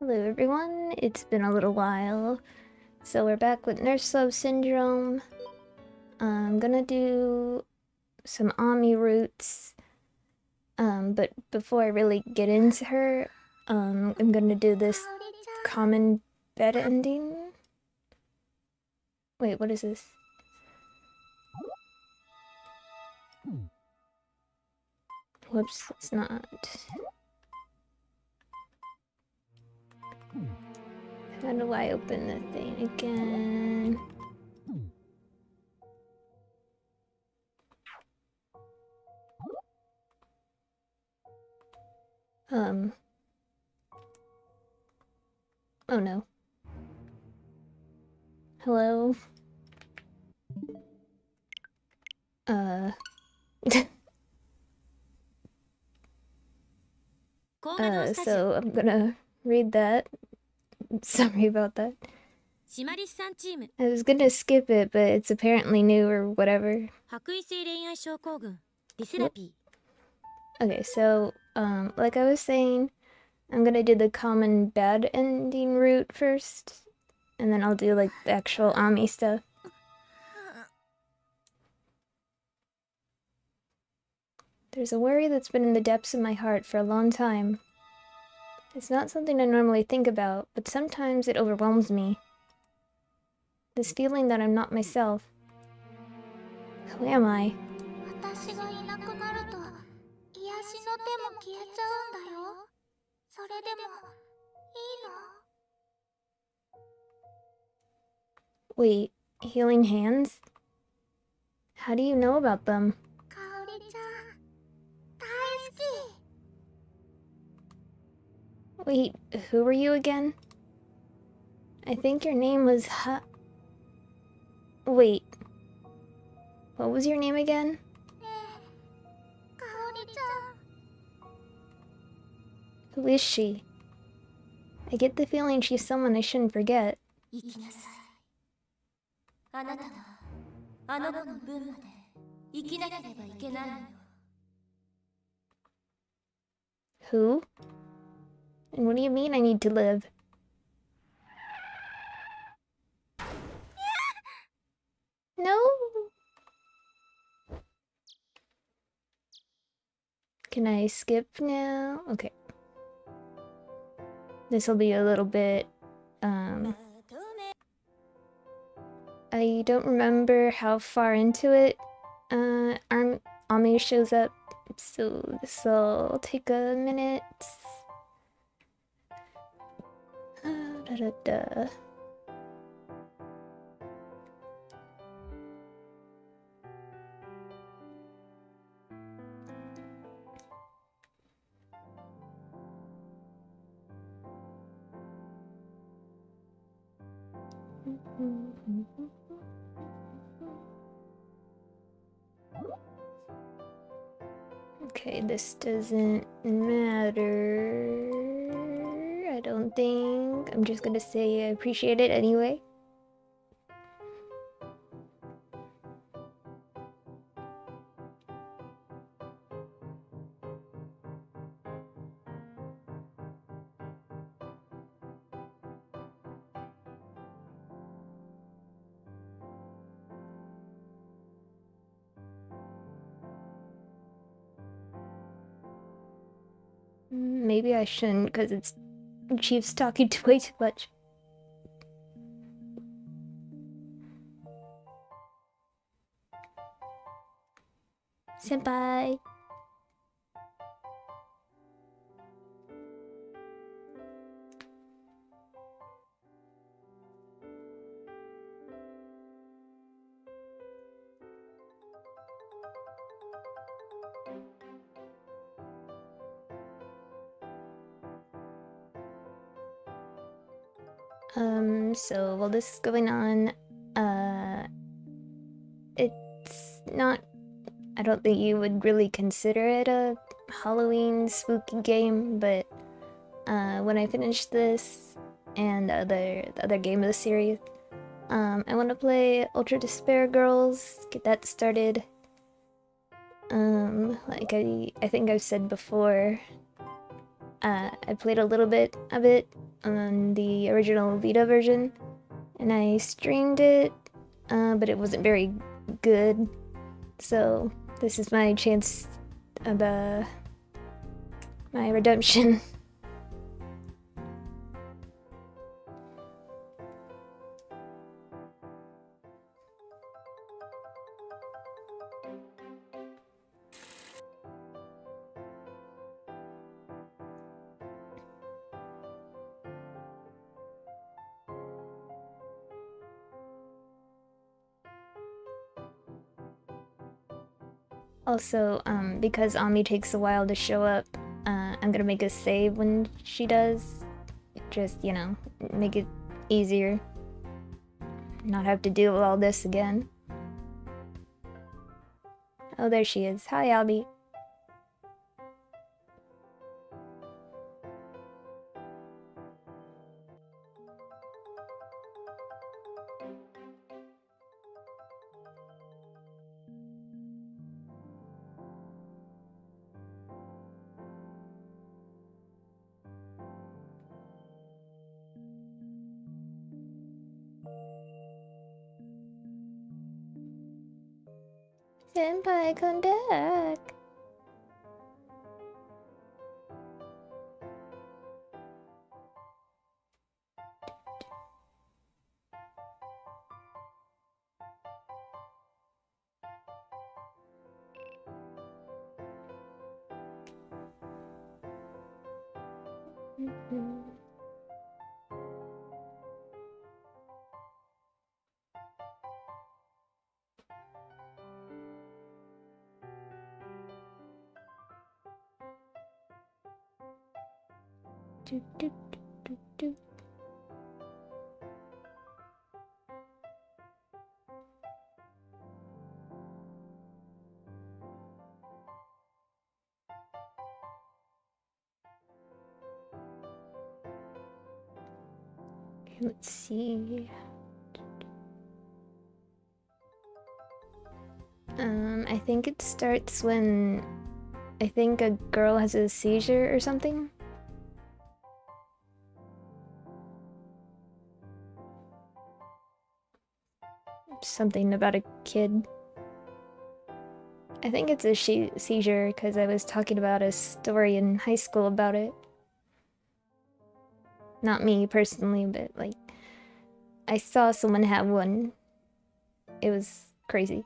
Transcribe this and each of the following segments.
Hello everyone, it's been a little while. So we're back with Nurse Love Syndrome. I'm gonna do some Ami routes. But before I really get into her, I'm gonna do this common bed ending. Wait, what is this? Whoops, it's not. How do I open the thing again? Oh no. Hello? So I'm gonna read that. Sorry about that. I was gonna skip it, but it's apparently new or whatever. Okay, so, like I was saying, I'm gonna do the common bad ending route first, and then I'll do, like, the actual Ami stuff. There's a worry that's been in the depths of my heart for a long time. It's not something I normally think about, but sometimes it overwhelms me. This feeling that I'm not myself. Who am I? Wait, healing hands? How do you know about them? Wait, who were you again? I think your name was Wait. What was your name again? Who is she? I get the feeling she's someone I shouldn't forget. Who? And what do you mean I need to live? No! Can I skip now? Okay. This will be a little bit, I don't remember how far into it, Ami shows up, so this'll take a minute. Okay, this doesn't matter. I don't think. I'm just gonna say I appreciate it anyway. Maybe I shouldn't, because it's Chief's talking way too much. Senpai! So while this is going on, it's not, I don't think you would really consider it a Halloween spooky game, but when I finish this and the other game of the series, I want to play Ultra Despair Girls, get that started. Like I think I've said before, I played a little bit of it on the original Vita version, and I streamed it, but it wasn't very good. So this is my chance of my redemption. Also, because Ami takes a while to show up, I'm gonna make a save when she does. Just, you know, make it easier. Not have to deal with all this again. Oh, there she is. Hi, Albie. Senpai, come back. Do, do, do, do. Okay, let's see. I think it starts when I think a girl has a seizure or something. Something about a kid. I think it's a seizure because I was talking about a story in high school about it. Not me personally, but like I saw someone have one. It was crazy.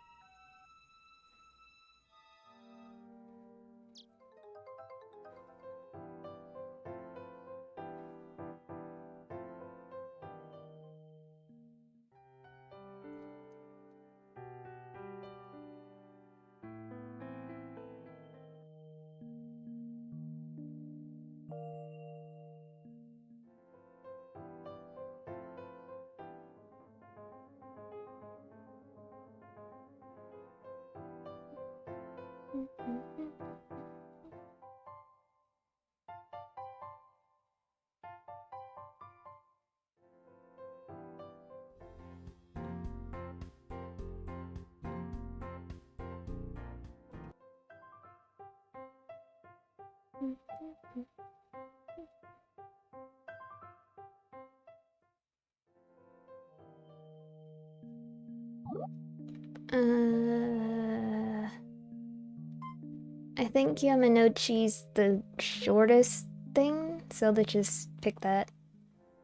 I think Yamanochi's the shortest thing, so let's just pick that.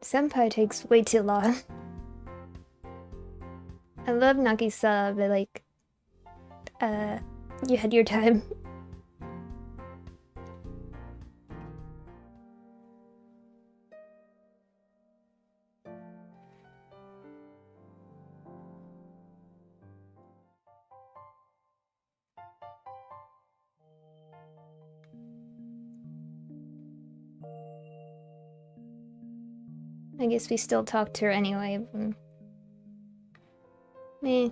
Senpai takes way too long. I love Nagisa, but like, you had your time. I guess we still talk to her anyway. Meh.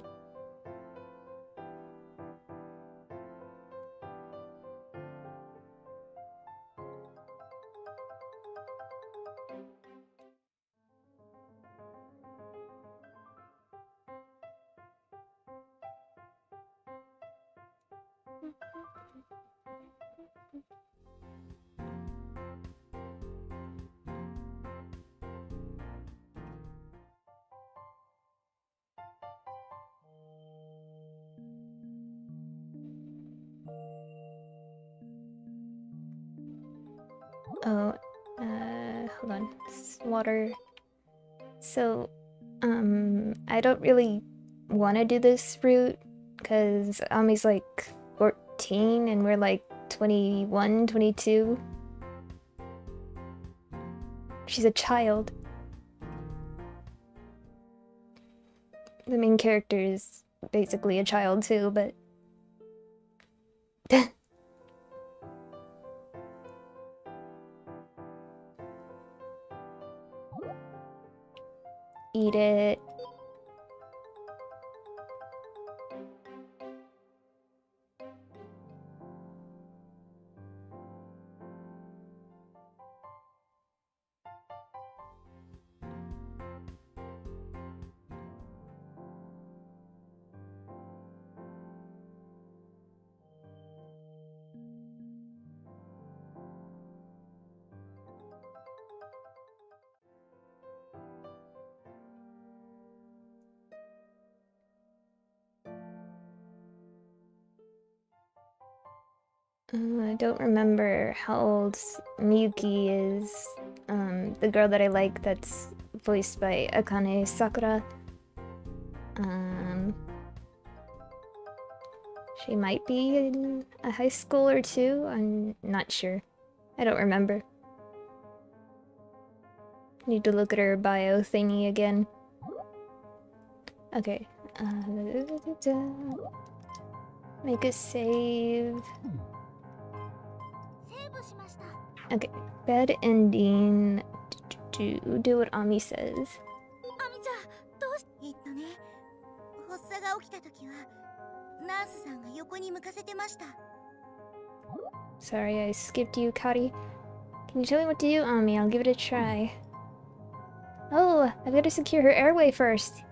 Oh, hold on. Water. So, I don't really want to do this route because Ami's like 14 and we're like 21, 22. She's a child. The main character is basically a child too, but... Eat it. I don't remember how old Miyuki is. The girl that I like that's voiced by Akane Sakura. She might be in a high school or two. I'm not sure. I don't remember. Need to look at her bio thingy again. Okay. Make a save. Okay, bed ending. Do what Ami says. Sorry, I skipped you, Kari. Can you tell me what to do, Ami? I'll give it a try. Oh, I've got to secure her airway first.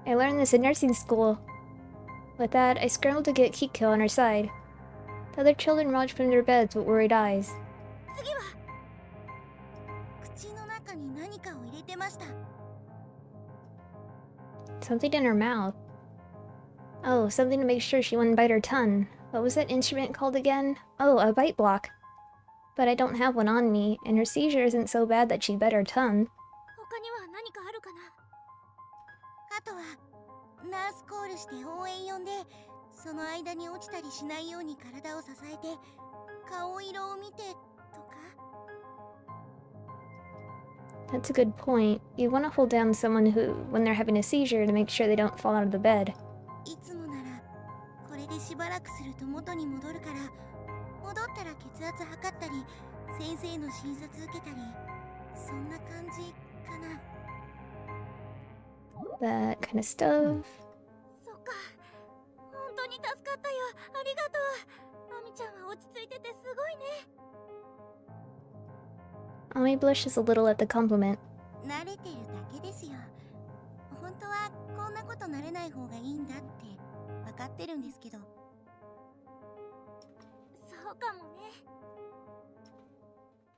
I learned this in nursing school. With that, I scrambled to get Kikyo on her side. The other children watched from their beds with worried eyes. Something in her mouth. Oh, something to make sure she wouldn't bite her tongue. What was that instrument called again? Oh, a bite block. But I don't have one on me, and her seizure isn't so bad that she'd bite her tongue. That's a good point. You want to hold down someone who, when they're having a seizure, to make sure they don't fall out of the bed. That kind of stuff. Ami blushes a little at the compliment.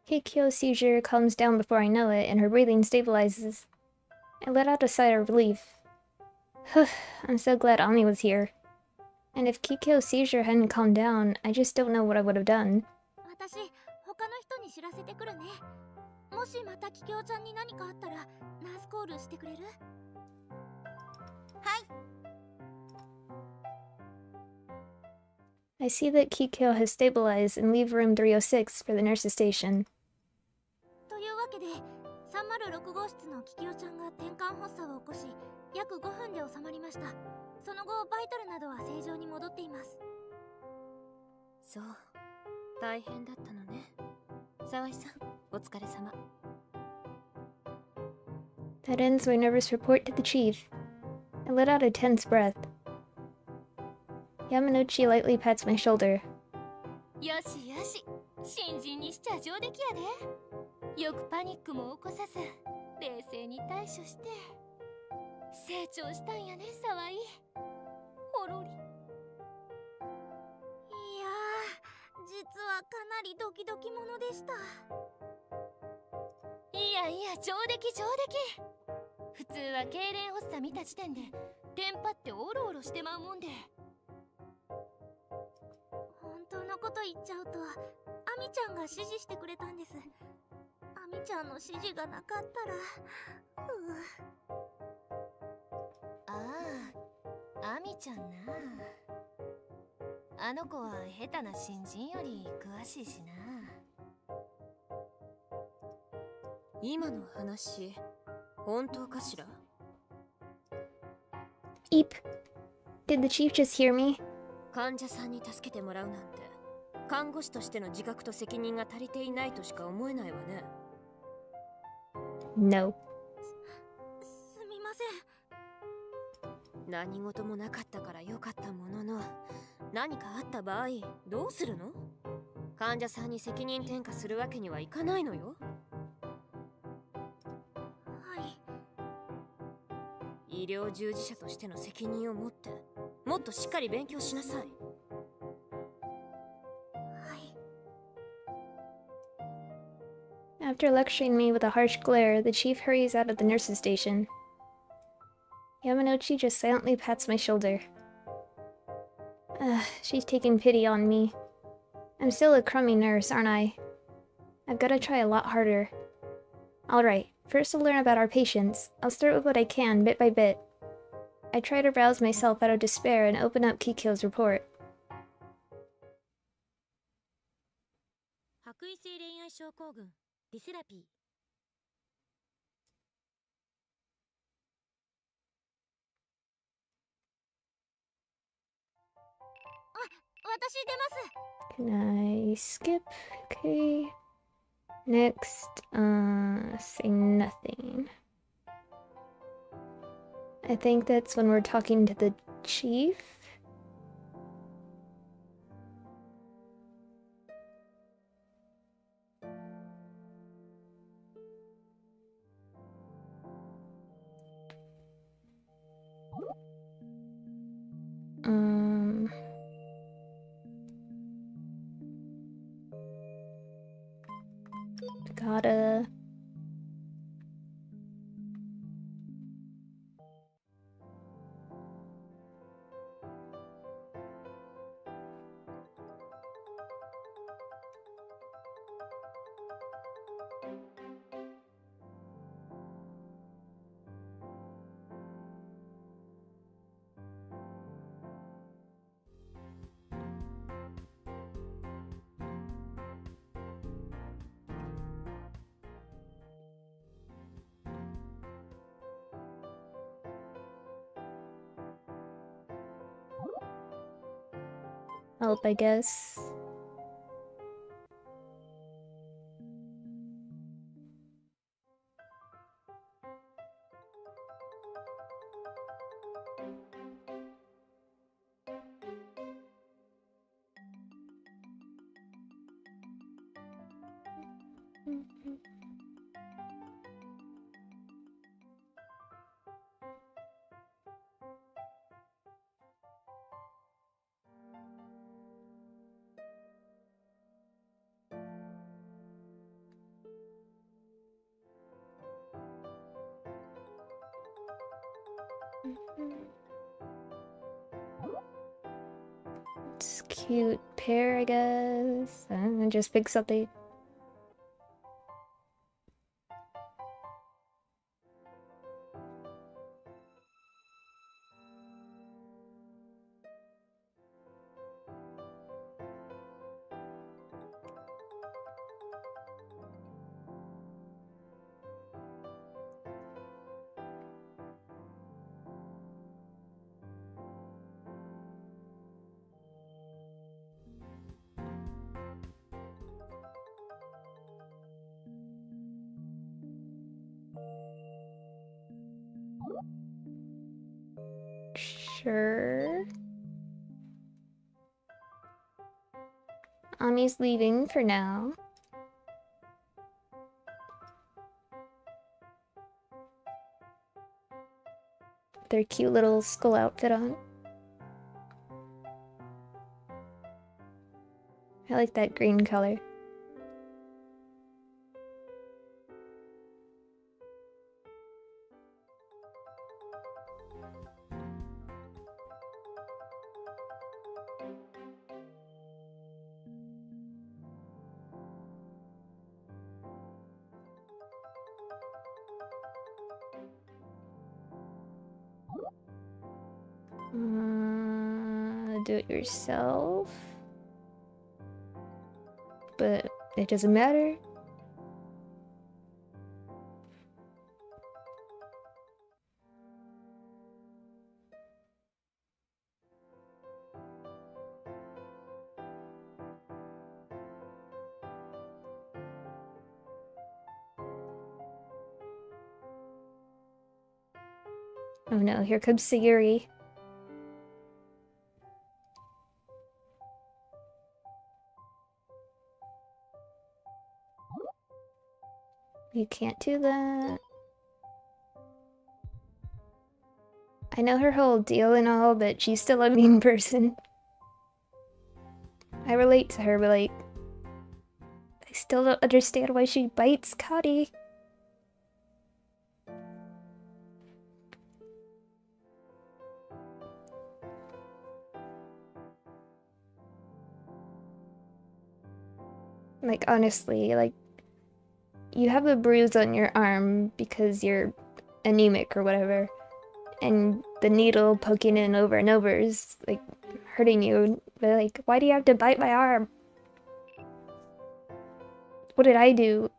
Kikyo's seizure calms down before I know it, and her breathing stabilizes. I let out a sigh of relief. I'm so glad Ami was here. And if Kikyo's seizure hadn't calmed down, I just don't know what I would have done. I see that Kikyo has stabilized and leave room 306 for the nurse's station. That ends my nervous report to the chief. I let out a tense breath. Yamanouchi lightly pats my shoulder. ちゃんの指示がなかったら。ああ、アミちゃんな。あの子は下手な新人より詳しいしな。今の話、本当かしら？ Eep. Did the chief just hear me? 患者さんに助けてもらうなんて、看護師としての自覚と責任が足りていないとしか思えないわね。No. すみません。何事もなかったからよかったものの、何かあった場合どうするの？患者さんに責任転嫁するわけにはいかないのよ。はい。医療従事者としての責任を持って、もっとしっかり勉強しなさい。はい。After lecturing me with a harsh glare, the chief hurries out of the nurse's station. Yamanouchi just silently pats my shoulder. She's taking pity on me. I'm still a crummy nurse, aren't I? I've got to try a lot harder. Alright, first I'll learn about our patients. I'll start with what I can, bit by bit. I try to rouse myself out of despair and open up Kikyo's report. 白衣性恋愛症候群、ディセラピー。私出ます。 Can I skip? Okay. Next, say nothing. I think that's when we're talking to the chief. Gotta... help, I guess. It's cute pair, I guess. Just pick something. Sure. Ami's leaving for now. Their cute little skull outfit on. I like that green color. do it yourself. But it doesn't matter. Oh no, here comes Sayuri. You can't do that. I know her whole deal and all, but she's still a mean person. I relate to her, but like, I still don't understand why she bites Cotty. Like, honestly, like, you have a bruise on your arm because you're anemic or whatever, and the needle poking in over and over is, like, hurting you. But, like, why do you have to bite my arm? What did I do?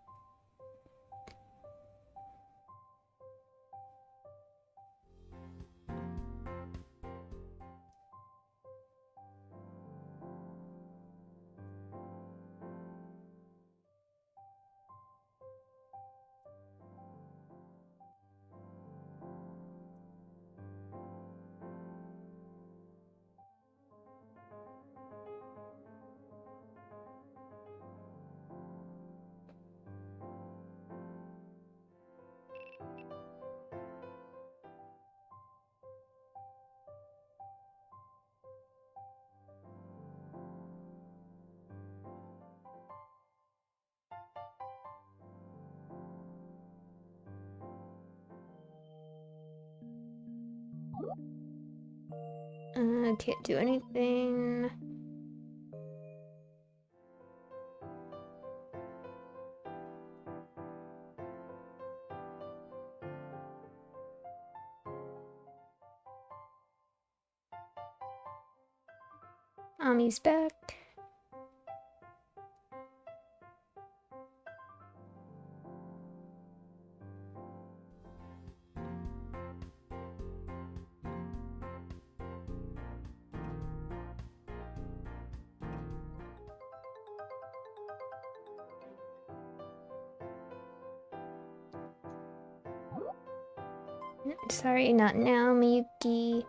Can't do anything. Ami's back. Sorry, not now, Miyuki.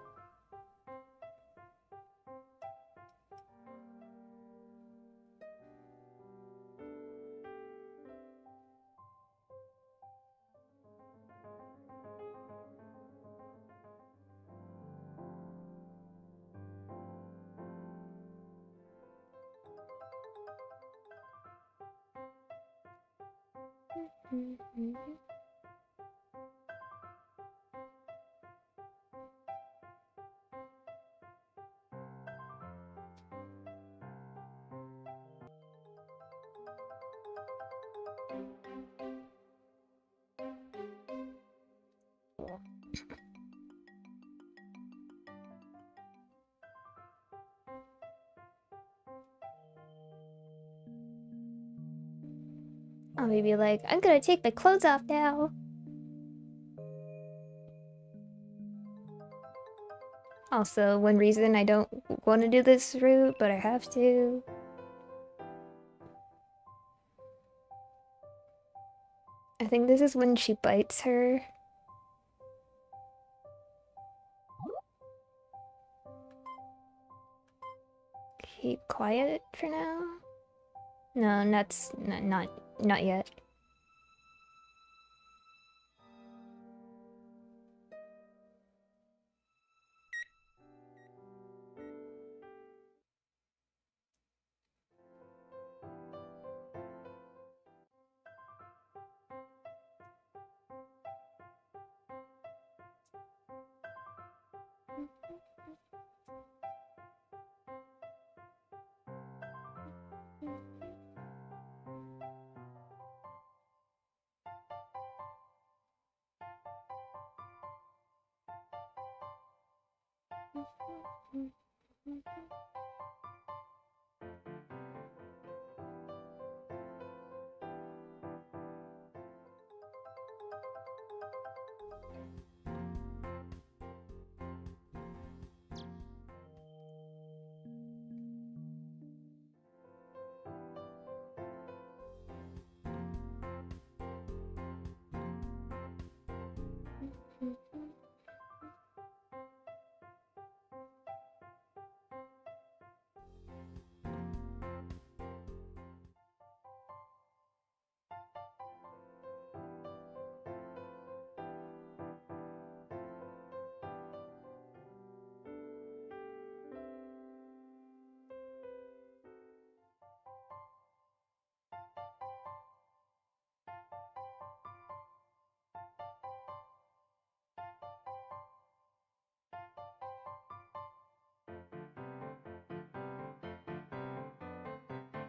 I'll maybe like, I'm gonna take my clothes off now. Also, one reason I don't want to do this route, but I have to. I think this is when she bites her. Keep quiet for now. No, not yet.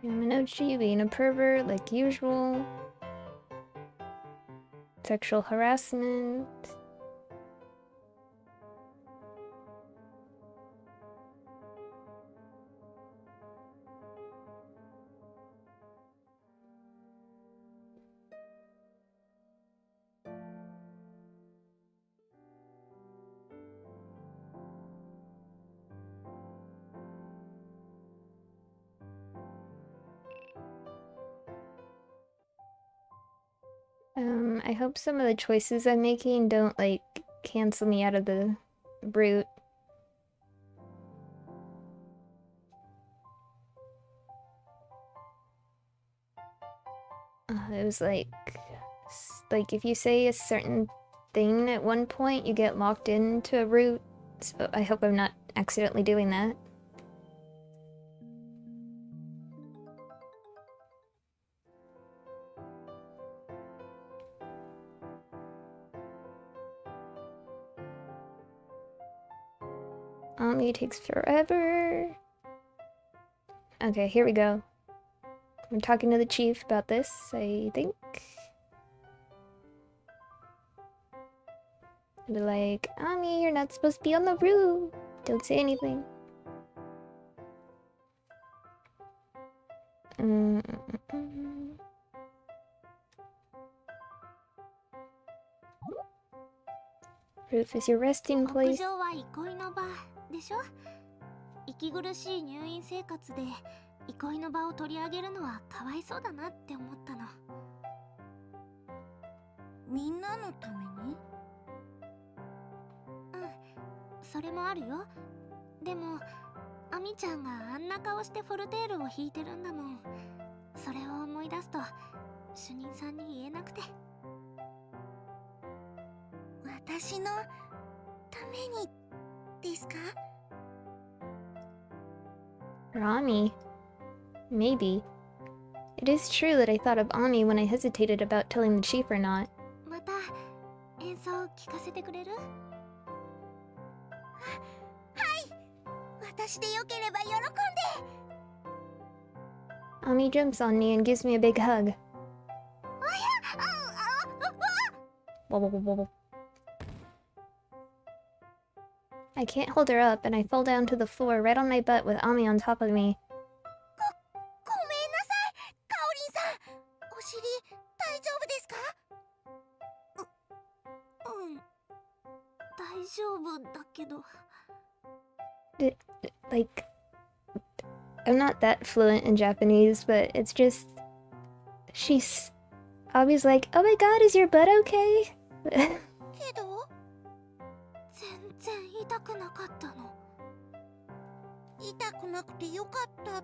Yamanochi being a pervert like usual. Sexual harassment. I hope some of the choices I'm making don't, like, cancel me out of the route. It was like if you say a certain thing at one point, you get locked into a route. So I hope I'm not accidentally doing that. It takes forever. Okay, here we go. I'm talking to the chief about this, I think. I'll be like, Ami, you're not supposed to be on the roof. Don't say anything. Roof is your resting 屋 place. 上は憩いの場でしょ。息苦しい入院生活で憩いの場を取り上げるのはかわいそうだなって思ったの。みんなのために？うん、それもあるよ。でもアミちゃんがあんな顔してフォルテールを弾いてるんだもん。それを思い出すと主任さんに言えなくて。私のためにですか？ Or Ami. Maybe. It is true that I thought of Ami when I hesitated about telling the chief or not. また演奏聞かせてくれる？はい、私でよければ喜んで。 Ami jumps on me and gives me a big hug. Wobble, wobble, wobble. I can't hold her up, and I fall down to the floor right on my butt with Ami on top of me. ごめんなさい、カオリンさん。お尻大丈夫ですか？大丈夫だけど。Like, I'm not that fluent in Japanese, but it's just... She's... Ami's like, oh my god, is your butt okay? けど全然痛くなかったの。痛くなくてよかった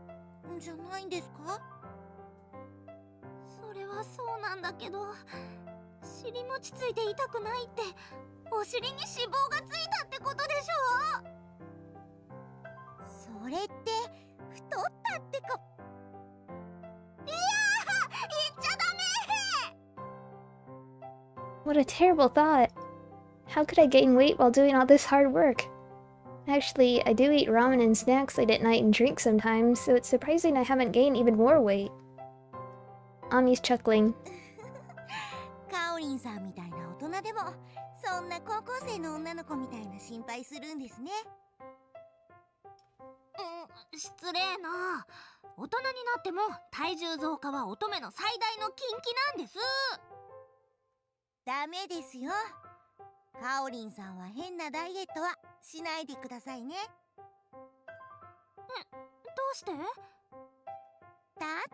んじゃないんですか？それはそうなんだけど、尻餅ついて痛くないってお尻に脂肪がついたってことでしょ？それって太ったってこ。いやー、言っちゃダメ！ What a terrible thought. How could I gain weight while doing all this hard work? Actually, I do eat ramen and snacks late at night and drink sometimes, so it's surprising I haven't gained even more weight. Ami's chuckling. カオリンさんみたいな大人でもそんな高校生の女の子みたいな心配するんですね。失礼な。大人になっても体重増加は乙女の最大の禁忌なんです。ダメですよ。かおりんさんは変なダイエットはしないでくださいね。どうして？だっ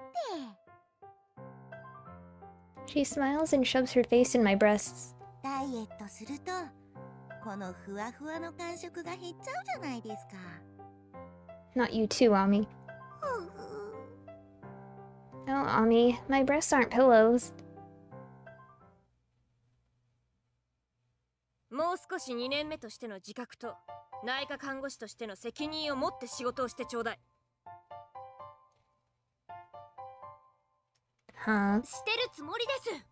て。 She smiles and shoves her face in my breasts. ダイエットするとこのふわふわの感触が減っちゃうじゃないですか。 Not you too, Ami. No, Ami, my breasts aren't pillows. もう少し2年目としての自覚と内科看護師としての責任を持って仕事をしてちょうだい。Huh? してるつもりです。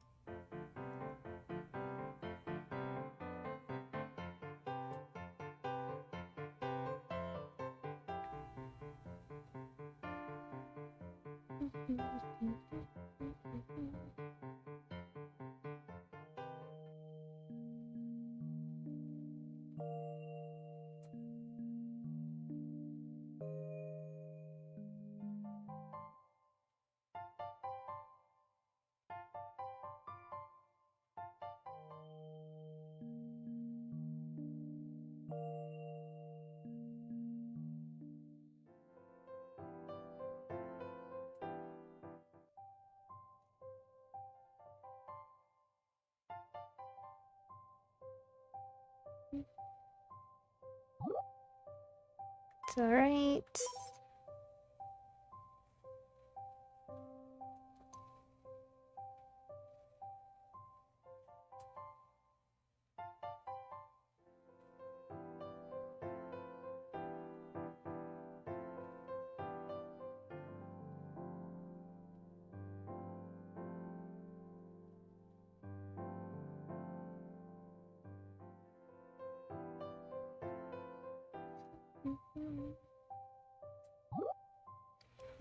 It's alright.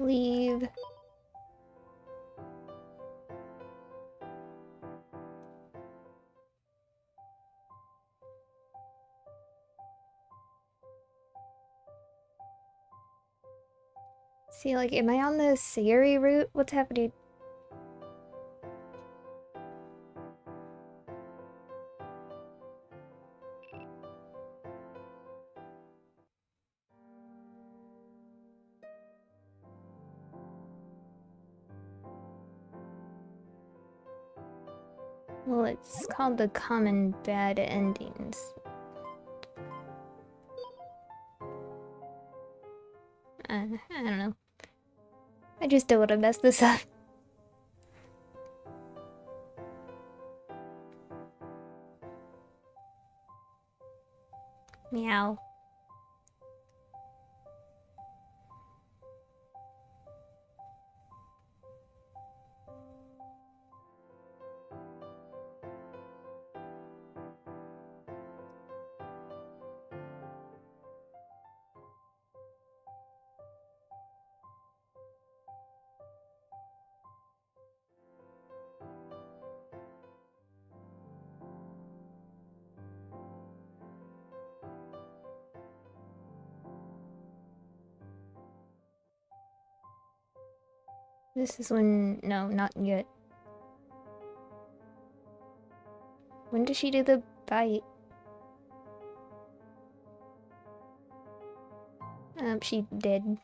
Leave. See, like, am I on the Sayuri route? What's happening? Well, it's called the common bad endings. I don't know. I just don't want to mess this up. Meow. This is when... No, not yet. When does she do the bite? She did.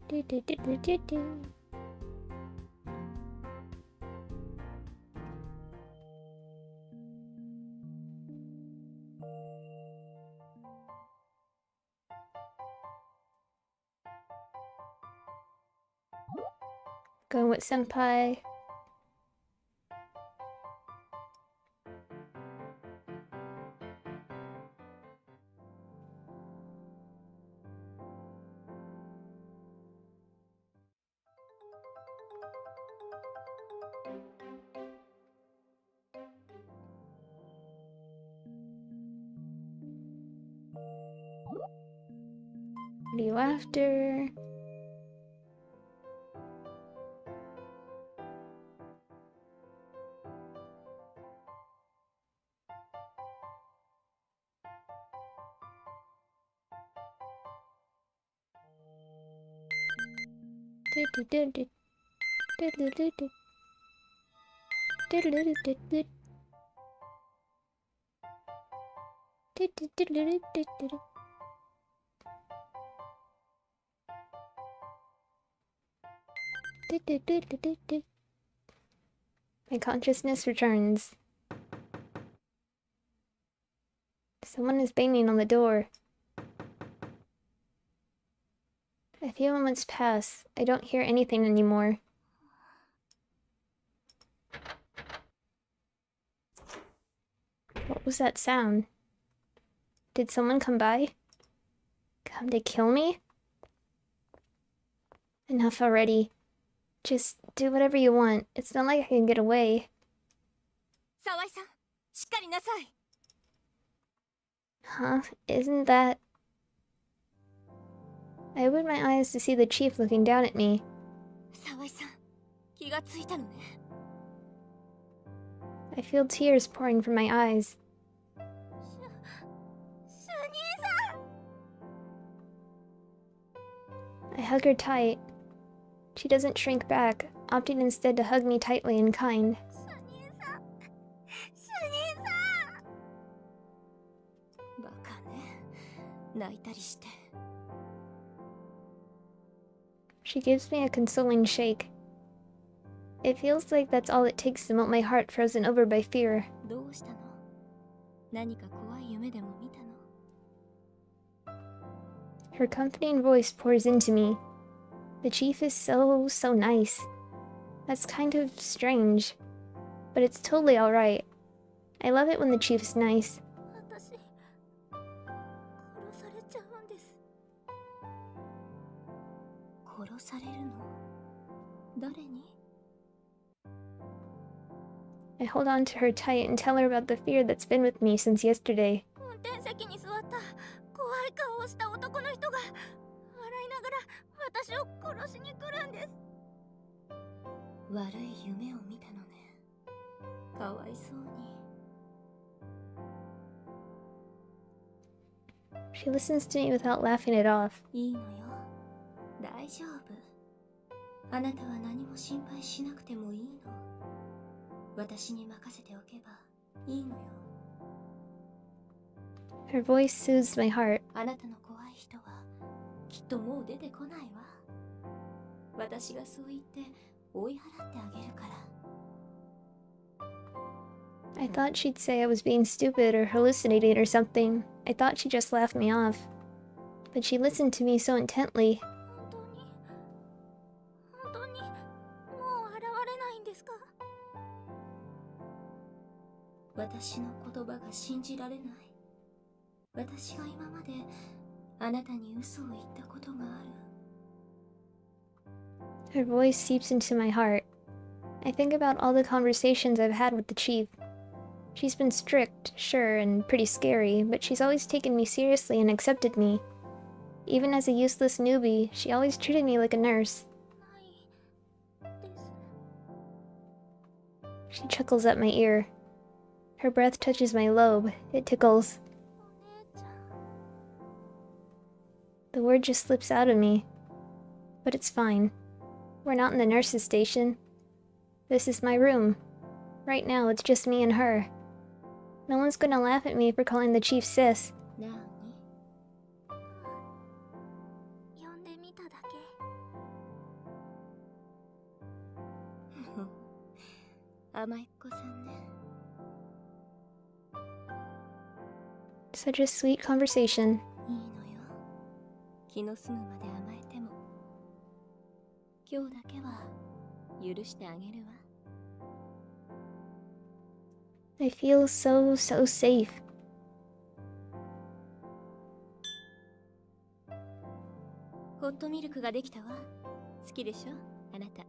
Do, do, do, do, do, do. Going with senpai. What are you after? My consciousness returns. Someone is banging on the door. A few moments pass. I don't hear anything anymore. What was that sound? Did someone come by? Come to kill me? Enough already. Just do whatever you want. It's not like I can get away. 沢井さん、しっかりなさい。 Huh? Isn't that... I opened my eyes to see the chief looking down at me. 沢井さん、気がついたのね。 I feel tears pouring from my eyes. 主任さん。 I hug her tight. She doesn't shrink back, opting instead to hug me tightly and kind. 主任さん。主任さん。 バカね。泣いたりして。 She gives me a consoling shake. It feels like that's all it takes to melt my heart frozen over by fear. どうしたの？何か怖い夢でも見たの？ Her comforting voice pours into me. The chief is so nice. That's kind of strange. But it's totally alright. I love it when the chief is nice. 私、殺されちゃうんです。 殺されるの？誰に？ I hold on to her tight and tell her about the fear that's been with me since yesterday. 運転席に座った怖い顔をした男の人が笑いながら私を殺しに来るんです。 悪い夢を見たのね。かわいそうに。 She listens to me without laughing it off. いいのよ。大丈夫。あなたは何も心配しなくてもいいの。私に任せておけばいいのよ。 Her voice soothes my heart. あなたの怖い人はきっともう出てこないわ。私がそう言って追い払ってあげるから。 I thought she'd say I was being stupid or hallucinating or something. I thought she just laughed me off. But she listened to me so intently. 本当にもう現れないんですか？ 私の言葉が信じられない。私が今まであなたに嘘を言ったことがある。 Her voice seeps into my heart. I think about all the conversations I've had with the chief. She's been strict, sure, and pretty scary, but she's always taken me seriously and accepted me. Even as a useless newbie, she always treated me like a nurse. ないです。 She chuckles at my ear. Her breath touches my lobe. It tickles. お姉ちゃん。 The word just slips out of me. But it's fine. We're not in the nurse's station. This is my room. Right now, it's just me and her. No one's gonna laugh at me for calling the chief sis. なに？呼んでみただけ。 甘えっ子さんね。 Such a sweet conversation. いいのよ。気の済むまで甘えても。今日だけは許してあげるわ。 I feel so safe. ホットミルクができたわ。好きでしょ、あなた。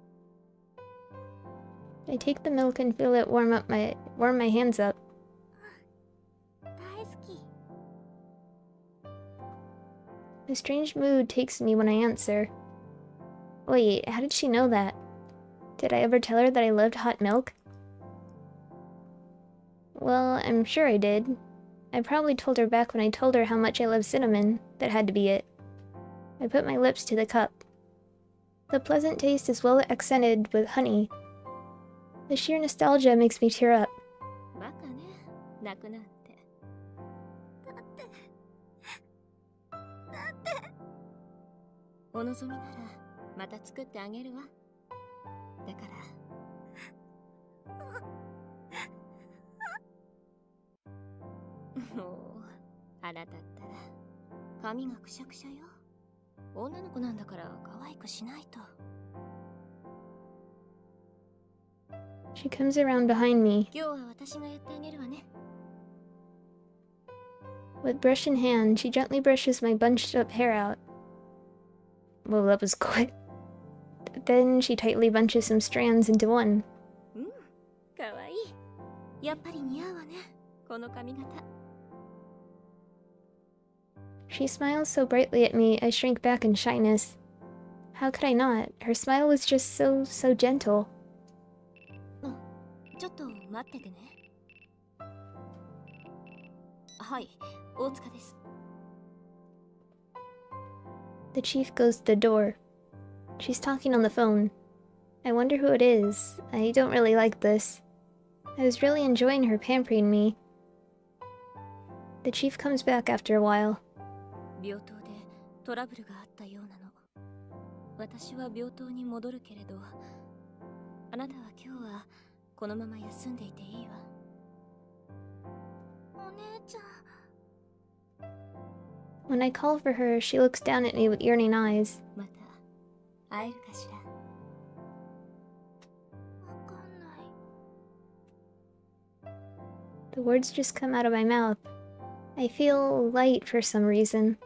I take the milk and feel it warm my hands up. 大好き。 A strange mood takes me when I answer. Wait, how did she know that? Did I ever tell her that I loved hot milk? Well, I'm sure I did. I probably told her back when I told her how much I love cinnamon. That had to be it. I put my lips to the cup. The pleasant taste is well accented with honey. The sheer nostalgia makes me tear up. バカね、泣くなんて。お望みならまた作ってあげるわ。だからもうあなたったら髪がくしゃくしゃよ。女の子なんだから可愛くしないと。 She comes around behind me. 今日は私がやってあげるわね。 With brush in hand, she gently brushes my bunched up hair out. Well, that was quick. Then she tightly bunches some strands into one. うん、可愛い。やっぱり似合うわね、この髪型。 She smiles so brightly at me, I shrink back in shyness. How could I not? Her smile was just so gentle. ちょっと待っててね。はい、大塚です。 The chief goes to the door. She's talking on the phone. I wonder who it is. I don't really like this. I was really enjoying her pampering me. The chief comes back after a while. 病棟でトラブルがあったようなの。私は病棟に戻るけれど、あなたは今日はこのまま休んでいていいわ。お姉ちゃん。 When I call for her, she looks down at me with yearning eyes. また会えるかしら。わかんない。 The words just come out of my mouth. I feel light for some reason.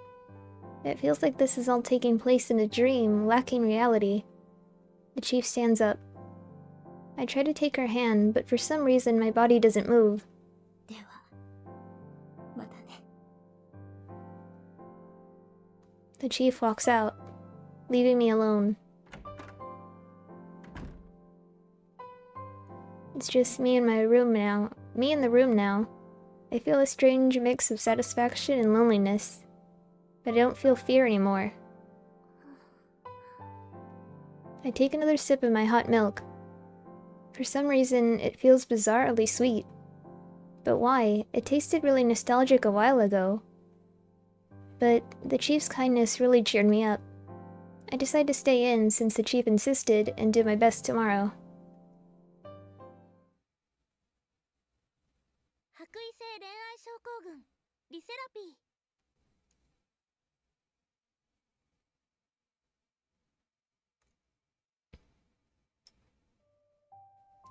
It feels like this is all taking place in a dream, lacking reality. The chief stands up. I try to take her hand, but for some reason my body doesn't move. ではまたね。 The chief walks out, leaving me alone. It's just me in my room now. Me in the room now. I feel a strange mix of satisfaction and loneliness. But I don't feel fear anymore. I take another sip of my hot milk. For some reason, it feels bizarrely sweet. But why? It tasted really nostalgic a while ago. But the chief's kindness really cheered me up. I decide to stay in since the chief insisted and do my best tomorrow. 白衣性恋愛症候群リセラピー。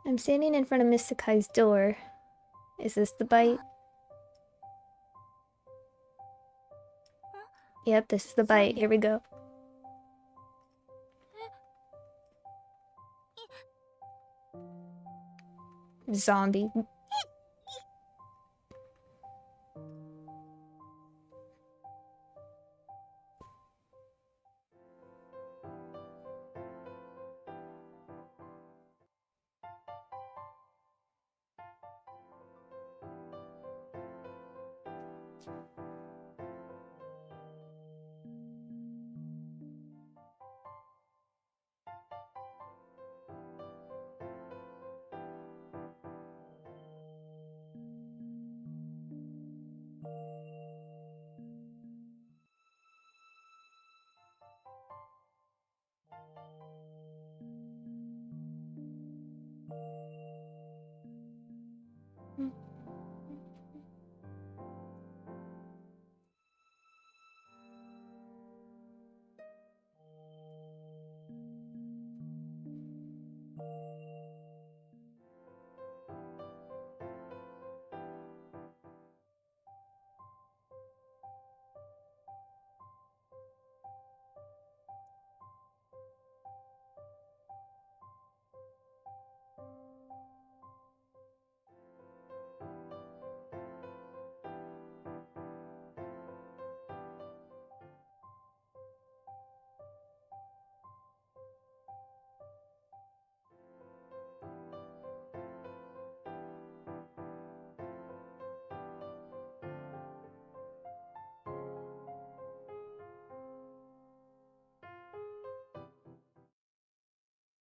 I'm standing in front of Miss Sakai's door. Is this the bite? Yep, this is the bite. Here we go. Zombie.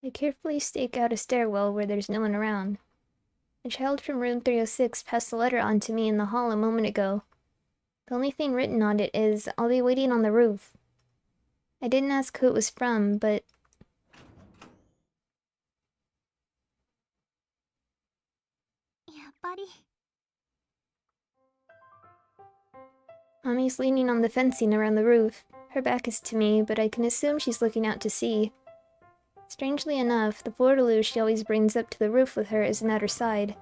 I carefully stake out a stairwell where there's no one around. A child from room 306 passed a letter on to me in the hall a moment ago. The only thing written on it is, "I'll be waiting on the roof." I didn't ask who it was from, but...やっぱり Ami's leaning on the fencing around the roof. Her back is to me, but I can assume she's looking out to sea. Strangely enough, the fleur-de-lis she always brings up to the roof with her isn't at her side.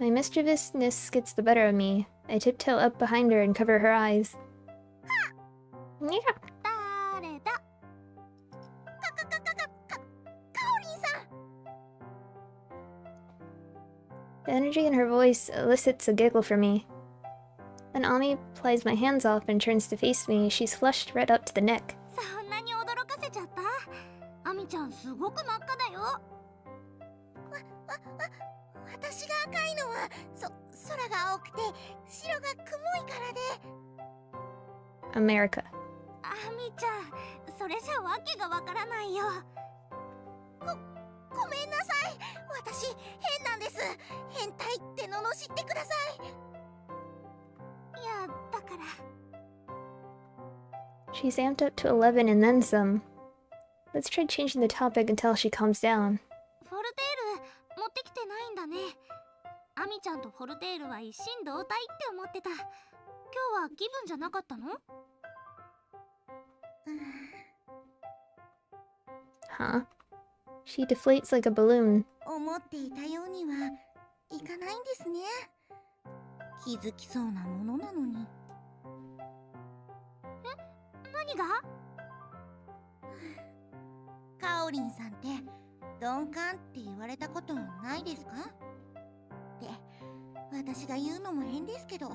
My mischievousness gets the better of me. I tiptoe up behind her and cover her eyes. Yeah. 誰だかおりんさん The energy in her voice elicits a giggle from me. When Ami plies my hands off and turns to face me, she's flushed red up to the neck. そんなに驚かせちゃったアミちゃんすごく真っ赤だよ私が赤いのは空が青くて白が雲いからで America. アミちゃんそれじゃわけがわからないよごめんなさい私変なんです変態って罵ってくださいいやだから She's amped up to 11 and then some. Let's try changing the topic until she calms down. フォルテール持ってきてないんだねアミちゃんとフォルテールは一心同体って思ってた今日は気分じゃなかったの Huh? She deflates like a balloon. 思っていたようにはいかないんですね。気づきそうなものなのに。何がかおりんさんって鈍感って言われたことないですかって私が言うのも変ですけど。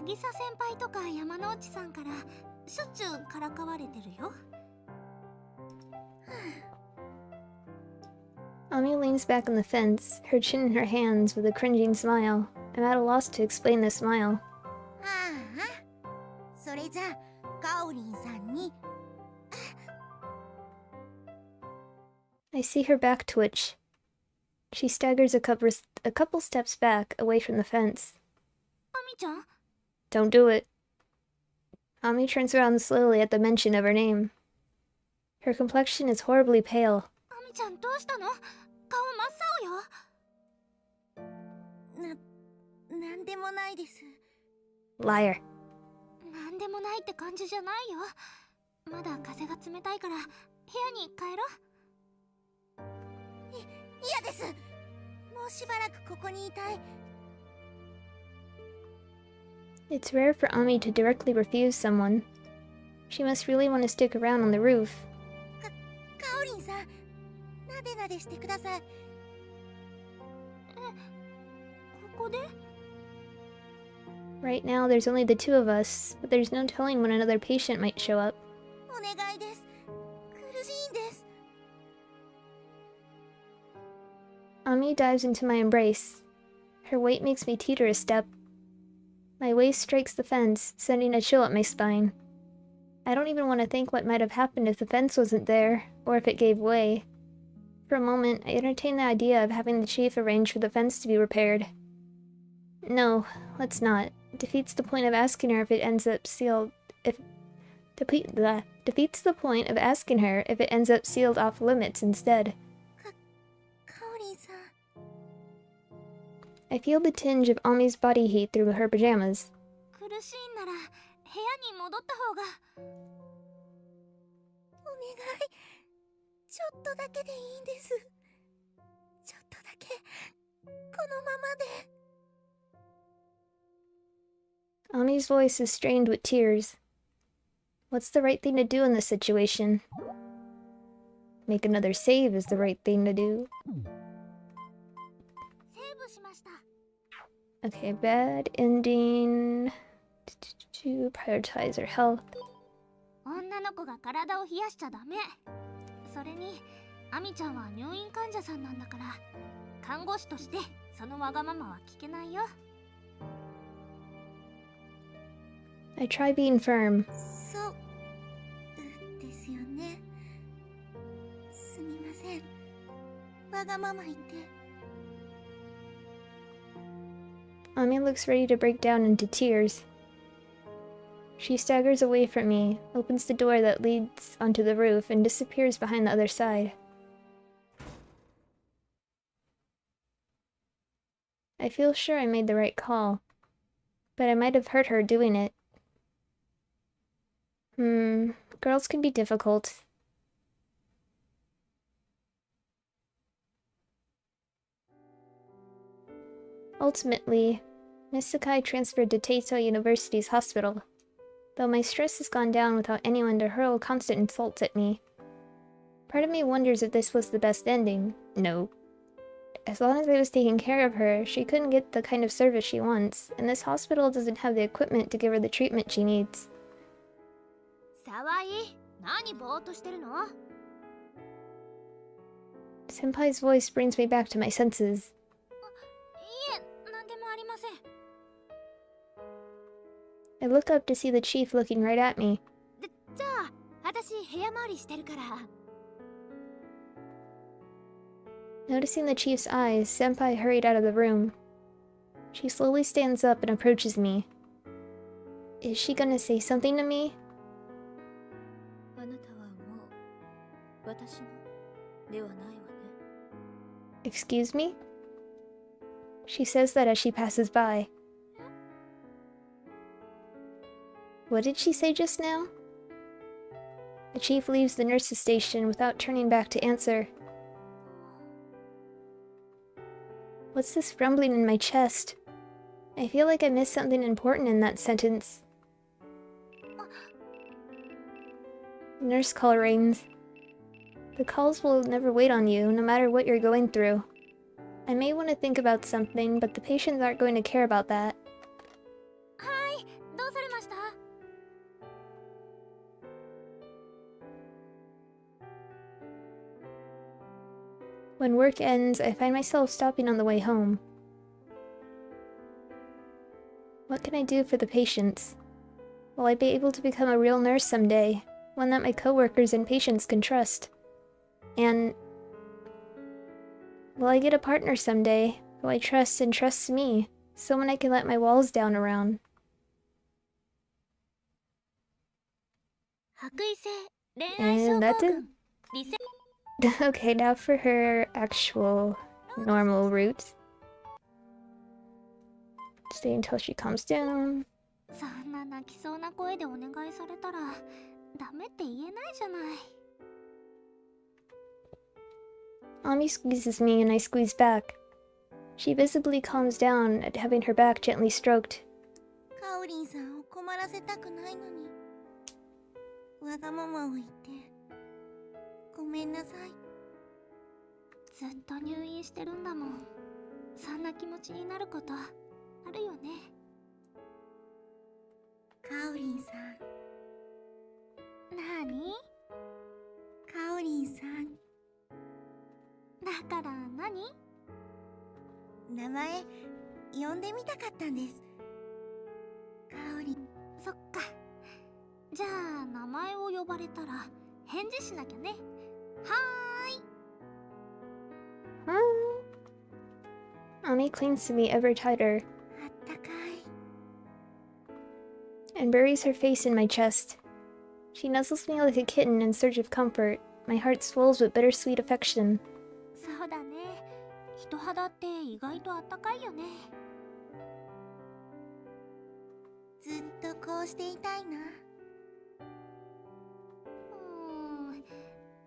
渚先輩とか山之内さんからしょっちゅうからかわれてるよ Ami leans back on the fence, her chin in her hands with a cringing smile. I'm at a loss to explain the smile. ああ、それじゃかおりんさんに I see her back twitch. She staggers a couple steps back, away from the fence. アミちゃん Don't do it. Ami turns around slowly at the mention of her name. Her complexion is horribly pale. アミちゃんどうしたの顔真っ青よなんでもないです。 Liar. なんでもないって感じじゃないよまだ風が冷たいから部屋に帰ろ嫌です。もうしばらくここにいたい。 It's rare for Ami to directly refuse someone. She must really want to stick around on the roof. かおりんさん、なでなでしてください。ここで Right now, there's only the two of us, but there's no telling when another patient might show up. お願いです。苦しいんです。 Ami dives into my embrace. Her weight makes me teeter a step. My waist strikes the fence, sending a chill up my spine. I don't even want to think what might have happened if the fence wasn't there, or if it gave way. For a moment, I entertain the idea of having the chief arrange for the fence to be repaired. No, let's not. It defeats the point of asking her if it ends up sealed... defeats the point of asking her if it ends up sealed off limits instead. かおりんさん。 I feel the tinge of Ami's body heat through her pajamas. 苦しいんなら部屋に戻った方がお願い。ちょっとだけでいいんです。ちょっとだけこのままで。 Ami's voice is strained with tears. What's the right thing to do in this situation? Make another save is the right thing to do. セーブしました Okay, bad ending. To prioritize her health. 女の子が体を冷やしちゃダメそれにアミちゃんは入院患者さんなんだから看護師としてそのわがままは聞けないよ I try being firm. そうでわがまま言って。 Ami looks ready to break down into tears. She staggers away from me, opens the door that leads onto the roof, and disappears behind the other side. I feel sure I made the right call, but I might have hurt her doing it. Girls can be difficult. Ultimately, Miss Sakai transferred to Teiso University's hospital, though my stress has gone down without anyone to hurl constant insults at me. Part of me wonders if this was the best ending. No. As long as I was taking care of her, she couldn't get the kind of service she wants, and this hospital doesn't have the equipment to give her the treatment she needs. Sawai, nani bootto shiteru no? Senpai's voice brings me back to my senses. Iie, nandemo arimasen. I look up to see the chief looking right at me. じゃあ、私部屋回りしてるから。Noticing the chief's eyes, Senpai hurried out of the room. She slowly stands up and approaches me. Is she gonna say something to me? あなたはもう私のではないわね。 Excuse me? She says that as she passes by. What did she say just now? The chief leaves the nurse's station without turning back to answer. What's this rumbling in my chest? I feel like I missed something important in that sentence. Nurse call rings. The calls will never wait on you, no matter what you're going through. I may want to think about something, but the patients aren't going to care about that. はい、どうされました？ When work ends, I find myself stopping on the way home. What can I do for the patients? Will I be able to become a real nurse someday, one that my coworkers and patients can trust? And will I get a partner someday who I trust and trusts me, someone I can let my walls down around? 白衣性恋愛症 And 候 that's it. 群。理性 Okay, now for her actual normal route. Stay until she calms down. そんな泣きそうな声でお願いされたらダメって言えないじゃない。 Ami squeezes me and I squeeze back. She visibly calms down at having her back gently stroked. カオリンさんを困らせたくないのに、わがままを言ってごめんなさい。ずっと入院してるんだもん。そんな気持ちになることあるよね。カオリンさん、なーに？カオリンさん、だから何？名前呼んでみたかったんです。カオリン。そっか。じゃあ名前を呼ばれたら返事しなきゃね。はーい。Ami clings to me ever tighter あったかい。 and buries her face in my chest. She nuzzles me like a kitten in search of comfort. My heart swells with bittersweet affection. そうだね。人肌って意外とあったかいよね。ずっとこうしていたいな。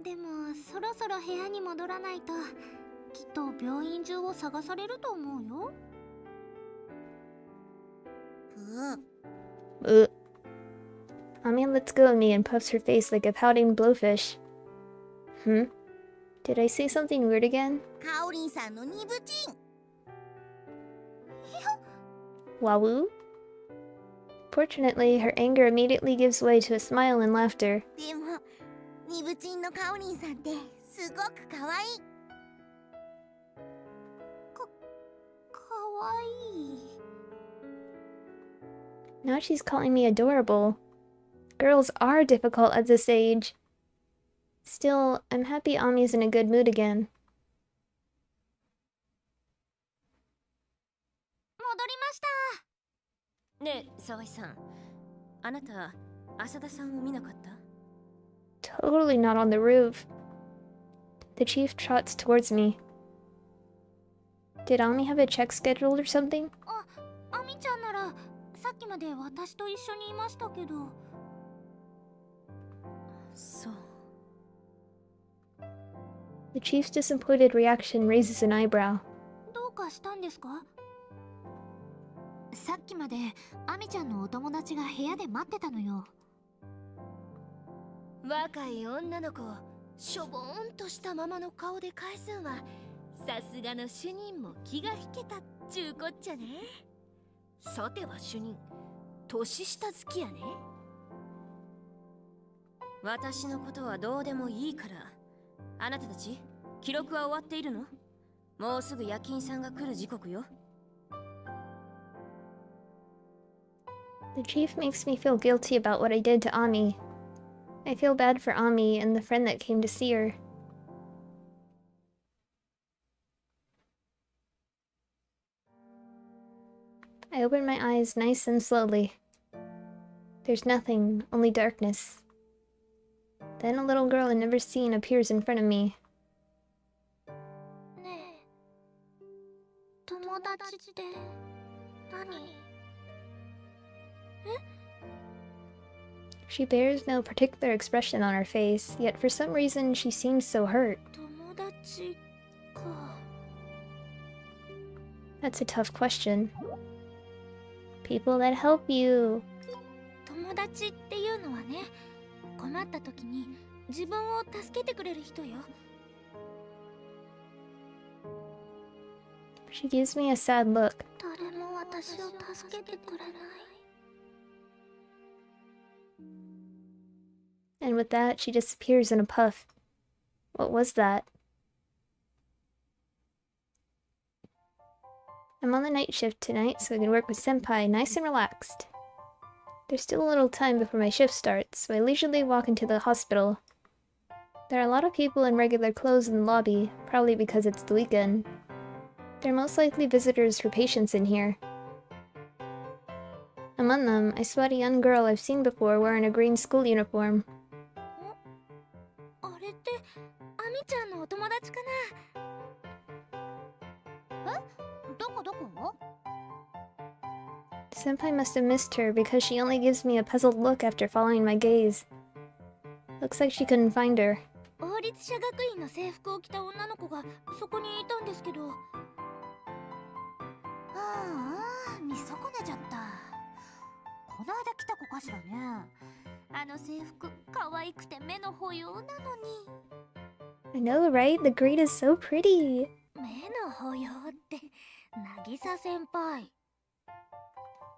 でもそろそろ部屋に戻らないときっと病院中を探されると思うよ。Ugh. Ami lets go of me and puffs her face like a pouting blowfish. Did I say something weird again? カオリンさんのニブチン。 Wawoo? Fortunately, her anger immediately gives way to a smile and laughter. でもニブチンのカオリンさんってすごくかわいい。かわいい。 Now she's calling me adorable. Girls are difficult at this age. Still, I'm happy Ami's in a good mood again. ねえ沢井さん、あなた浅田さんを見なかった？ Totally not on the roof. The chief trots towards me. Did Ami have a check scheduled or something? アミちゃんならさっきまで私と一緒にいましたけど。そう。 The chief's disappointed reaction raises an eyebrow. どうかしたんですか？さっきまでアミちゃんのお友達が部屋で待ってたのよ。若い女の子しょぼーんとしたままの顔で返すんはさすがの主任も気が引けたっちゅうこっちゃね。さては主任、年下好きやね。私のことはどうでもいいから、あなたたち記録は終わっているの？もうすぐ夜勤さんが来る時刻よ。 The chief makes me feel guilty about what I did to Ami. I feel bad for Ami and the friend that came to see her. I open my eyes nice and slowly. There's nothing, only darkness. Then a little girl I've never seen appears in front of me. ねえ、友達って何？ She bears no particular expression on her face, yet for some reason she seems so hurt. 友達か。 That's a tough question. People that help you. 友達っていうのはね、困った時に自分を助けてくれる人よ。 She gives me a sad look. 誰も私を助けてくれない。 And with that, she disappears in a puff. What was that? I'm on the night shift tonight, so I can work with Senpai nice and relaxed. There's still a little time before my shift starts, so I leisurely walk into the hospital. There are a lot of people in regular clothes in the lobby, probably because it's the weekend. They're most likely visitors for patients in here. Among them, I spot a young girl I've seen before wearing a green school uniform. あれってアミちゃんのお友達かな？どこどこ？ Senpai must have missed her because she only gives me a puzzled look after following my gaze. Looks like she couldn't find her. 王立社学院の制服を着た女の子がそこにいたんですけど。見損ねちゃった。この間来た子かしらね。あの制服可愛くて目の保養なのに。 I know, right? The green is so pretty. 目の保養って渚先輩。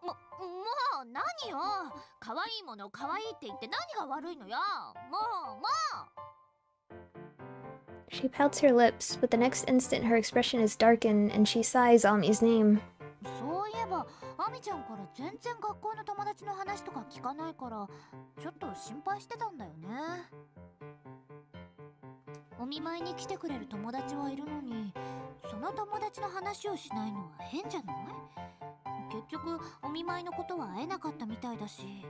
もう何よ。可愛いもの可愛いって言って何が悪いのよ。もう。She pouts her lips, but the next instant her expression is darkened and she sighs Ami's name. そういえばアミちゃんから全然学校の友達の話とか聞かないからちょっと心配してたんだよね。お見舞いに来てくれる友達はいるのにその友達の話をしないのは変じゃない？結局お見舞いのことは会えなかったみたいだし。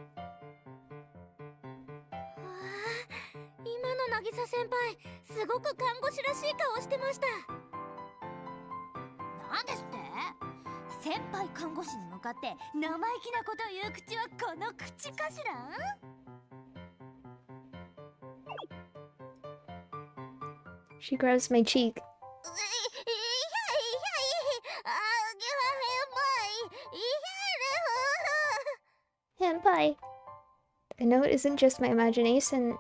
今の渚先輩すごく看護師らしい顔してました。なんですって？先輩看護師に向かって生意気なことを言う口はこの口かしら？ She grabs my cheek. Senpai! I know it isn't just my imagination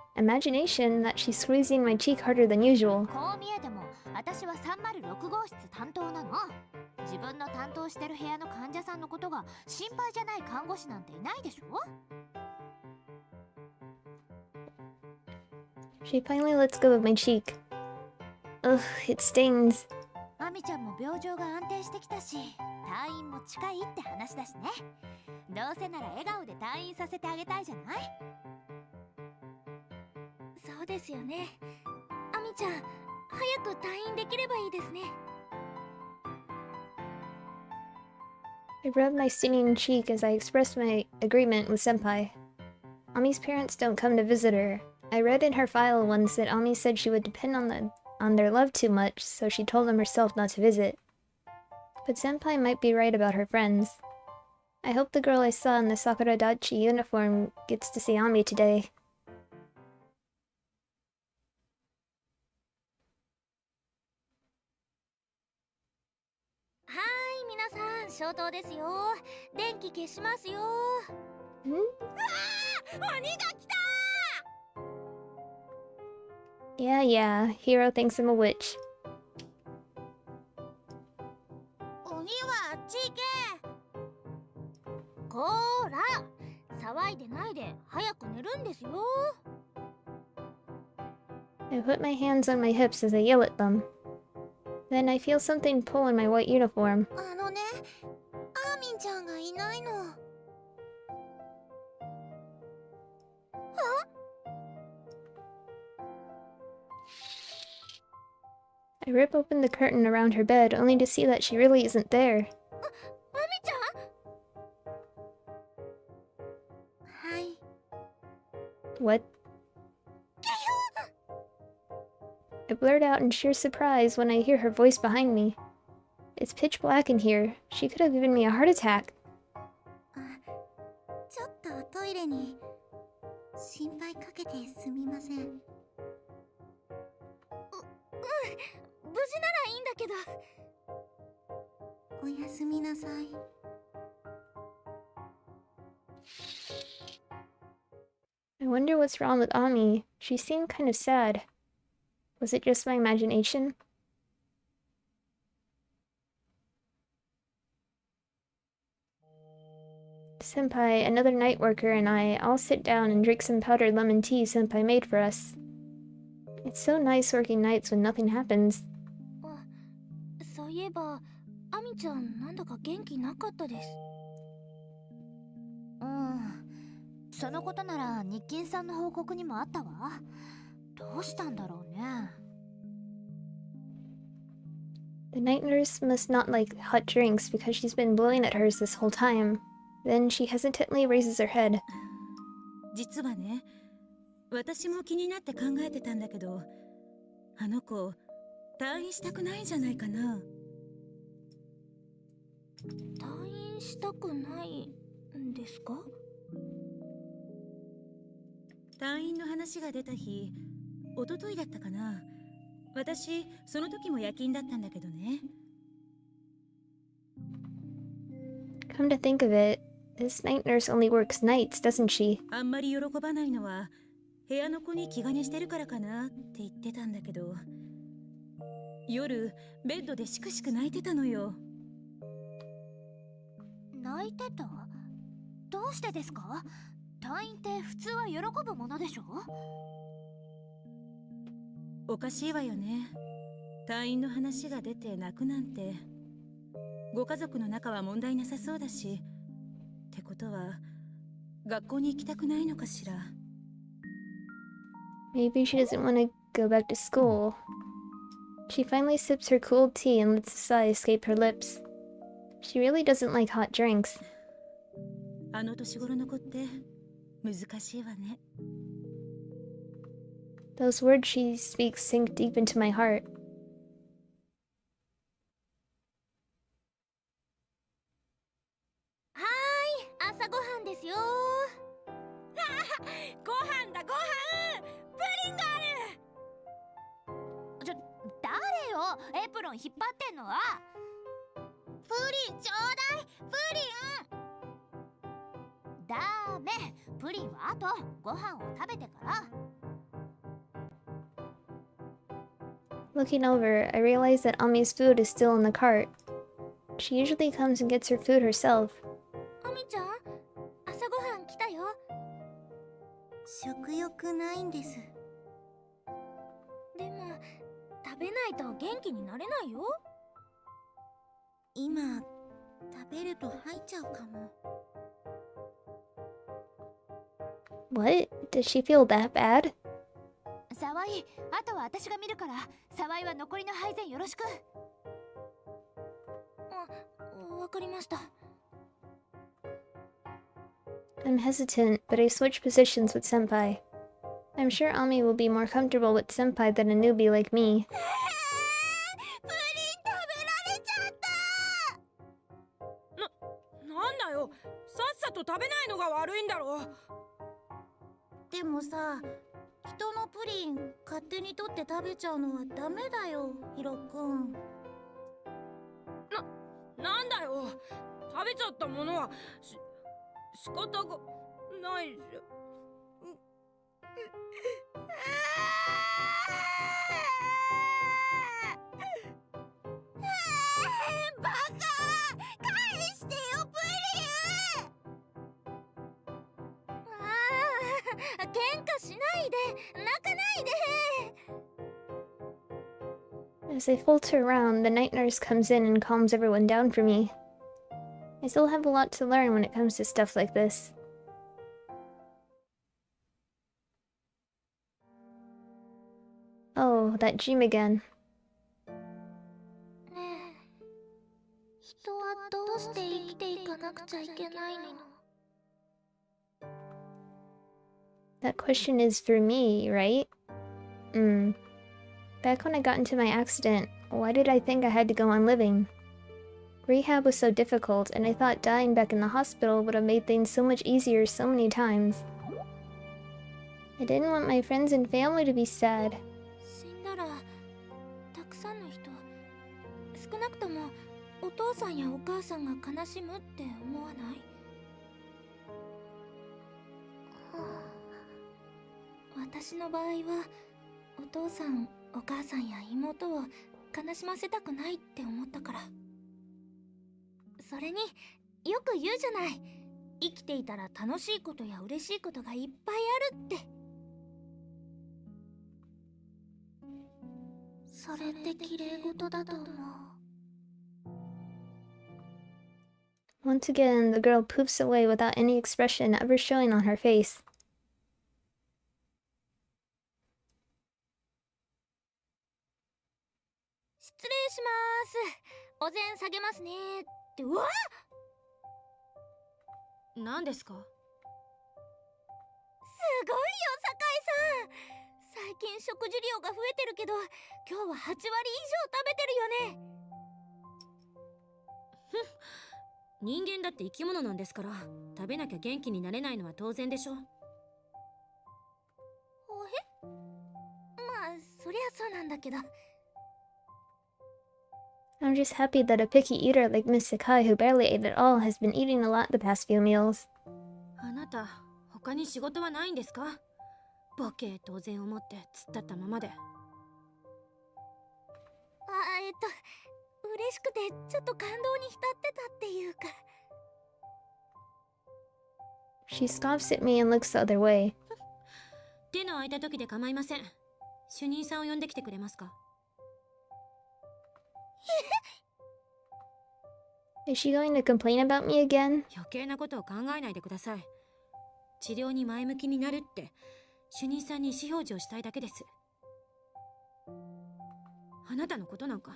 that she's squeezing my cheek harder than usual. こう見えても私は306号室担当なの。自分の担当してる部屋の患者さんのことが心配じゃない看護師なんていないでしょ？ She finally lets go of my cheek. Ugh, it stings. アミちゃんも病状が安定してきたし退院も近いって話だしね。どうせなら笑顔で退院させてあげたいじゃない？そうですよね。アミちゃん早く退院できればいいですね。I rubbed my stinging cheek as I expressed my agreement with Senpai. Ami's parents don't come to visit her. I read in her file once that Ami said she would depend on their love too much, so she told them herself not to visit. But Senpai might be right about her friends. I hope the girl I saw in the Sakura Dachi uniform gets to see Ami today. はーい、皆さん、消灯ですよ。電気消しますよ。ん?うわー、鬼が来た Yeah, Hiro thinks I'm a witch. 鬼はあっち行け。こーら、騒いでないで早く寝るんですよ。 I put my hands on my hips as I yell at them. Then I feel something pull in my white uniform. あのね、アーミンちゃんがいないの。 I rip open the curtain around her bed, only to see that she really isn't there. アミちゃんはい。 What? I blurt out in sheer surprise when I hear her voice behind me. It's pitch black in here. She could have given me a heart attack. ちょっとトイレに心配かけてすみません。無事ならいいんだけど。おやすみなさい。 I wonder what's wrong with Ami. She seemed kind of sad. Was it just my imagination? Senpai, another night worker, and I all sit down and drink some powdered lemon tea Senpai made for us. It's so nice working nights when nothing happens. そういえば、アミちゃんなんだか元気なかったです。そのことなら日勤さんの報告にもあったわ。どうしたんだろうね。The night nurse must not like hot drinks because she's been blowing at hers this whole time. Then she hesitantly raises her head. 実はね、私も気になって考えてたんだけど、あの子退院したくないんじゃないかな。退院したくないんですか？退院の話が出た日、一昨日だったかな。私その時も夜勤だったんだけどね。Come to think of it, this night nurse only works nights, doesn't she? あんまり喜ばないのは部屋の子に気兼ねしてるからかなって言ってたんだけど、夜ベッドでしくしく泣いてたのよ。泣いてた？どうしてですか？退院って普通は喜ぶものでしょ？おかしいわよね。退院の話が出て泣くなんて。ご家族の仲は問題なさそうだし、ってことは学校に行きたくないのかしら。Maybe she doesn't want to go back to school. She finally sips her cold tea and lets a sigh escape her lips. She really doesn't like hot drinks. あの年頃の子って難しいわね。Those words she speaks sink deep into my heart. はーい、朝ごはんですよ。ご飯だご飯、プリンがある。誰よエプロン引っ張ってんのは。プリンちょうだい、プリン。ダメ、プリンはあとご飯を食べてから。Looking over, I realize that Ami's food is still in the cart. She usually comes and gets her food herself. アミちゃん、朝ごはん来たよ。食欲ないんです。でも食べないと元気になれないよ。今食べると吐いちゃうかも。What? Does she feel that bad? 沢井、あとは私が見るから、沢井は残りの配膳よろしく。わかりました。I'm hesitant, but I switch positions with Senpai. I'm sure Ami will be more comfortable with Senpai than a newbie like me. プリン食べられちゃった。なんだよ、さっさと食べないのが悪いんだろ。でもさ、人のプリン勝手に取って食べちゃうのはダメだよ、ヒロくん。なんだよ、食べちゃったものは仕方がないし。バカ、返してよプリン。喧嘩しないで、泣かないで。 As I falter around, the night nurse comes in and calms everyone down for me. I still have a lot to learn when it comes to stuff like this. Oh, that dream again. ねえ、人はどうして生きていかなくちゃいけないの？ That question is for me, right? Back when I got into my accident, why did I think I had to go on living? Rehab was so difficult, and I thought dying back in the hospital would have made things so much easier so many times. I didn't want my friends and family to be sad. 死んだらたくさんの人、少なくともお父さんやお母さんが悲しむって思わない？私の場合はお父さんお母さんや妹を悲しませたくないって思ったから。それによく言うじゃない、生きていたら楽しいことや嬉しいことがいっぱいあるって。それって綺麗事だと思う。 Once again, the girl poofs away without any expression ever showing on her face. 失礼します。お膳下げますねって。うわっ、何ですか？すごいよ酒井さん。最近食事量が増えてるけど、今日は8割以上食べてるよね。人間だって生き物なんですから、食べなきゃ元気になれないのは当然でしょ。まあそりゃそうなんだけど。 I'm just happy that a picky eater like Miss Sakai, who barely ate at all, has been eating a lot the past few meals. あなた、他に仕事はないんですか？ボケ当然思って突っ立ったままで。嬉しくてちょっと感動に浸ってたっていうか。 She scoffs at me and looks the other way. 手の空いた時で構いません。主任さんを呼んできてくれますか？Is she going to complain about me again? 余計なことを考えないでください。治療に前向きになるって主任さんに意思表示をしたいだけです。あなたのことなんか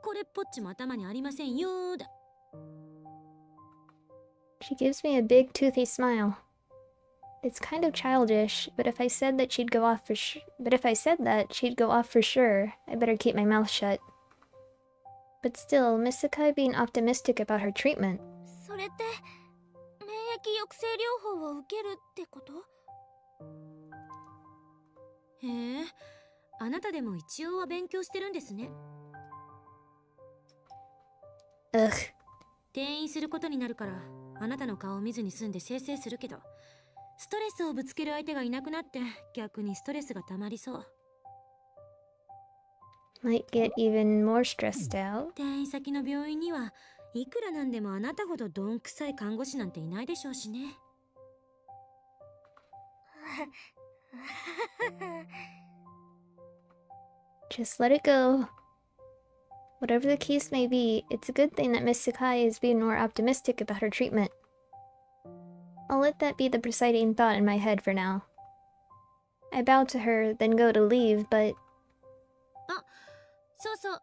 これっぽっちも頭にありませんよーだ。 She gives me a big toothy smile. It's kind of childish, but if I said that she'd go off for sure, I better keep my mouth shut. But still, Miss Sakai being optimistic about her treatment. それって免疫抑制療法を受けるってこと？へえ、あなたでも一応は勉強してるんですね。 Ugh. 転院することになるからあなたの顔を見ずに済んでせいせいするけど、ストレスをぶつける相手がいなくなって逆にストレスがたまりそう。 Might get even more stressed out. 転院先の病院にはいくらなんでもあなたほどどんくさい看護師なんていないでしょうしね。Just let it go. Whatever the case may be, it's a good thing that Miss Sakai is being more optimistic about her treatment. I'll let that be the presiding thought in my head for now. I bow to her, then go to leave, but そうそう、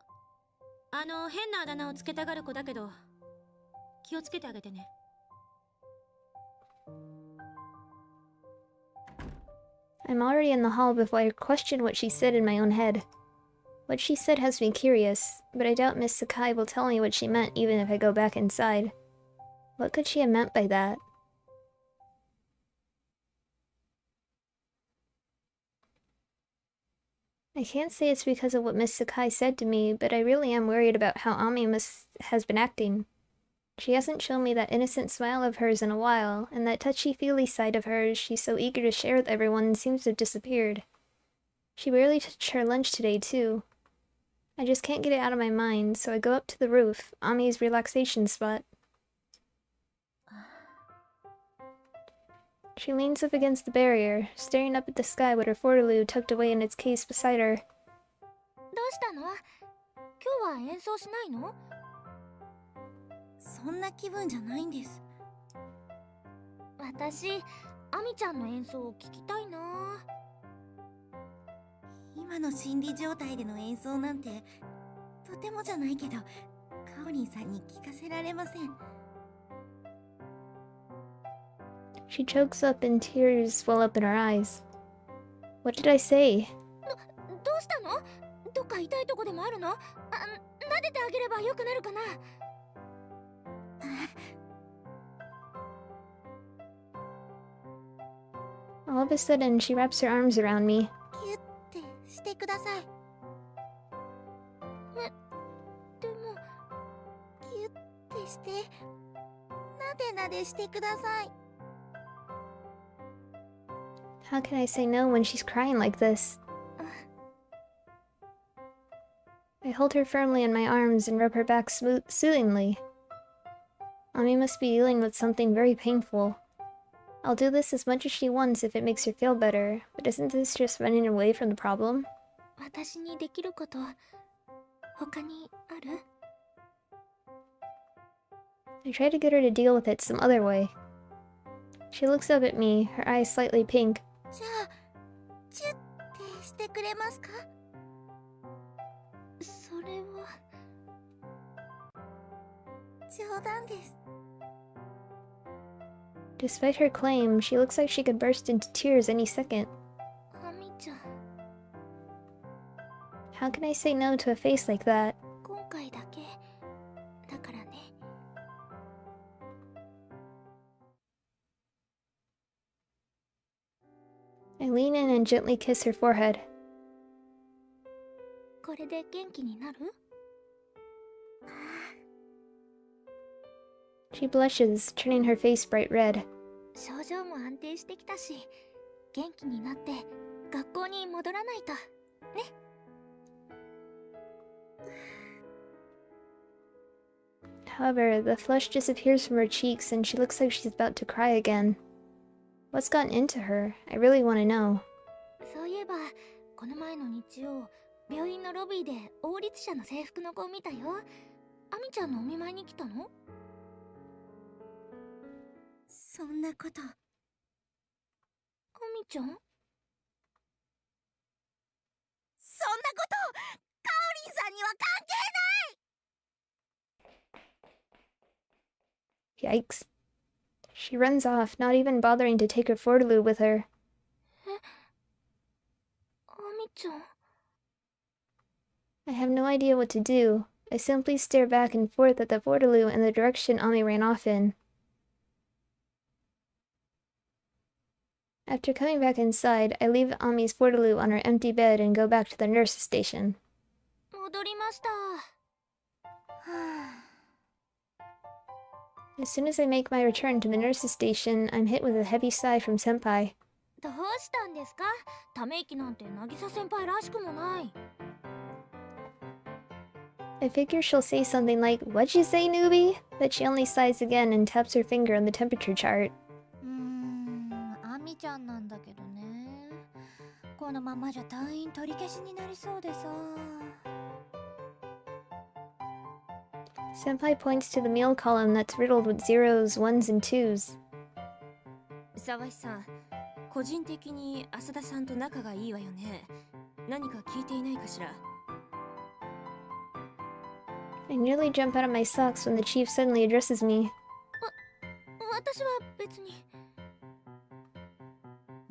変なあだ名をつけたがる子だけど気をつけてあげてね。I'm already in the hall before I question what she said in my own head. What she said has me curious, but I doubt Miss Sakai will tell me what she meant even if I go back inside. What could she have meant by that? I can't say it's because of what Miss Sakai said to me, but I really am worried about how Ami has been acting. She hasn't shown me that innocent smile of hers in a while, and that touchy-feely side of hers she's so eager to share with everyone seems to have disappeared. She barely touched her lunch today, too. I just can't get it out of my mind, so I go up to the roof, Ami's relaxation spot. She leans up against the barrier, staring up at the sky with her Fortaloo tucked away in its case beside her. どうしたの？今日は演奏しないの？そんな気分じゃないんです。私、アミちゃんの演奏を聞きたいな。今の心理状態での演奏なんてとてもじゃないけど、カオリンさんに聞かせられません。She chokes up and tears well up in her eyes. What did I say? どうしたの？どっか痛いとこでもあるの？撫でてあげればよくなるかな。All of a sudden, she wraps her arms around me. キュッてしてください。でも、キュッてして、なでなでしてください。How can I say no when she's crying like this? I hold her firmly in my arms and rub her back soothingly. Ami must be dealing with something very painful. I'll do this as much as she wants if it makes her feel better, but isn't this just running away from the problem? 私にできること、他にある？ I try to get her to deal with it some other way. She looks up at me, her eyes slightly pink. じゃあ、チュッてしてくれますか？それは。冗談です。Despite her claim, she looks like she could burst into tears any second. アミちゃん、 How can I say no to a face like that? 今回だけだからね。I lean in and gently kiss her forehead. これで元気になる？ She blushes, turning her face bright red. 症状も安定してきたし、元気になって学校に戻らないとね。However, the flush disappears from her cheeks and she looks like she's about to cry again. What's gotten into her? I really want to know. そういえば、この前の日曜、病院のロビーで王立者の制服の子を見たよ。アミちゃんのお見舞いに来たの？そんなこと。アミちゃん？そんなこと、カオリンさんには関係ない。 Yikes. She runs off, not even bothering to take her Fortaloo with her. アミちゃん。 I have no idea what to do. I simply stare back and forth at the Fortaloo and the direction Ami ran off in. After coming back inside, I leave Ami's Fortaloo on her empty bed and go back to the nurse's station. 戻りました。As soon as I make my return to the nurse's station, I'm hit with a heavy sigh from Senpai. どうしたんですか？ため息なんて渚先輩らしくもない。 I figure she'll say something like, "What'd you say, newbie?" But she only sighs again and taps her finger on the temperature chart. アミちゃんなんだけどね。このままじゃ退院取り消しになりそうでさ。 Senpai points to the meal column that's riddled with zeros, ones, and twos. 沢井さん、個人的に浅田さんと仲がいいわよね。何か聞いていないかしら。 I nearly jump out of my socks when the chief suddenly addresses me. 私は別に。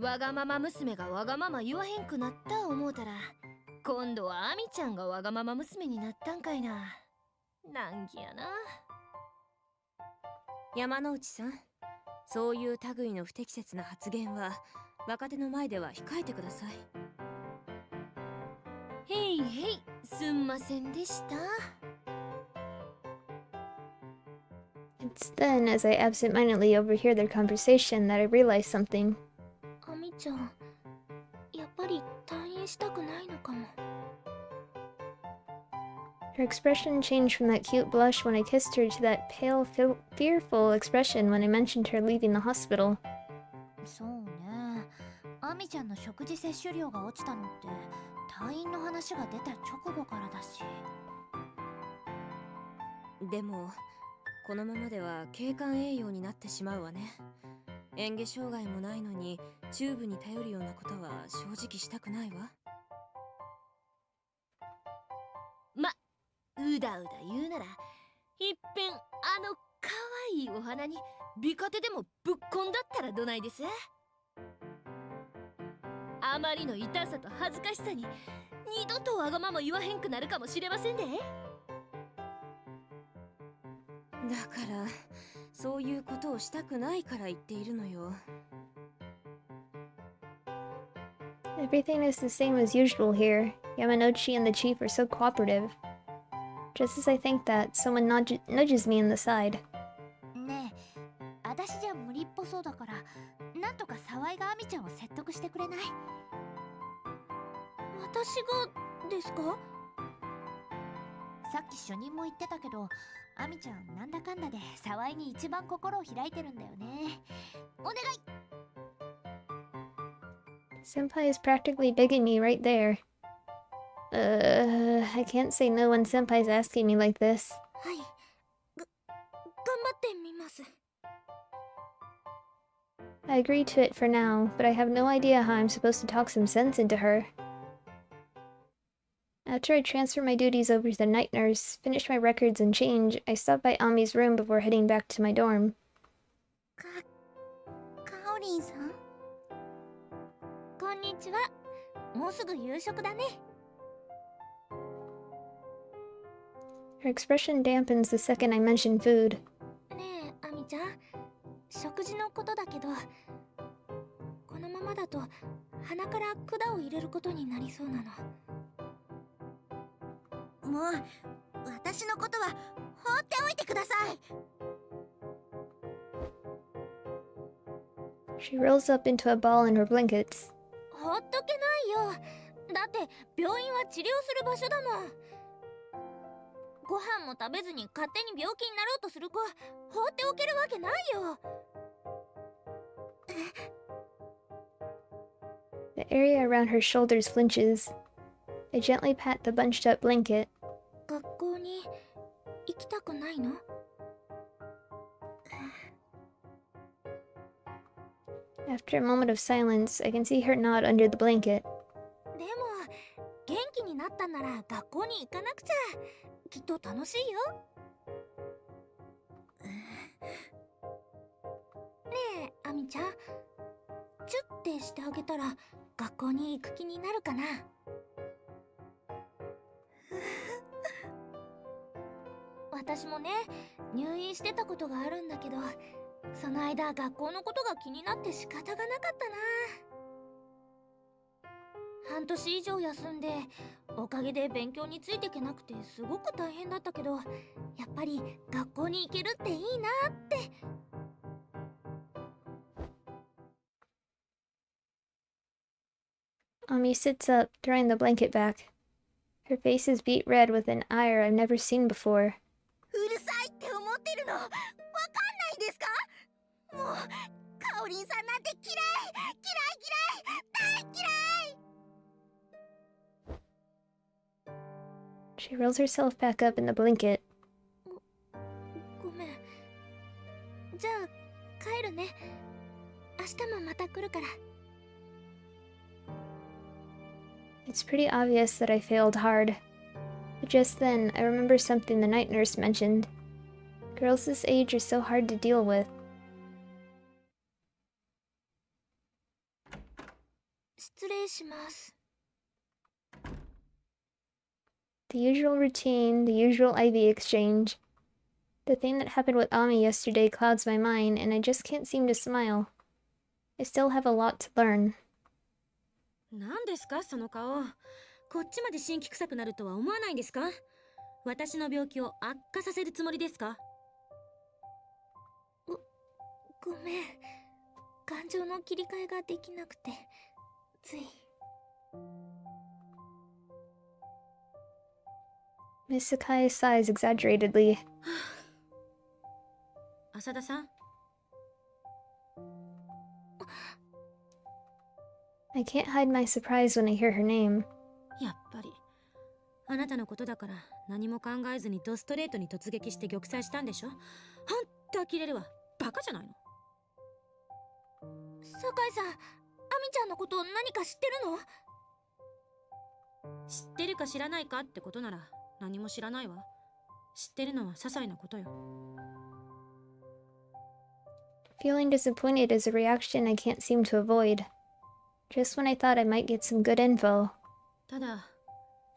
わがまま娘がわがまま言わへんくなった思うたら、今度はアミちゃんがわがまま娘になったんかいな。難儀やな。山之内さん、そういう類の不適切な発言は若手の前では控えてください。へいへい、すんませんでした。It's then, as I absentmindedly overhear their conversation, that I realize something. アミちゃん、やっぱり退院したくないのかも。 Her expression changed from that cute blush when I kissed her to that pale, fearful expression when I mentioned her leaving the hospital. そうね。アミちゃんの食事摂取量が落ちたのって退院の話が出た直後からだし。でもこのままでは経管栄養になってしまうわね。嚥下障害もないのにチューブに頼るようなことは正直したくないわ。うだうだ言うなら、いっぺんあのかわいいお花に美カテでもぶっこんだったらどないです？あまりの痛さと恥ずかしさに二度とわがまま言わへんくなるかもしれませんで。だからそういうことをしたくないから言っているのよ。 Everything is the same as usual here. Yamanouchi and the chief are so cooperative. Just as I think that, someone nudges me in the side. ねえ、私じゃ無理っぽそうだから、なんとか沢井がアミちゃんを説得してくれない？私がですか？さっき主任も言ってたけど、アミちゃんなんだかんだで沢井に一番心を開いてるんだよね。お願い。 Senpai is practically begging me right there. I can't say no when Senpai's asking me like this. はい。頑張ってみます。 I agree to it for now, but I have no idea how I'm supposed to talk some sense into her. After I transfer my duties over to the night nurse, finish my records and change, I stop by Ami's room before heading back to my dorm. かおりんさん？こんにちは。もうすぐ夕食だね。 Her expression dampens the second I mention food. ねえ、アミちゃん。食事のことだけど、このままだと鼻から管を入れることになりそうなの。もう私のことは放っておいてください。 She rolls up into a ball in her blankets. ほっとけないよ。だって病院は治療する場所だもん。ご飯も食べずに勝手に病気になろうとする子、放っておけるわけないよ。 The area around her shoulders flinches. I gently pat the bunched up blanket. 学校に行きたくないの？ After a moment of silence, I can see her nod under the blanket. でも元気になったなら学校に行かなくちゃ。きっと楽しいよ。ねえ、アミちゃん。チュッてしてあげたら学校に行く気になるかな？私もね、入院してたことがあるんだけど、その間学校のことが気になって仕方がなかったな。半年以上休んで、おかげで勉強についていけなくてすごく大変だったけど、やっぱり学校に行けるっていいなって。 Ami sits up, throwing the blanket back. Her face is beet red with an ire I've never seen before. うるさいって思ってるのわかんないですか？もうかおりんさんなんて嫌い大嫌い。 She rolls herself back up in the blanket. ごめん。じゃあ帰るね。明日もまた来るから。 It's pretty obvious that I failed hard. But just then, I remember something the night nurse mentioned. Girls this age are so hard to deal with. 失礼します。The usual routine, the usual IV exchange. The thing that happened with Ami yesterday clouds my mind, and I just can't seem to smile. I still have a lot to learn. 何ですかその顔。こっちまで新規臭くなるとは思わないんですか？私の病気を悪化させるつもりですか？ごめん。感情の切り替えができなくて、つい。Miss Sakai sighs exaggeratedly. 浅田さん、 I can't hide my surprise when I hear her name. やっぱりあなたのことだから何も考えずにドストレートに突撃して玉砕したんでしょ？ほんと呆れるわ。バカじゃないの？酒井さん、アミちゃんのこと何か知ってるの？知ってるか知らないかってことなら何も知らないわ。知ってるのは些細なことよ。 Feeling disappointed is a reaction I can't seem to avoid. Just when I thought I might get some good info. ただ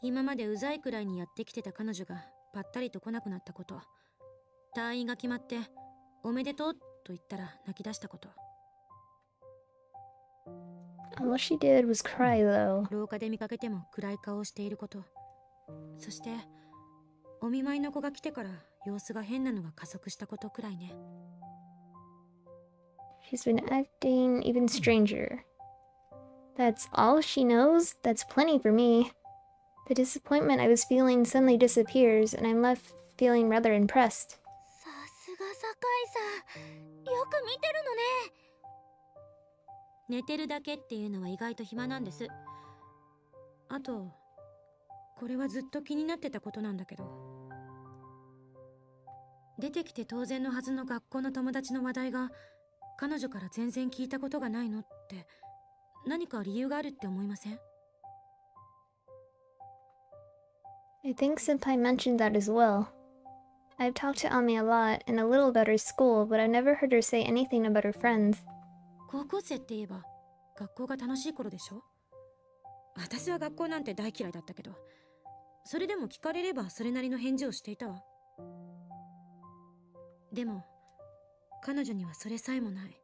今までうざいくらいにやってきてた彼女がぱったりと来なくなったこと、退院が決まっておめでとうと言ったら泣き出したこと、 All she did was cry, though. 廊下で見かけても暗い顔をしていること、そしてお見舞いの子が来てから様子が変なのが加速したことくらいね。 She's been acting even stranger. That's all she knows? That's plenty for me. The disappointment I was feeling suddenly disappears, and I'm left feeling rather impressed. さすが酒井さん、よく見てるのね。寝てるだけっていうのは意外と暇なんです。あとこれはずっと気になってたことなんだけど、出てきて当然のはずの学校の友達の話題が彼女から全然聞いたことがないのって何か理由があるって思いません？ I think Senpai mentioned that as well. I've talked to Ami a lot and a little about her school, but I've never heard her say anything about her friends. 高校生って言えば学校が楽しい頃でしょ？私は学校なんて大嫌いだったけど、それでも聞かれればそれなりの返事をしていたわ。でも彼女にはそれさえもない。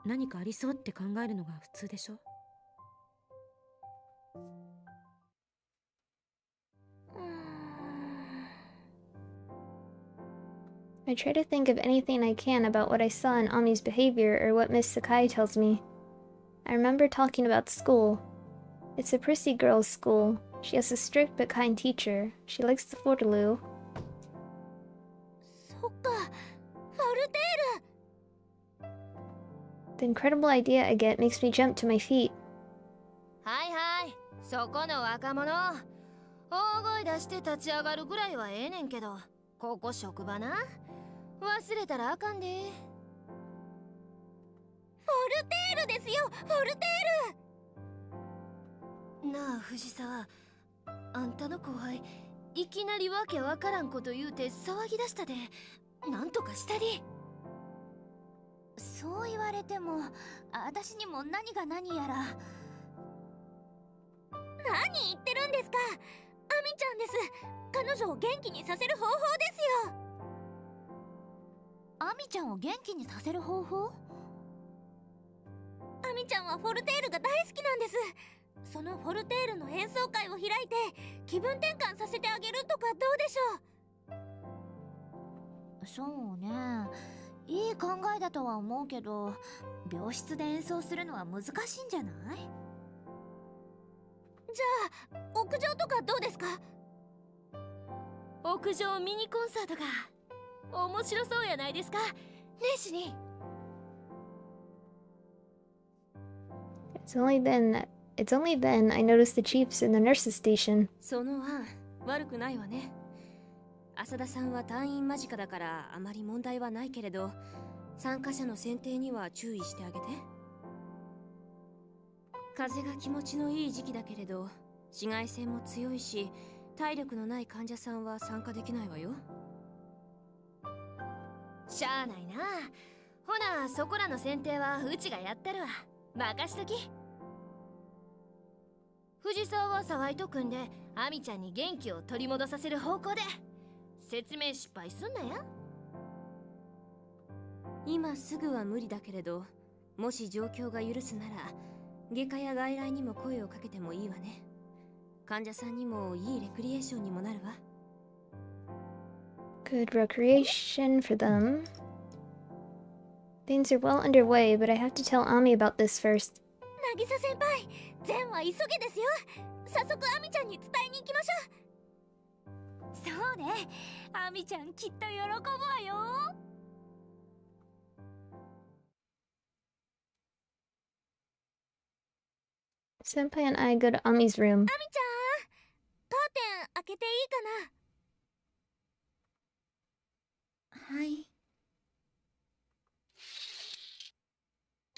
何かありそうって考えるのが普通でしょ？ I try to think of anything I can about what I saw in Ami's behavior or what Miss Sakai tells me. I remember talking about school. It's a prissy girls' school. She has a strict but kind teacher. She likes the Fortaloo. そっか、ファルテ The incredible idea I get makes me jump to my feet. はいはい、そこの若者、大声出して立ち上がるぐらいはええねんけど、ここ職場な、忘れたらあかんで。フォルテールですよ、フォルテール。なあ藤沢、あんたの後輩いきなりわけわからんこと言うて騒ぎ出したで、なんとかしたり。そう言われても私にも何が何やら。何言ってるんですか。アミちゃんです。彼女を元気にさせる方法ですよ。アミちゃんを元気にさせる方法？アミちゃんはフォルテールが大好きなんです。そのフォルテールの演奏会を開いて気分転換させてあげるとかどうでしょう。そうね、いい考えだとは思うけど、病室で演奏するのは難しいんじゃない？じゃあ屋上とかどうですか。屋上ミニコンサートが面白そうやないですか。ねえ主任。It's only then I noticed the chiefs in the nurses' station. その案悪くないわね。浅田さんは退院間近だからあまり問題はないけれど、参加者の選定には注意してあげて。風が気持ちのいい時期だけれど紫外線も強いし、体力のない患者さんは参加できないわよ。しゃあないな。ほなそこらの選定はうちがやったるわ。任しとき。藤沢は沢井と組んでアミちゃんに元気を取り戻させる方向で。説明失敗すんなや。今すぐは無理だけれど、もし状況が許すなら外科や外来にも声をかけてもいいわね。患者さんにもいいレクリエーションにもなるわ。 Good recreation for them. Things are well underway, but I have to tell Ami about this first. 渚先輩、善は急げですよ。早速アミちゃんに伝えに行きましょう。そうね、アミちゃんきっと喜ぶわよ。Senpai and I go to Ami's room. アミちゃん、カーテン開けていいかな。はい。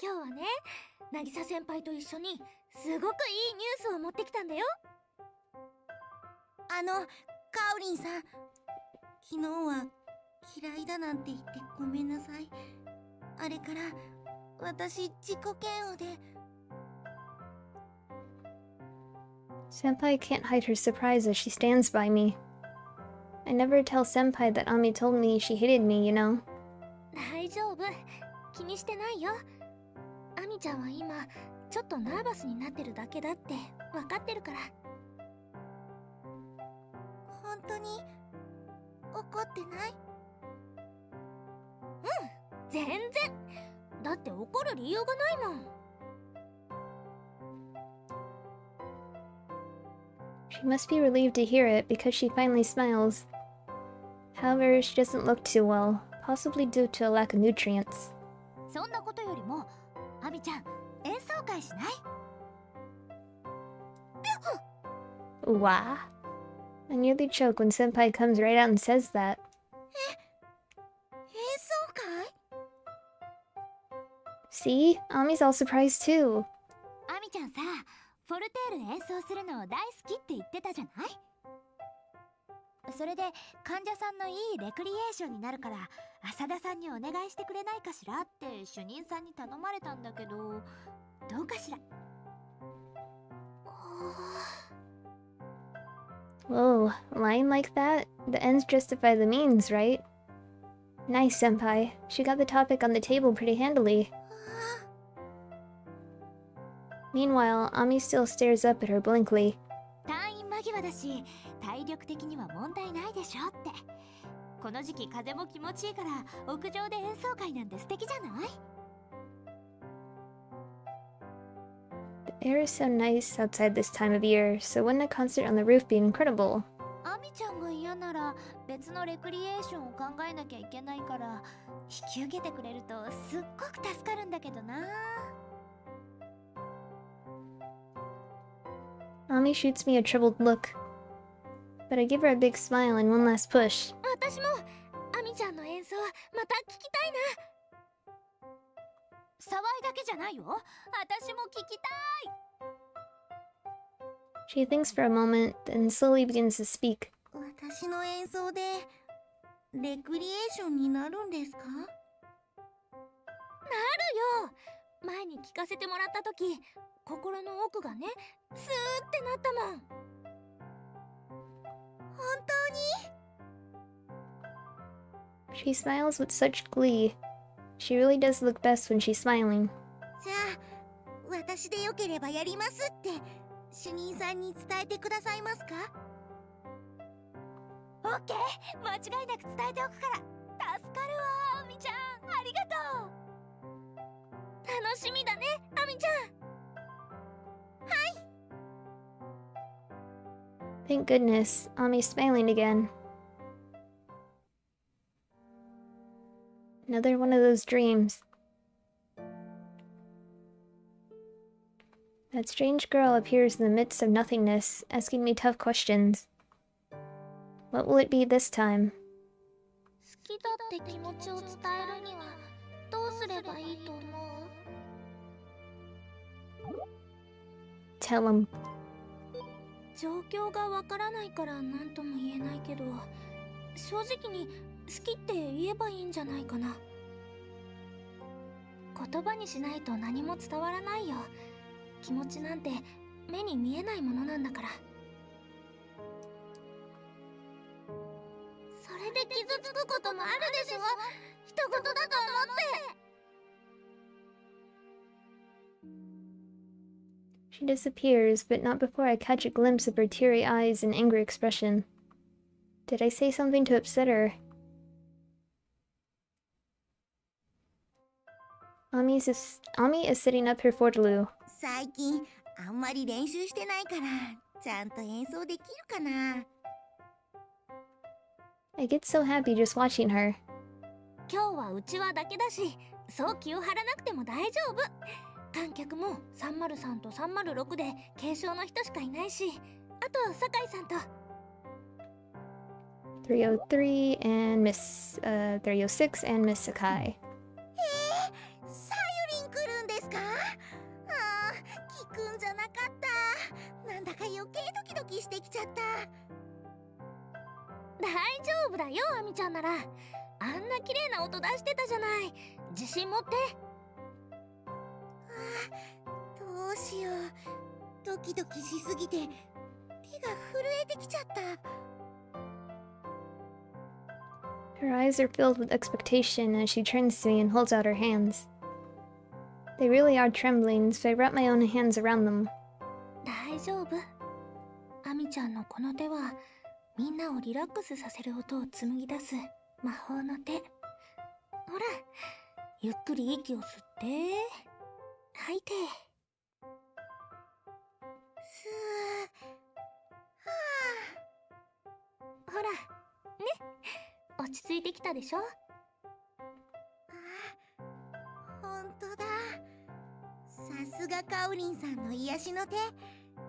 今日はね、渚先輩と一緒にすごくいいニュースを持ってきたんだよ。カオリンさん、昨日は嫌いだなんて言ってごめんなさい。あれから私自己嫌悪で。Senpai can't hide her surprise as she stands by me. I never tell Senpai that Ami told me she hated me, you know? 大丈夫、気にしてないよ。アミちゃんは今ちょっとナーバスになってるだけだって分かってるから。本当に怒ってない？全然。だって怒る理由がないもん。She must be relieved to hear it because she finally smiles. However, she doesn't look too well, possibly due to a lack of nutrients. そんなことよりも、アミちゃん、演奏会しない？ Wah. I nearly choke when Senpai comes right out and says that. 演奏会？ See? Ami's all surprised too. アミちゃんさ、フォルテール演奏するの大好きって言ってたじゃない？それで患者さんのいいレクリエーションになるから浅田さんにお願いしてくれないかしらって主任さんに頼まれたんだけど、どうかしら？ Whoa, line like that? The ends justify the means, right? Nice, Senpai. She got the topic on the table pretty handily. Meanwhile, Ami still stares up at her blankly. 退院間際だし体力的には問題ないでしょって。この時期風も気持ちいいから屋上で演奏会なんて素敵じゃない？ The air is so nice outside this time of year, so wouldn't a concert on the roof be incredible? アミちゃんが嫌なら別のレクリエーションを考えなきゃいけないから引き受けてくれるとすっごく助かるんだけどな。 Ami shoots me a troubled look, but I give her a big smile and one last push. 私もアミちゃんの演奏また聞きたいな。騒いだけじゃないよ。私も聞きたい。 She thinks for a moment, then slowly begins to speak. 私の演奏でレクリエーションになるんですか？なるよ。前に聞かせてもらった時、心の奥がね、スーってなったもん。本当に？ She smiles with such glee. She really does look best when she's smiling. じゃあ私でよければやりますって主任さんに伝えてくださいますか？オッケー、間違いなく伝えておくから。助かるわ、アミちゃん。ありがとう。楽しみだね、アミちゃん。 Thank goodness, Ami's smiling again. Another one of those dreams. That strange girl appears in the midst of nothingness, asking me tough questions. What will it be this time? 好きだって気持ちを伝えるにはどうすればいいと思う？ Tell him. 状況がわからないから何とも言えないけど、正直に好きって言えばいいんじゃないかな。言葉にしないと何も伝わらないよ。気持ちなんて目に見えないものなんだから。それで傷つくこともあるでしょ。一言だと思って。 She disappears, but not before I catch a glimpse of her teary eyes and angry expression. Did I say something to upset her? Ami is sitting up her Fortaloo. 最近あんまり練習してないからちゃんと演奏できるかな。 I get so happy just watching her. 今日はうちわだけだし、そう気を張らなくても大丈夫。観客も303と306で軽症の人しかいないし、あと酒井さんと。303 and Miss 306 and Miss Sakai. さゆりん来るんですか？あー、聞くんじゃなかった。なんだか余計ドキドキしてきちゃった。大丈夫だよ、アミちゃんなら。あんな綺麗な音出してたじゃない。自信持って。どうしよう。ドキドキしすぎて手が震えてきちゃった。 Her eyes are filled with expectation as she turns to me and holds out her hands. They really are trembling, so I wrap my own hands around them. 大丈夫。アミちゃんのこの手はみんなをリラックスさせる音を紡ぎ出す魔法の手。ほら、ゆっくり息を吸って吐いて。すー、はほらね、落ち着いてきたでしょ。あ、ほんとだ。さすがかおりんさんの癒しの手、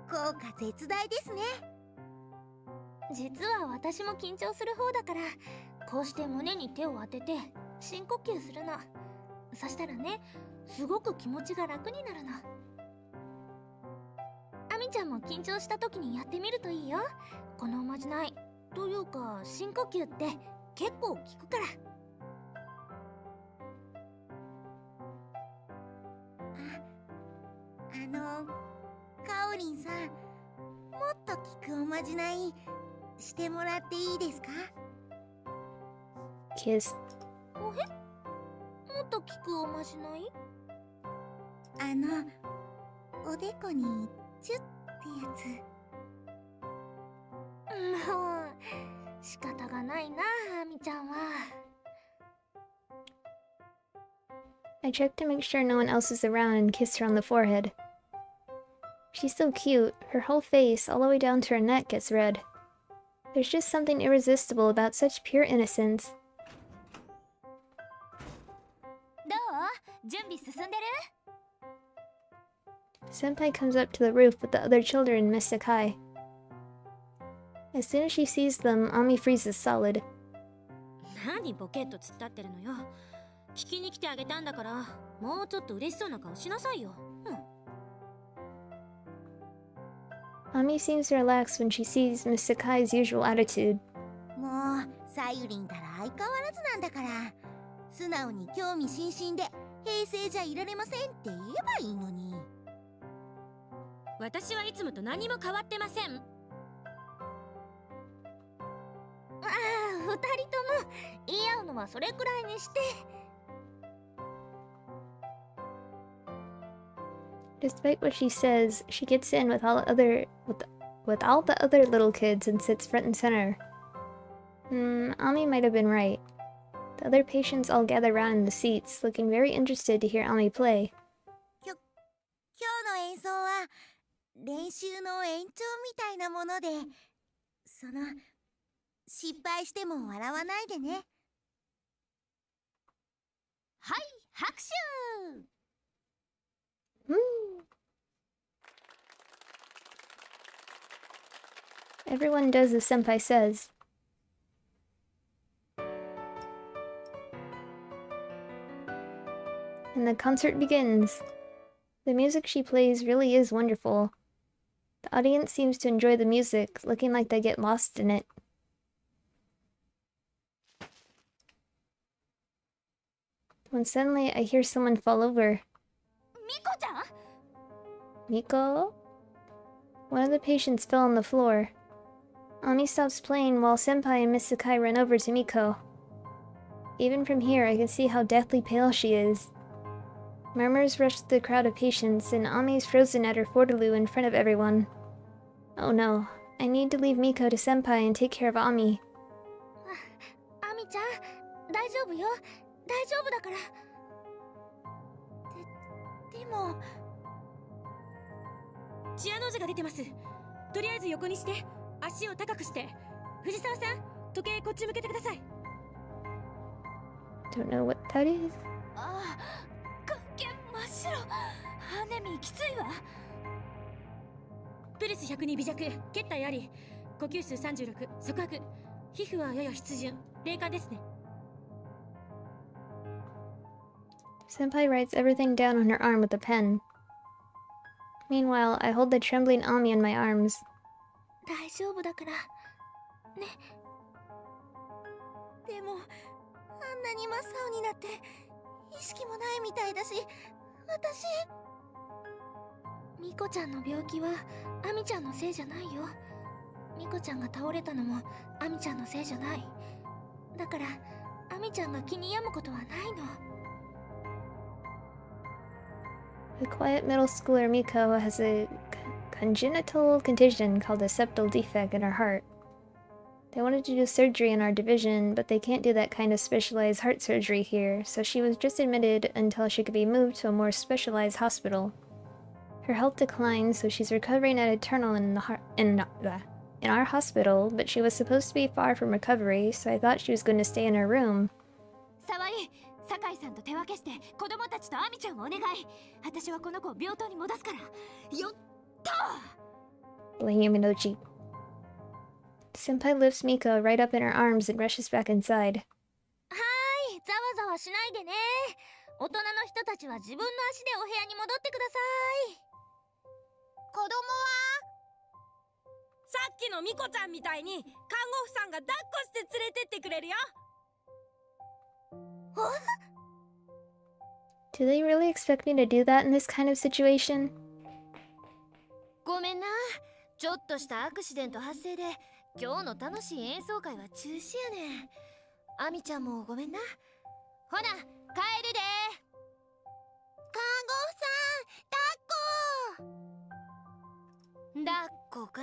効果絶大ですね。実は私も緊張する方だから、こうして胸に手を当てて深呼吸するの。そしたらね、すごく気持ちが楽になるの。アミちゃんも緊張した時にやってみるといいよ。このおまじないというか深呼吸って結構効くから。かおりんさん、もっと効くおまじないしてもらっていいですか？ Kiss. おへ？もっと効くおまじない？おでこにチュッってやつ。もう仕方がないな、アミちゃんは。I check to make sure no one else is around and kiss her on the forehead. She's so cute. Her whole face, all the way down to her neck, gets red. There's just something irresistible about such pure innocence. どう？準備進んでる？ Senpai comes up to the roof with the other children and Miss Sakai. As soon as she sees them, Ami freezes solid. 何ボケっと突っ立ってるのよ。聞きに来てあげたんだから、もうちょっと嬉しそうな顔しなさいよ。Ami seems to relax when she sees Miss Sakai's usual attitude. もうさゆりんたら相変わらずなんだから、素直に興味津々で平成じゃいられませんって言えばいいのに。私はいつもと何も変わってません。ああ、二人とも言い合うのはそれくらいにして。Despite what she says, she gets in with all the other little kids and sits front and center. Ami might have been right. The other patients all gather around in the seats, looking very interested to hear Ami play. 今日の演奏は練習の延長みたいなもので、失敗しても笑わないでね。はい、拍手！ Everyone does as Senpai says. And the concert begins. The music she plays really is wonderful. The audience seems to enjoy the music, looking like they get lost in it. When suddenly I hear someone fall over. ミコちゃん？ Miko? One of the patients fell on the floor. Ami stops playing while Senpai and Miss Sakai run over to Miko. Even from here, I can see how deathly pale she is. Murmurs rush through the crowd of patients, and Ami is frozen at her fortaloo in front of everyone. Oh no, I need to leave Miko to Senpai and take care of Ami. アミちゃん、大丈夫よ。大丈夫だから。でもチアノーゼが出てます。とりあえず横にして、足を高くして。藤沢さん、時計こっち向けてください。 Don't know what that is. ああ、眼鏡真っ白。ハネミきついわ。プルス102微弱、血体あり。呼吸数36、側白。皮膚はやや湿潤。冷感ですね。 Senpai writes everything down on her arm with a pen. Meanwhile, I hold the trembling Ami in my arms. 大丈夫だから。ね。でもあんなに真っ青になって意識もないみたいだし、私。ミコちゃんの病気はアミちゃんのせいじゃないよ。ミコちゃんが倒れたのもアミちゃんのせいじゃない。だからアミちゃんが気に病むことはないの。The quiet middle schooler Miko has a congenital condition called a septal defect in her heart. They wanted to do surgery in our division, but they can't do that kind of specialized heart surgery here, so she was just admitted until she could be moved to a more specialized hospital. Her health declined, so she's recovering at eternal in our hospital, but she was supposed to be far from recovery, so I thought she was going to stay in her room. 沢井、酒井さんと手分けして子供たちとアミちゃんをお願い。私はこの子を病棟に戻すから。よっと。 Blame Yamanochi. Senpai lifts Miko right up in her arms and rushes back inside. はーい、ざわざわしないでね。大人の人たちは自分の足でお部屋に戻ってください。子供はさっきのミコちゃんみたいに看護婦さんが抱っこして連れてってくれるよ。 Do they really expect me to do that in this kind of situation? ごめんな。ちょっとしたアクシデント発生で今日の楽しい演奏会は中止やねん。アミちゃんもごめんな。ほな、帰るで。看護婦さん、抱っこ。抱っこか。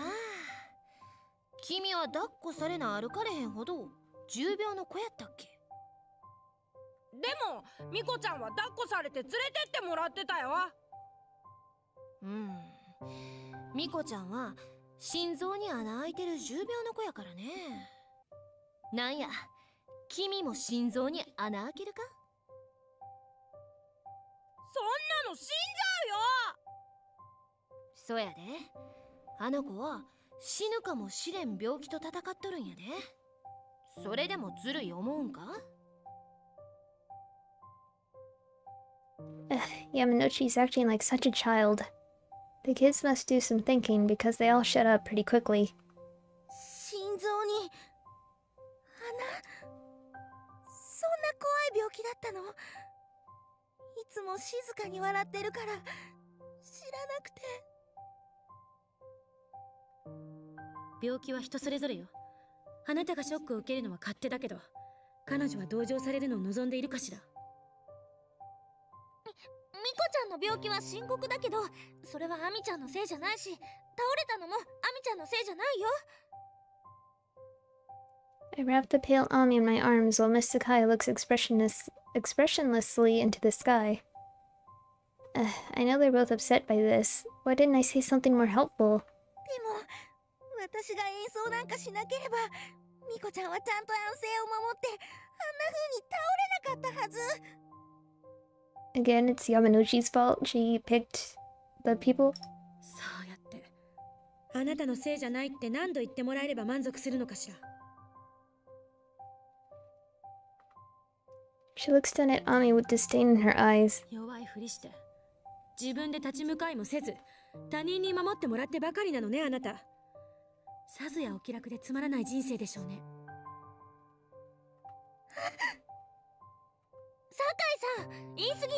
君は抱っこされな歩かれへんほど重病の子やったっけ。でもミコちゃんは抱っこされて連れてってもらってたよ。ミコちゃんは心臓に穴開いてる重病の子やからね。なんや、君も心臓に穴開けるか。そんなの死んじゃうよ。そやで。あの子は死ぬかもしれん病気と戦っとるんやで。それでもずるい思うんか。Yamanochi's acting like such a child. The kids must do some thinking because they all shut up pretty quickly. 心臓に穴、そんな怖い病気だったの。いつも静かに笑ってるから知らなくて。病気は人それぞれよ。あなたがショックを受けるのは勝手だけど、彼女は同情されるのを望んでいるかしら。ミコちゃんの病気は深刻だけど、それはアミちゃんのせいじゃないし、倒れたのもアミちゃんのせいじゃないよ。 I wrap the pale Ami in my arms while Miss Sakai looks expressionlessly into the sky. I know they're both upset by this. Why didn't I say something more helpful? でも私が演奏なんかしなければミコちゃんはちゃんと安静を守ってあんな風に倒れなかったはず。Again, it's Yamanochi's fault. She picked the people. そうやってあなたのせいじゃないって何度言ってもらえれば満足するのかしら。 She looks down at Ami with disdain in her eyes. 弱いふりして自分で立ち向かいもせず他人に守ってもらってばかりなのね、あなた。さぞやお気楽でつまらない人生でしょうね。酒井さん、言い過ぎよ。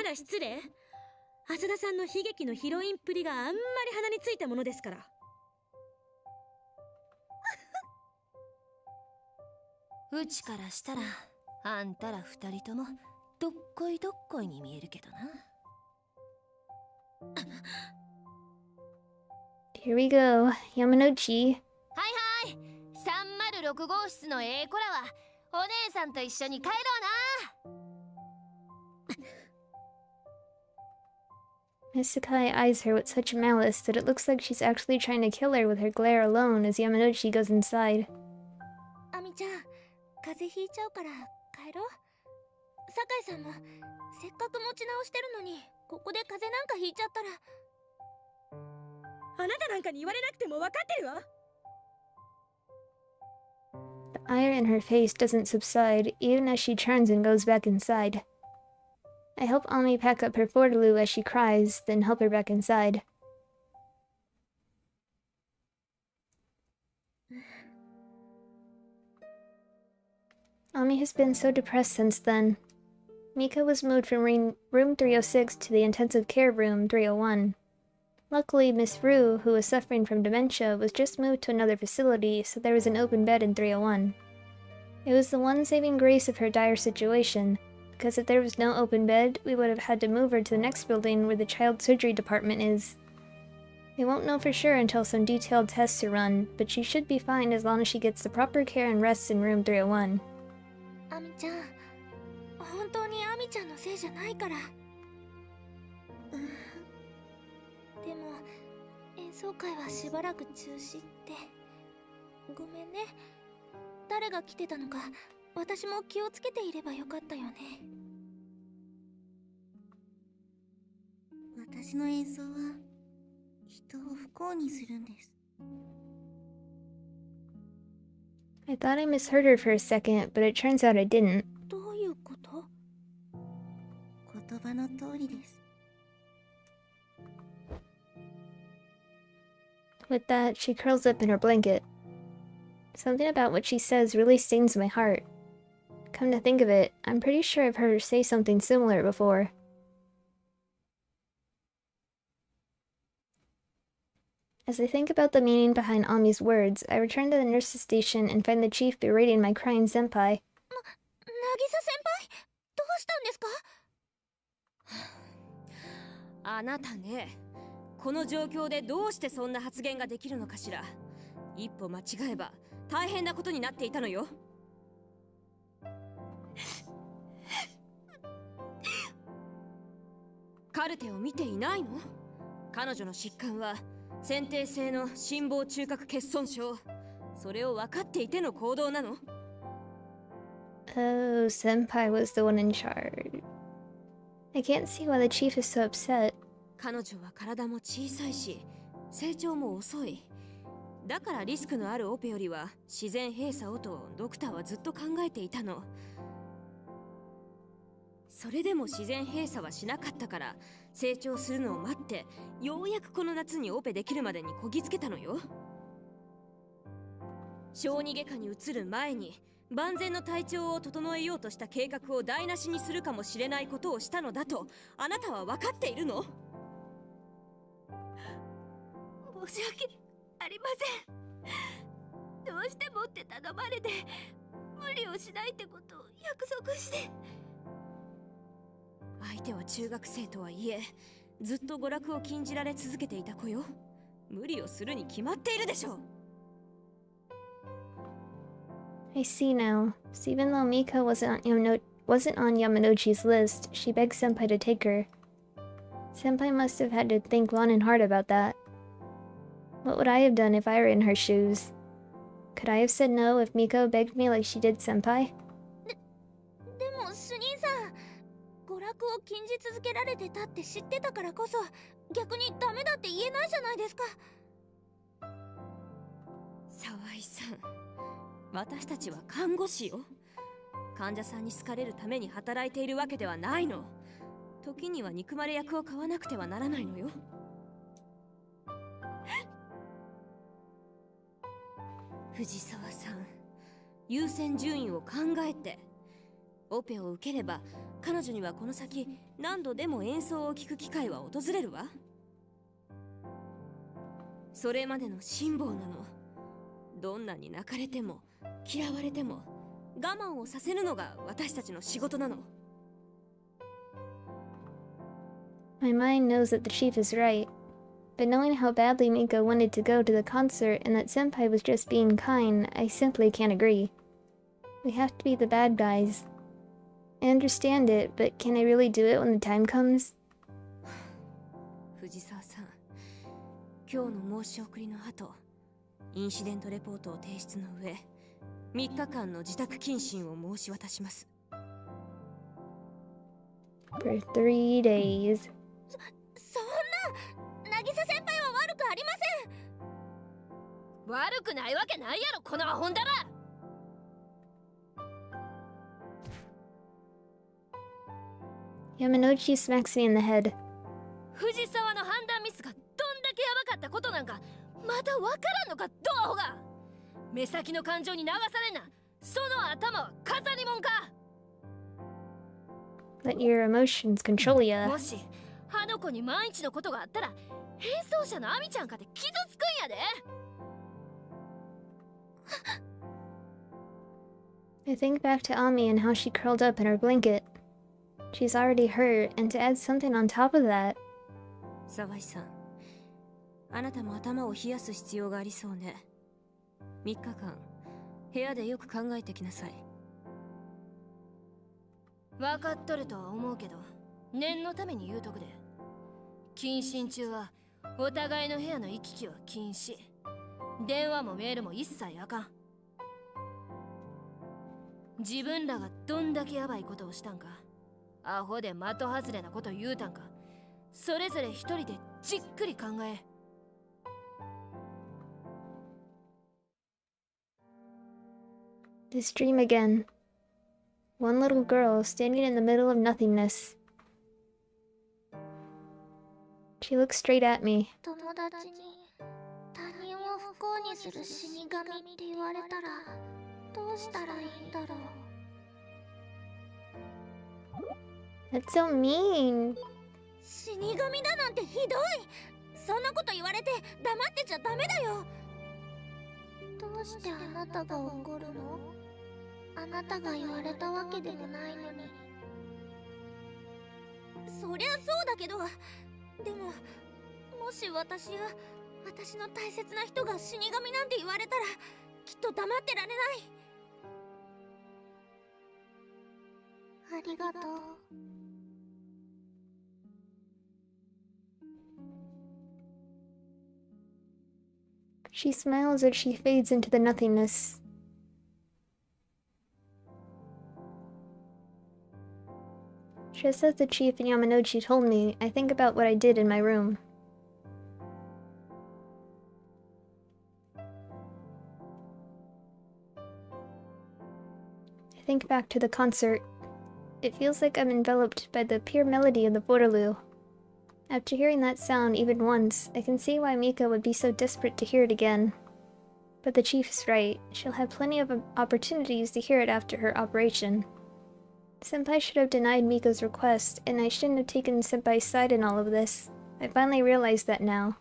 あら失礼。浅田さんの悲劇のヒロインっぷりがあんまり鼻についたものですから。うちからしたらあんたら二人ともどっこいどっこいに見えるけどな。Here we go. Yamanouchi. はいはい、306号室のええ子らはお姉さんと一緒に帰ろうな。Miss Sakai eyes her with such malice that it looks like she's actually trying to kill her with her glare alone as Yamanouchi goes inside. アミちゃん、風邪ひいちゃうから帰ろう。酒井さんもせっかく持ち直してるのにここで風邪なんかひいちゃったら。あなたなんかに言われなくても分かってるわ。The ire in her face doesn't subside, even as she turns and goes back inside. I help Ami pack up her Fortaloo as she cries, then help her back inside. Ami has been so depressed since then. Mika was moved from room 306 to the intensive care room 301. Luckily, Miss Rue, who was suffering from dementia, was just moved to another facility, so there was an open bed in 301. It was the one saving grace of her dire situation, because if there was no open bed, we would have had to move her to the next building where the child surgery department is. We won't know for sure until some detailed tests are run, but she should be fine as long as she gets the proper care and rests in room 301. アミちゃん、本当にアミちゃんのせいじゃないから。でも演奏会はしばらく中止って。ごめんね。誰が来てたのか私も気をつけていればよかったよね。私の演奏は人を不幸にするんです。 I thought I misheard her for a second, but it turns out I didn't. どういうこと？言葉の通りです。 With that, she curls up in her blanket. Something about what she says really stings my heart. Come to think of it, I'm pretty sure I've heard her say something similar before. As I think about the meaning behind Ami's words, I return to the nurse's station and find the chief berating my crying senpai. 渚先輩、どうしたんですか？あなたね、この状況でどうしてそんな発言ができるのかしら。一歩間違えば大変なことになっていたのよ。カルテを見ていないの？彼女の疾患は先天性の心房中隔欠損症。それを分かっていての行動なの？ Oh, senpai was the one in charge. I can't see why the chief is so upset. 彼女は体も小さいし成長も遅い。だからリスクのあるオペよりは自然閉鎖をとドクターはずっと考えていたの。それでも自然閉鎖はしなかったから成長するのを待ってようやくこの夏にオペできるまでにこぎつけたのよ。小児外科に移る前に万全の体調を整えようとした計画を台無しにするかもしれないことをしたのだとあなたは分かっているの？申し訳ありません。どうしてもって頼まれて無理をしないってことを約束して。相手は中学生とはいえずっと娯楽を禁じられ続けていた子よ。無理をするに決まっているでしょう。 I see now. So even though Mika wasn't on Yamanouchi's list, she begged senpai to take her. Senpai must have had to think long and hard about that. What would I have done if I were in her shoes? Could I have said no if Miko begged me like she did senpai? でも主任さん、娯楽を禁じ続けられてたって知ってたからこそ逆にダメだって言えないじゃないですか。沢井さん、私たちは看護師よ。患者さんに好かれるために働いているわけではないの。時には憎まれ役を買わなくてはならないのよ。藤沢さん、優先順位を考えて。オペを受ければ彼女にはこの先何度でも演奏を聴く機会は訪れるわ。それまでの辛抱なの。どんなに泣かれても嫌われても我慢をさせるのが私たちの仕事なの。 My mind knows that the chief is right, but knowing how badly Miko wanted to go to the concert and that Senpai was just being kind, I simply can't agree. We have to be the bad guys. I understand it, but can I really do it when the time comes? 藤沢さん、今日の申し送りの後、インシデントレポートを提出の上、3日間の自宅謹慎を申し渡します。 For 3 days. そんな渚先輩は悪くありません。悪くないわけないやろ、このアホンダラ。Yamanouchi smacks me in the head. 藤沢の判断ミスがどんだけヤバかったことなんかまだわからんのか、ドアホが。目先の感情に流されんな。その頭は飾りもんか。 Let your emotions control ya. もしあの子に万一のことがあったら変装者のアミちゃんかで傷つくんやで。I think back to Ami and how she curled up in her blanket. She's already hurt, and to add something on top of that. 沢井さん、あなたも頭を冷やす必要がありそうね。3日間部屋でよく考えてきなさい。分かっとるとは思うけど、念のために言うとくで。謹慎中はお互いの部屋の行き来は禁止。電話もメールも一切あかん。自分らがどんだけヤバいことをしたんか、アホで的外れなこと言うたんか、それぞれ一人でじっくり考え。This dream again. One little girl standing in the middle of nothingness. She looks straight at me. 友達に他人を不幸にする死神って言われたらどうしたらいいんだろう。 That's so mean. 死神だなんてひどい。そんなこと言われて黙ってちゃダメだよ。どうしてあなたが怒るの？あなたが言われたわけでもないのに。そりゃそうだけど、でももし私の大切な人が死神なんて言われたらきっと黙ってられない。ありがとう。She smiles as she fades into the nothingness. Just as the chief and Yamanouchi told me, I think about what I did in my room. I think back to the concert. It feels like I'm enveloped by the pure melody of the Borderloo. After hearing that sound even once, I can see why Mika would be so desperate to hear it again. But the chief is right. She'll have plenty of opportunities to hear it after her operation. Senpai should have denied Miko's request, and I shouldn't have taken Senpai's side in all of this. I finally realize that now.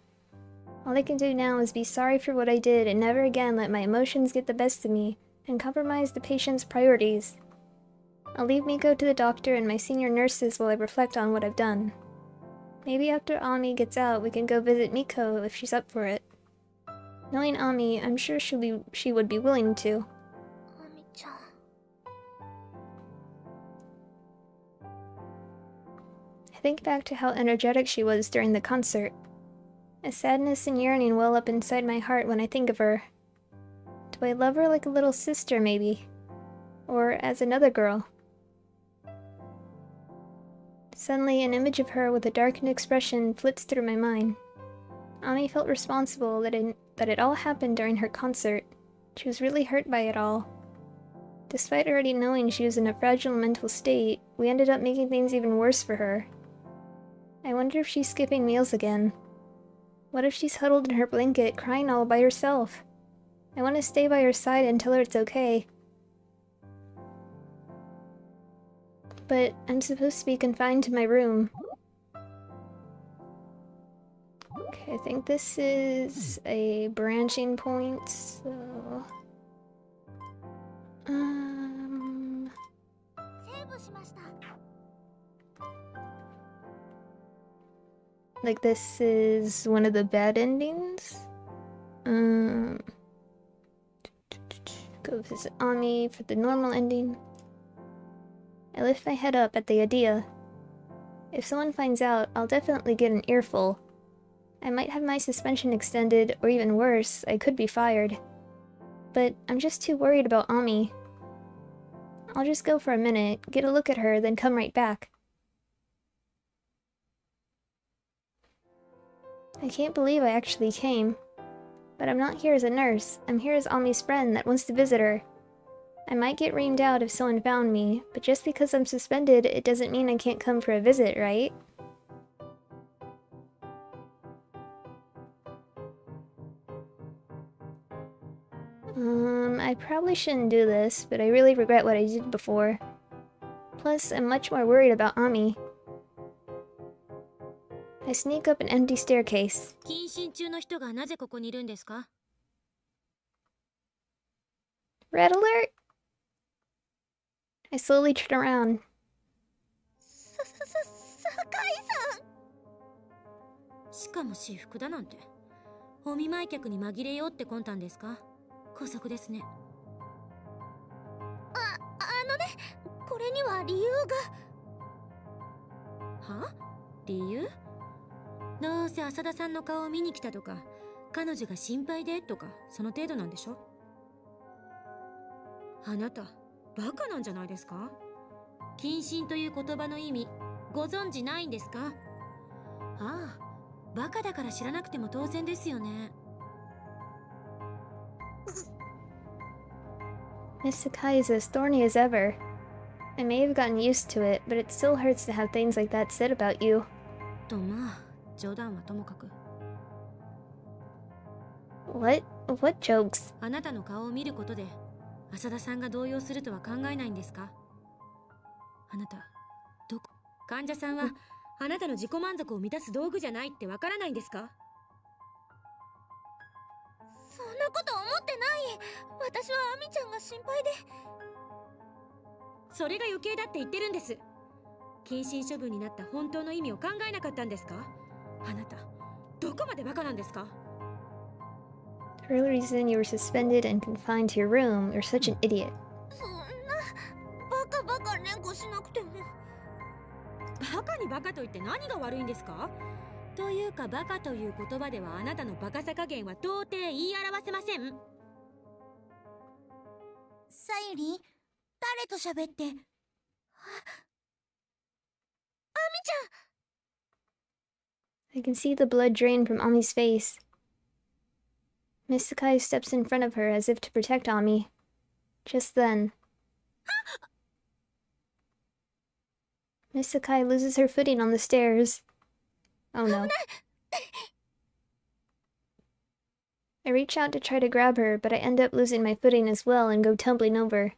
All I can do now is be sorry for what I did and never again let my emotions get the best of me and compromise the patient's priorities. I'll leave Miko to the doctor and my senior nurses while I reflect on what I've done. Maybe after Ami gets out, we can go visit Miko if she's up for it. Knowing Ami, I'm sure she would be willing to. あみちゃん。 I think back to how energetic she was during the concert. A sadness and yearning well up inside my heart when I think of her. Do I love her like a little sister, maybe? Or as another girl? Suddenly, an image of her with a darkened expression flits through my mind. Ami felt responsible that it all happened during her concert. She was really hurt by it all. Despite already knowing she was in a fragile mental state, we ended up making things even worse for her. I wonder if she's skipping meals again. What if she's huddled in her blanket, crying all by herself? I want to stay by her side and tell her it's okay. But I'm supposed to be confined to my room. Okay, I think this is a branching point, so... Like this is one of the bad endings? Go visit Ami for the normal ending. I lift my head up at the idea. If someone finds out, I'll definitely get an earful. I might have my suspension extended, or even worse, I could be fired. But I'm just too worried about Ami. I'll just go for a minute, get a look at her, then come right back. I can't believe I actually came. But I'm not here as a nurse, I'm here as Ami's friend that wants to visit her. I might get reamed out if someone found me, but just because I'm suspended, it doesn't mean I can't come for a visit, right? I probably shouldn't do this, but I really regret what I did before. Plus, I'm much more worried about Ami. I sneak up an empty staircase. 謹慎中の人がなぜここにいるんですか? Red alert! I slowly turn around. しかも私服だなんて。お見舞い客に紛れようって魂胆ですか? 姑息ですね。これには理由が。は? 理由? どうせ浅田さんの顔を見に来たとか、彼女が心配でとか、その程度なんでしょ? あなた、バカなんじゃないですか? 謹慎という言葉の意味、ご存知ないんですか? ああ、バカだから知らなくても当然ですよね。Miss Sakai is as thorny as ever. I may have gotten used to it, but it still hurts to have things like that said about you. とまあ、冗談はともかく。What jokes? あなたの顔を見ることで、浅田さんが動揺するとは考えないんですか? あなた、患者さんはあなたの自己満足を満たす道具じゃないってわからないんですか? そんなこと思ってない。私はアミちゃんが心配で。それが余計だって言ってるんです。謹慎処分になった本当の意味を考えなかったんですか? あなた、どこまでバカなんですか? The real reason you were suspended and confined to your room, you're such an idiot. そんなバカ連呼しなくても。バカにバカと言って何が悪いんですか? というかバカという言葉ではあなたのバカさ加減は到底言い表せません。さゆり、誰と喋って。アミちゃん。 I can see the blood drain from Ami's face. Miss Sakai steps in front of her as if to protect Ami. Just then, Miss Sakai loses her footing on the stairs. Oh no. I reach out to try to grab her, but I end up losing my footing as well and go tumbling over.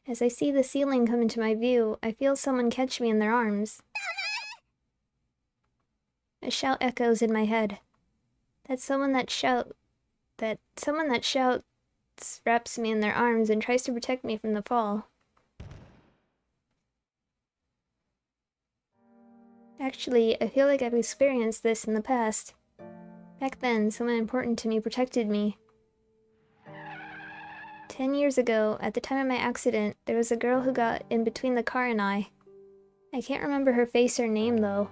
As I see the ceiling come into my view, I feel someone catch me in their arms. A shout echoes in my head. Someone that shouts wraps me in their arms and tries to protect me from the fall. Actually, I feel like I've experienced this in the past. Back then, someone important to me protected me. 10 years ago, at the time of my accident, there was a girl who got in between the car and I. I can't remember her face or name, though.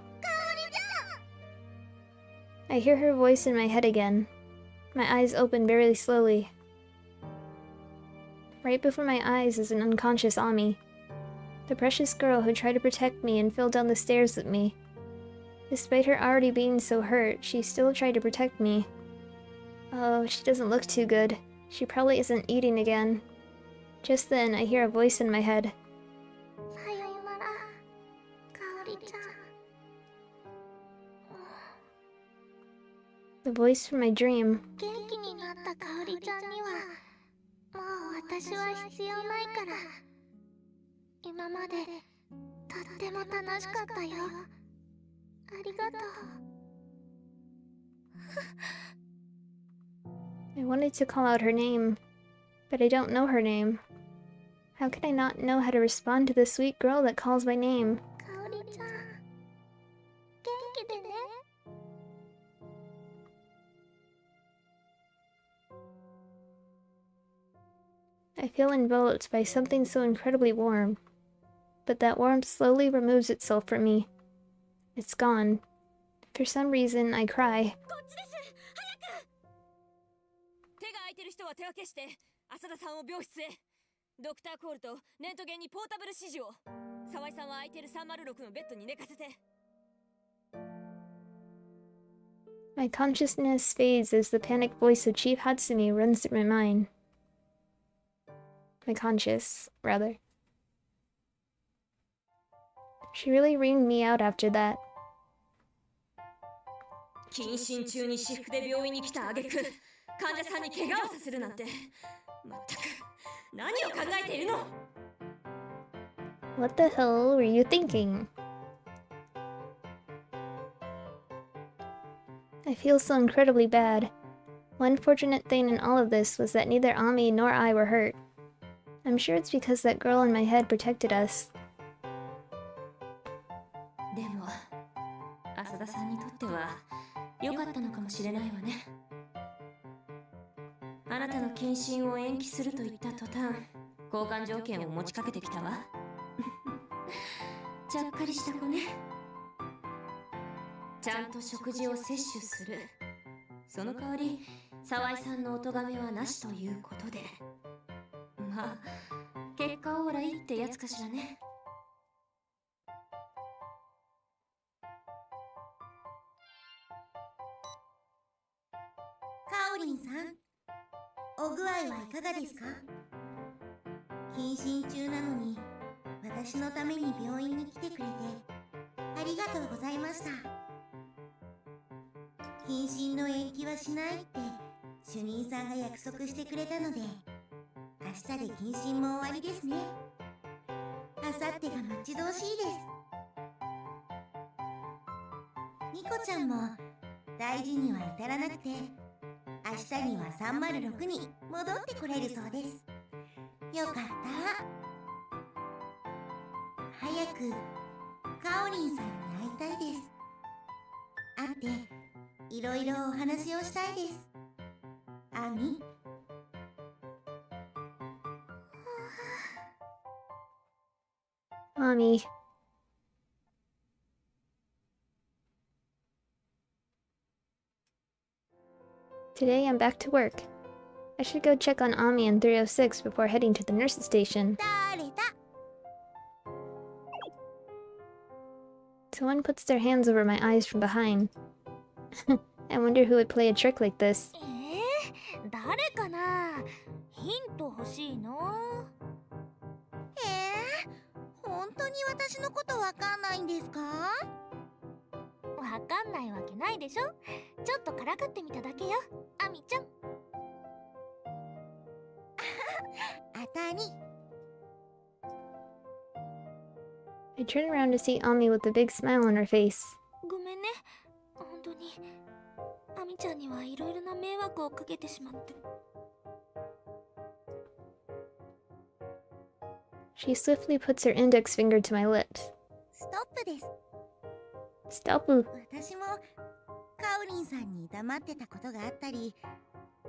I hear her voice in my head again. My eyes open very slowly. Right before my eyes is an unconscious Ami. The precious girl who tried to protect me and fell down the stairs with me. Despite her already being so hurt, she still tried to protect me. Oh, she doesn't look too good. She probably isn't eating again. Just then, I hear a voice in my head. さようなら、かおりちゃん。 The voice from my dream. 元気になったかおりちゃんにはもう私は必要ないから今までとっても楽しかったよ。ありがとう。 I wanted to call out her name, but I don't know her name. How can I not know how to respond to the sweet girl that calls my name? かおりちゃん、元気でね。I feel enveloped by something so incredibly warm, but that warmth slowly removes itself from me. It's gone. For some reason, I cry. こっちです。早く。手が空いてる人は手分けして浅田さんを病室へ。ドクターコールとレントゲンにポータブル指示を。沢井さんは空いてる306のベッドに寝かせて。My consciousness fades as the panicked voice of Chief Hatsumi runs through my mind. My conscience, rather. She really reamed me out after that. 謹慎中に私服で病院に来た挙句患者さんに怪我をさせるなんて。まったく何を考えているの。 What the hell were you thinking? I feel so incredibly bad. One fortunate thing in all of this was that neither Ami nor I were hurt. I'm sure it's because that girl in my head protected us. でも浅田さんにとっては良かったのかもしれないわね。あなたの謹慎を延期すると言った途端交換条件を持ちかけてきたわ。ちゃっかりした子ね。ちゃんと食事を摂取する。その代わり沢井さんのお咎めはなしということで。まあ結果オーライってやつかしらね。かおりんさん、お具合はいかがですか？謹慎中なのに私のために病院に来てくれてありがとうございました。謹慎の延期はしないって主任さんが約束してくれたので、明日で謹慎も終わりですね。あさってが待ち遠しいです。ニコちゃんも大事には至らなくて、明日には306に戻ってこれるそうです。よかった。早くかおりんさんに会いたいです。会っていろいろお話をしたいです。アミ。Ami. Today I'm back to work. I should go check on Ami in 306 before heading to the nurse's station. 誰だ？ Someone puts their hands over my eyes from behind. I wonder who would play a trick like this. 誰かな？ヒント欲しいの。本当に私のことわかんないんですか？わかんないわけないでしょ。ちょっとからかってみただけよ、アミちゃん。あたり。I turn around to see Ami with a big smile on her face. ごめんね、本当に。アミちゃんにはいろいろな迷惑をかけてしまって。She swiftly puts her index finger to my lips. ストップです。 Stop. 私もかおりんさんに黙ってたことがあったり、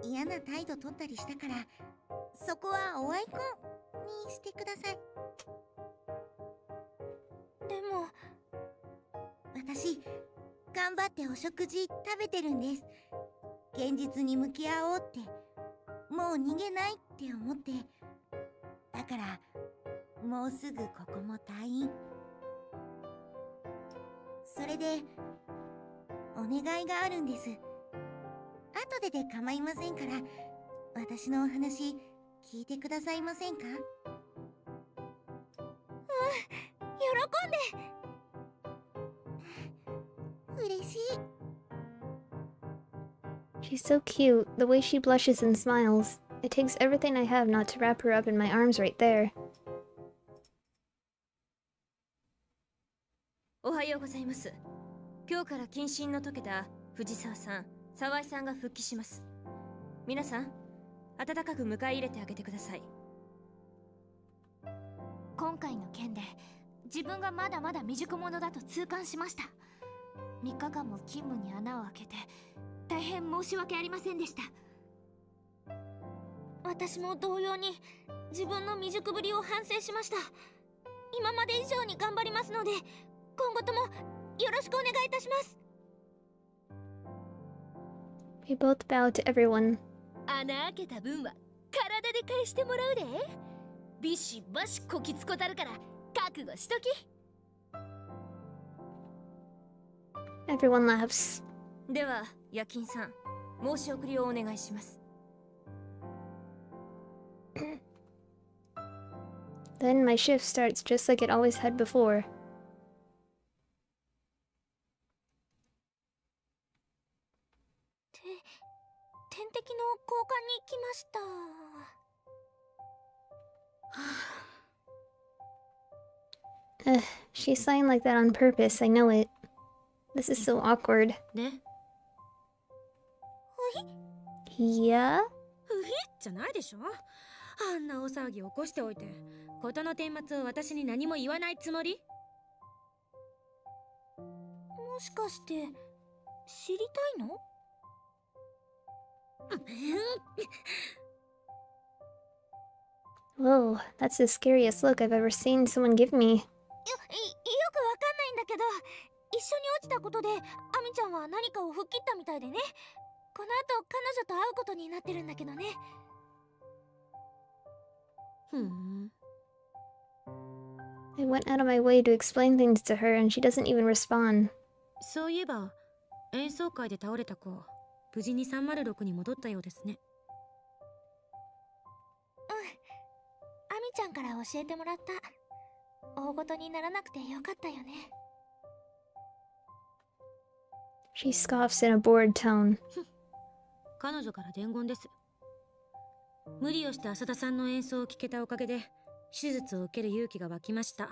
嫌な態度取ったりしたから、そこはおあいこにしてください。でも私頑張ってお食事食べてるんです。現実に向き合おうって、もう逃げないって思って。だからもうすぐここも退院。それでお願いがあるんです。後でで構いませんから、私のお話聞いてくださいませんか？喜んで。嬉しい。 She's so cute, the way she blushes and smiles. It takes everything I have not to wrap her up in my arms right there. おはようございます。今日から謹慎の解けた藤沢さん、沢井さんが復帰します。皆さん、温かく迎え入れてあげてください。今回の件で自分がまだまだ未熟者だと痛感しました。3日間も勤務に穴を開けて大変申し訳ありませんでした。私も同様に自分の未熟ぶりを反省しました。今まで以上に頑張りますので、今後ともよろしくお願いいたします。 We both bow to everyone. 穴開けた分は体で返してもらうで。ビシバシこきつこたるから覚悟しとき。Everyone laughs. では、夜勤さん、申し送りをお願いします。Then my shift starts just like it always had before. 点滴の交換に来ました。She signed like that on purpose, I know it. This is so awkward. ね。Yeah? ふひじゃないでしょ。あんな大騒ぎ起こしておいて、事の顛末を私に何も言わないつもり？もしかして知りたいの？Whoa, that's the scariest look I've ever seen someone give me. よくわかんないんだけど、一緒に落ちたことでアミちゃんは何かを吹っ切ったみたいでね。この後彼女と会うことになってるんだけどね。ふん。I went out of my way to explain things to her and she doesn't even respond. そういえば、演奏会で倒れた子、無事に306に戻ったようですね。アミちゃんから教えてもらった。大ごとにならなくてよかったよね。She scoffs in a bored tone. 彼女から伝言です。無理をして浅田さんの演奏を聴けたおかげで手術を受ける勇気が湧きました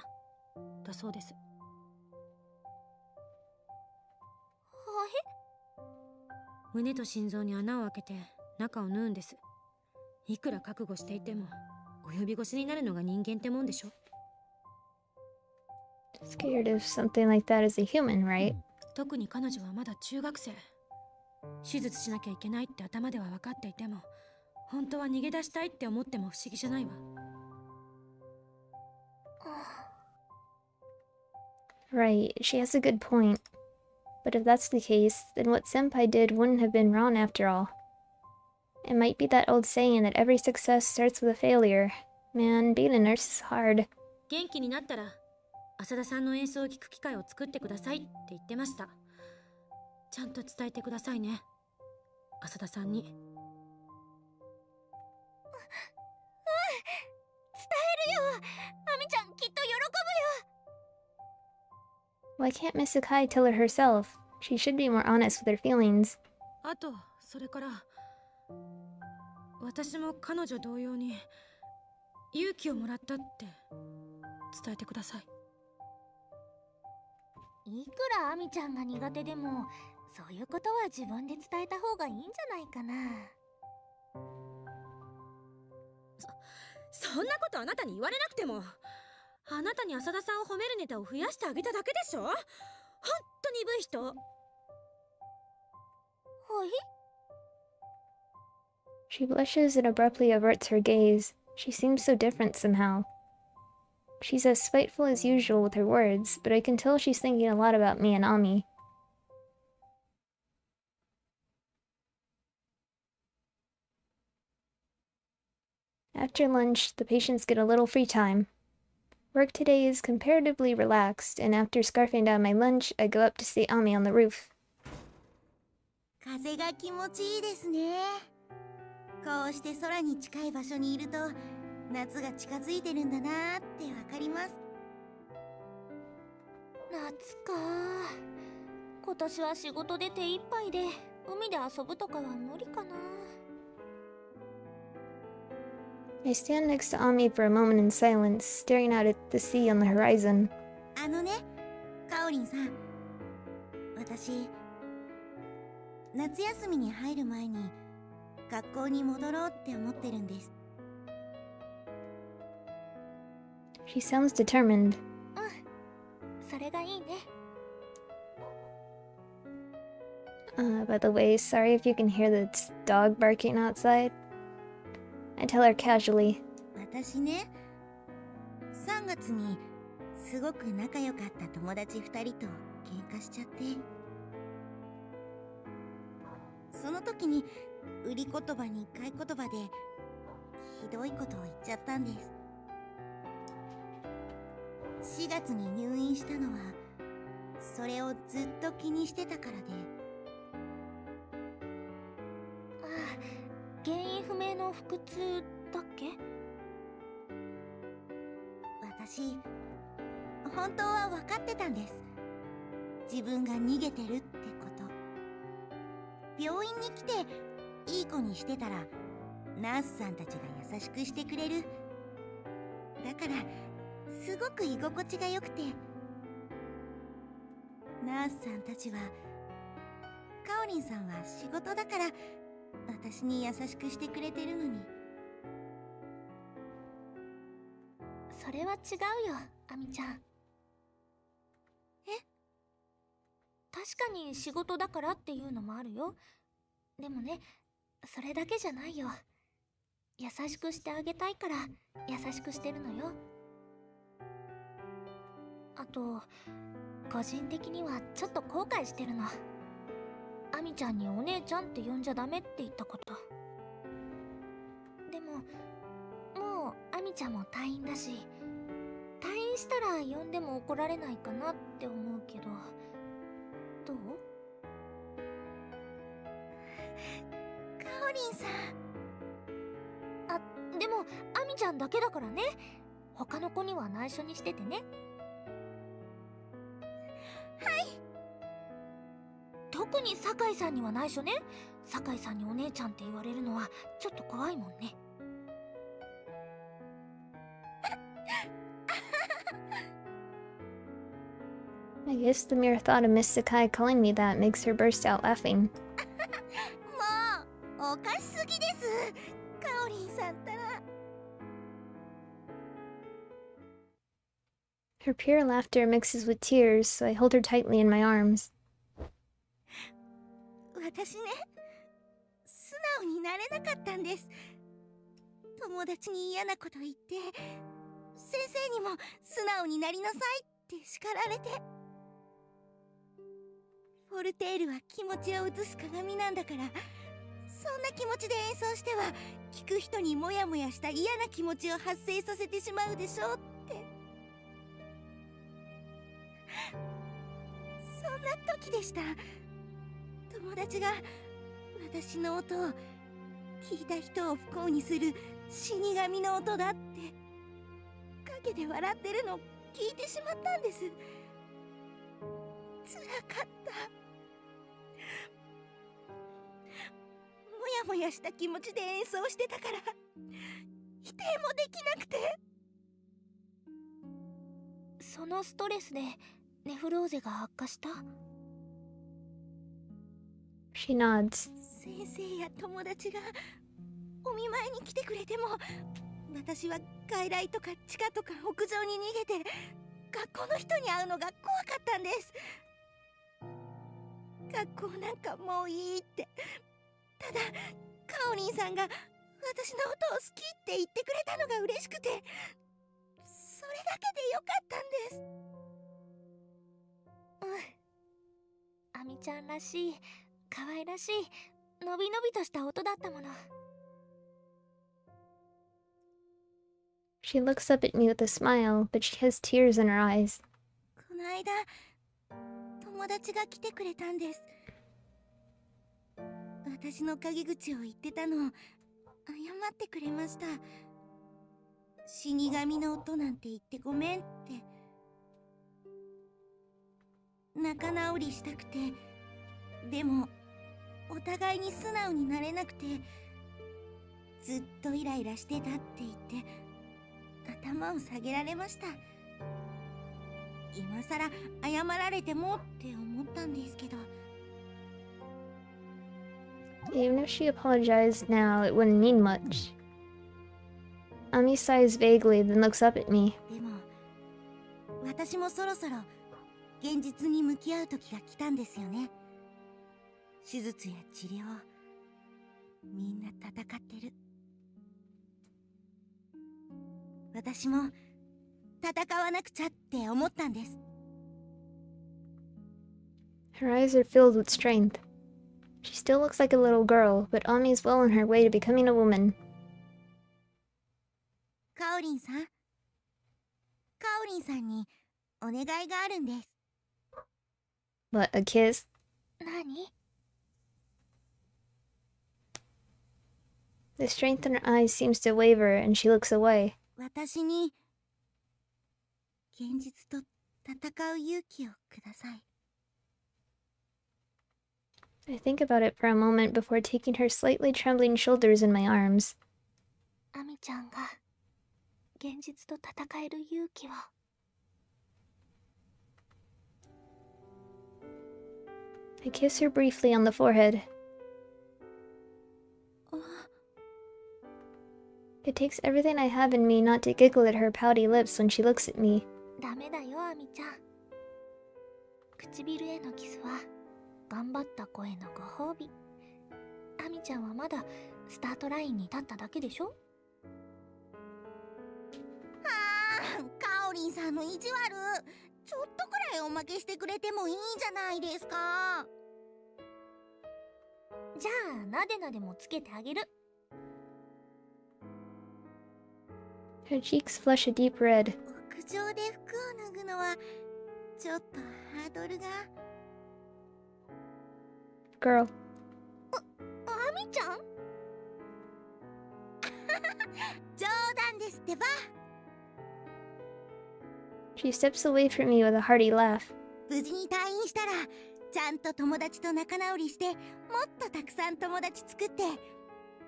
だそうです。胸と心臓に穴を開けて中を縫うんです。いくら覚悟していても及び腰になるのが人間ってもんでしょ。 Scared of something like that as a human, right? 特に彼女はまだ中学生。手術しなきゃいけないって頭では分かっていても、本当は逃げ出したいって思っても不思議じゃないわ。Right, she has a good point. But if that's the case, then what Senpai did wouldn't have been wrong after all. It might be that old saying that every success starts with a failure. Man, being a nurse is hard. 元気になったら浅田さんの演奏を聴く機会を作ってくださいって言ってました。ちゃんと伝えてくださいね、浅田さんに。伝えるよ。アミちゃんきっと喜ぶよ。 Why can't Miss Sakai tell her herself? She should be more honest with her feelings. あとそれから私も彼女同様に勇気をもらったって伝えてください。いくらアミちゃんが苦手でも、そういうことは自分で伝えた方がいいんじゃないかな。そんなことあなたに言われなくても、あなたに浅田さんを褒めるネタを増やしてあげただけでしょ。ほんと鈍い人。はい？ She blushes and abruptly averts her gaze. She seems so different somehow. She's as spiteful as usual with her words, but I can tell she's thinking a lot about me and Ami. After lunch, the patients get a little free time. Work today is comparatively relaxed, and after scarfing down my lunch, I go up to see Ami on the roof. 風が気持ちいいですね。こうして空に近い場所にいると夏が近づいてるんだなーってわかります。夏か。今年は仕事で手一杯で海で遊ぶとかは無理かな。 I stand next to Ami for a moment in silence, staring out at the sea on the horizon. ね、かおりんさん、私夏休みに入る前に学校に戻ろうって思ってるんです。She sounds determined. それがいいね。By the way, sorry if you can hear the dog barking outside. I tell her casually. 私ね、3月にすごく仲良かった友達2人と喧嘩しちゃって、その時に売り言葉に買い言葉でひどいことを言っちゃったんです。4月に入院したのはそれをずっと気にしてたからで。原因不明の腹痛だっけ？私本当は分かってたんです。自分が逃げてるってこと。病院に来ていい子にしてたらナースさんたちが優しくしてくれる。だからすごく居心地が良くて、ナースさんたちはかおりんさんは仕事だから私に優しくしてくれてるのに。それは違うよ、アミちゃん。確かに仕事だからっていうのもあるよ。でもね、それだけじゃないよ。優しくしてあげたいから優しくしてるのよ。あと、個人的にはちょっと後悔してるの。アミちゃんにお姉ちゃんって呼んじゃダメって言ったこと。でも、もうアミちゃんも退院だし、退院したら呼んでも怒られないかなって思うけど、どう？かおりんさん。あ、でもアミちゃんだけだからね。他の子には内緒にしててね。特に酒井さんには内緒ね。酒井さんにお姉ちゃんって言われるのはちょっと怖いもんね。I guess the mere thought of Miss Sakai calling me that makes her burst out laughing. もうおかしすぎです。かおりんさんったら。Her pure laughter mixes with tears, so I hold her tightly in my arms. 私ね、素直になれなかったんです。友達に嫌なこと言って、先生にも素直になりなさいって叱られて。フォルテールは気持ちを映す鏡なんだから、そんな気持ちで演奏しては聞く人にモヤモヤした嫌な気持ちを発生させてしまうでしょって。そんな時でした。友達が私の音を聞いた人を不幸にする死神の音だって陰で笑ってるのを聞いてしまったんです。辛かった。もやもやした気持ちで演奏してたから否定もできなくて。そのストレスでネフローゼが悪化した？ She nods. 先生や友達がお見舞いに来てくれても、私は外来とか地下とか屋上に逃げて学校の人に会うのが怖かったんです。学校なんかもういいって。ただかおりんさんが私の音を好きって言ってくれたのが嬉しくて、それだけでよかったんです。アミちゃんらしい、可愛らしい、のびのびとした音だったもの。She looks up at me with a smile, but she has tears in her eyes. この間友達が来てくれたんです。私の陰口を言ってたのを謝ってくれました。死神の音なんて言ってごめんって。仲直りしたくて、でもお互いに素直になれなくて、ずっとイライラしてたって言って頭を下げられました。今さら謝られてもって思ったんですけど。 Even if she apologized now, it wouldn't mean much. Ami sighs vaguely, then looks up at me. でも私もそろそろ現実に向き合う時が来たんですよね。手術や治療、みんな戦ってる。私も戦わなくちゃって思ったんです。 Her eyes are filled with strength. She still looks like a little girl, but Ami's well on her way to becoming a woman. カオリンさん、カオリンさんにお願いがあるんです。 What, a kiss? 何？ The strength in her eyes seems to waver, and she looks away. 私に現実と戦う勇気をください。 I think about it for a moment before taking her slightly trembling shoulders in my arms. アミちゃんが現実と戦える勇気を。I kiss her briefly on the forehead. It takes everything I have in me not to giggle at her pouty lips when she looks at me. ダメだよアミちゃん。唇へのキスは頑張った子へのご褒美。アミちゃんはまだスタートラインに立っただけでしょ。カオリンさんの意地悪、ちょっとくらいおまけしてくれてもいいじゃないですか。じゃあなでなでもつけてあげる。 Her cheeks flush a deep red. 屋上で服を脱ぐのはちょっとハードルが。 Girl. アミちゃん？冗談ですってば。 She steps away from me with a hearty laugh. 無事に退院したらちゃんと友達と仲直りしてもっとたくさん友達作って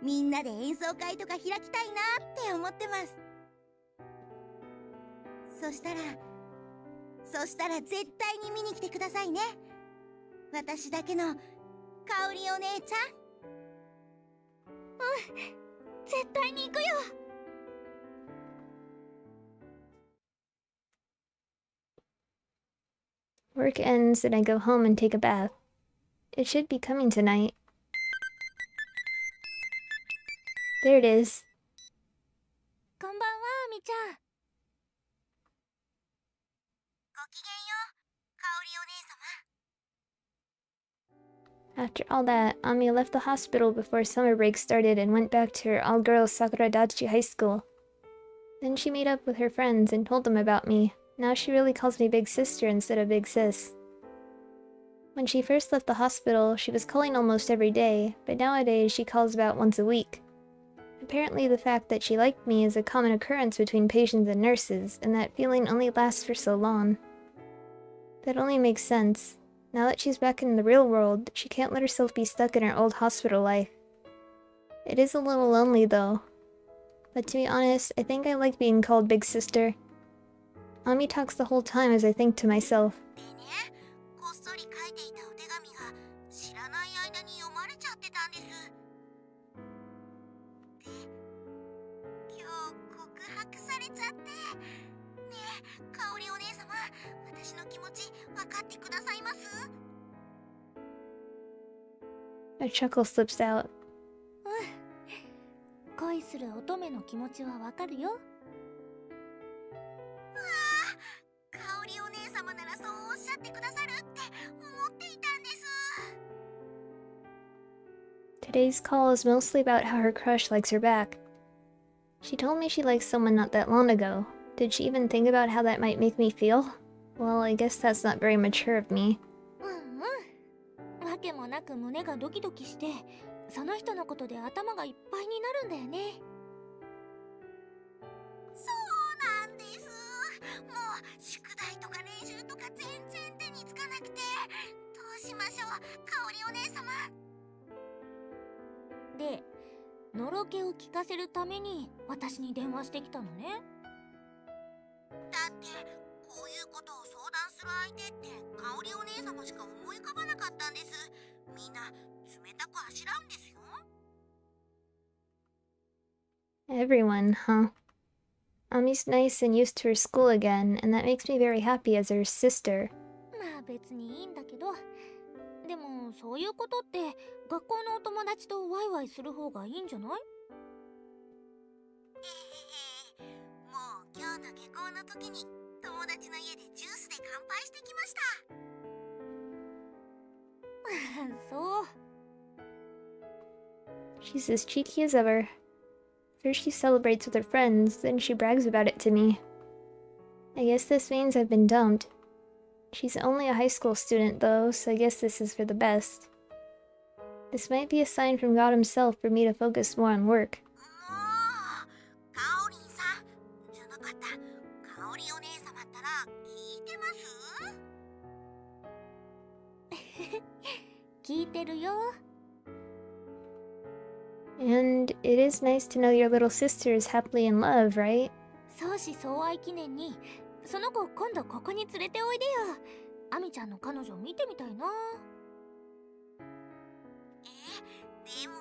みんなで演奏会とか開きたいなって思ってます。そしたら絶対に見に来てくださいね。私だけの香織お姉ちゃん。絶対に行くよ。 Work ends and I go home and take a bath. It should be coming tonight. There it is. こんばんはアミちゃん。ごきげんよう、香織お姉様。 After all that, Ami left the hospital before summer break started and went back to her all-girls Sakuradachi High School. Then she made up with her friends and told them about me. Now she really calls me Big Sister instead of Big Sis. When she first left the hospital, she was calling almost every day, but nowadays she calls about once a week. Apparently the fact that she liked me is a common occurrence between patients and nurses, and that feeling only lasts for so long. That only makes sense. Now that she's back in the real world, she can't let herself be stuck in her old hospital life. It is a little lonely though. But to be honest, I think I like being called Big Sister. Ami talks the whole time as I think to myself. でね、こっそり書いていたお手紙が知らない間に読まれちゃってたんです。で、今日告白されちゃって。ねえ、香織お姉様、私の気持ち分かってくださいます？ A chuckle slips out. 恋する乙女の気持ちはわかるよ。香織お姉様ならそうおっしゃってくださるって思っていたんです。 Today's call is mostly about how her crush likes her back. She told me she liked someone not that long ago. Did she even think about how that might make me feel? Well, I guess that's not very mature of me. わけもなく胸がドキドキして、その人のことで頭がいっぱいになるんだよね。そうなんです。もう宿題とか練習とか全然手につかなくて、どうしましょう、香織お姉様。で、のろけを聞かせるために私に電話してきたのね。だってこういうことを相談する相手って香りお姉様しか思い浮かばなかったんです。みんな冷たくあしらうんですよ。 Everyone, huh? Ami's nice and used to her school again, and that makes me very happy as her sister. まあ別にいいんだけど、でもそういうことって学校のお友達とワイワイする方がいいんじゃない？もう今日の下校の時に友達の家でジュースで乾杯してきました。そう。 She's as cheeky as ever. First she celebrates with her friends, then she brags about it to me. I guess this means I've been dumped. She's only a high school student though, so I guess this is for the best. This might be a sign from God himself for me to focus more on work. もう、かおりんさんじゃなかった。かおりお姉様ったら聞いてます？聞いてるよ。 And it is nice to know your little sister is happily in love, right? 相思相愛記念にその子今度ここに連れておいでよ。アミちゃんの彼女見てみたいな。でも、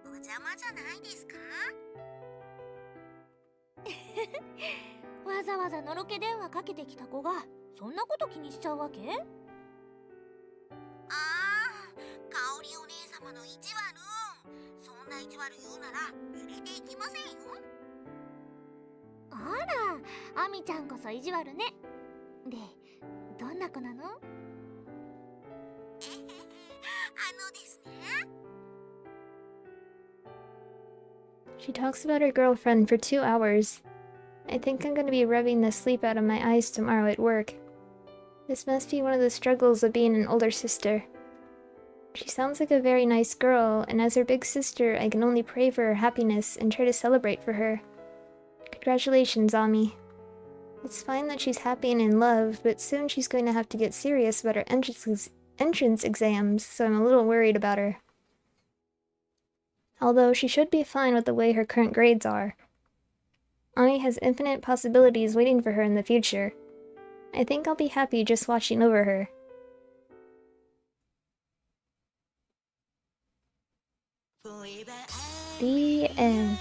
お邪魔じゃないですか？わざわざのろけ電話かけてきた子がそんなこと気にしちゃうわけ？ああ、かおりお姉様の意地悪。そんな意地悪言うなら連れて行きませんよ。あら、アミちゃんこそ意地悪ね。で、どんな子なの？ですね。She talks about her girlfriend for 2 hours. I think I'm gonna be rubbing the sleep out of my eyes tomorrow at work. This must be one of the struggles of being an older sister. She sounds like a very nice girl, and as her big sister, I can only pray for her happiness and try to celebrate for her. Congratulations, Ami. It's fine that she's happy and in love, but soon she's going to have to get serious about her entrance exams, so I'm a little worried about her. Although she should be fine with the way her current grades are. Ami has infinite possibilities waiting for her in the future. I think I'll be happy just watching over her. The end.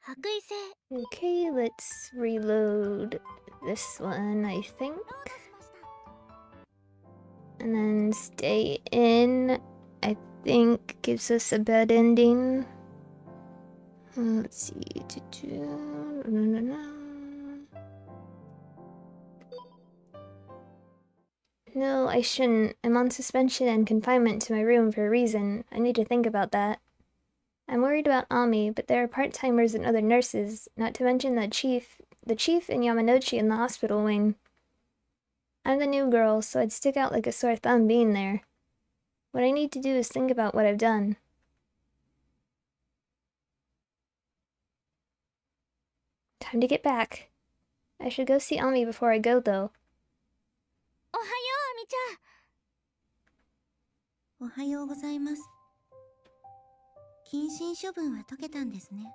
白衣性 Okay, let's reload this one, I think. ロードしました。 And then stay in, I think gives us a bad ending. Let's see. No, I shouldn't. I'm on suspension and confinement to my room for a reason. I need to think about that. I'm worried about Ami, but there are part-timers and other nurses, not to mention the chief and Yamanochi in the hospital wing. I'm the new girl, so I'd stick out like a sore thumb being there. What I need to do is think about what I've done. Time to get back. I should go see Ami before I go, though. おはようアミちゃん。おはようございます。謹慎処分は解けたんですね。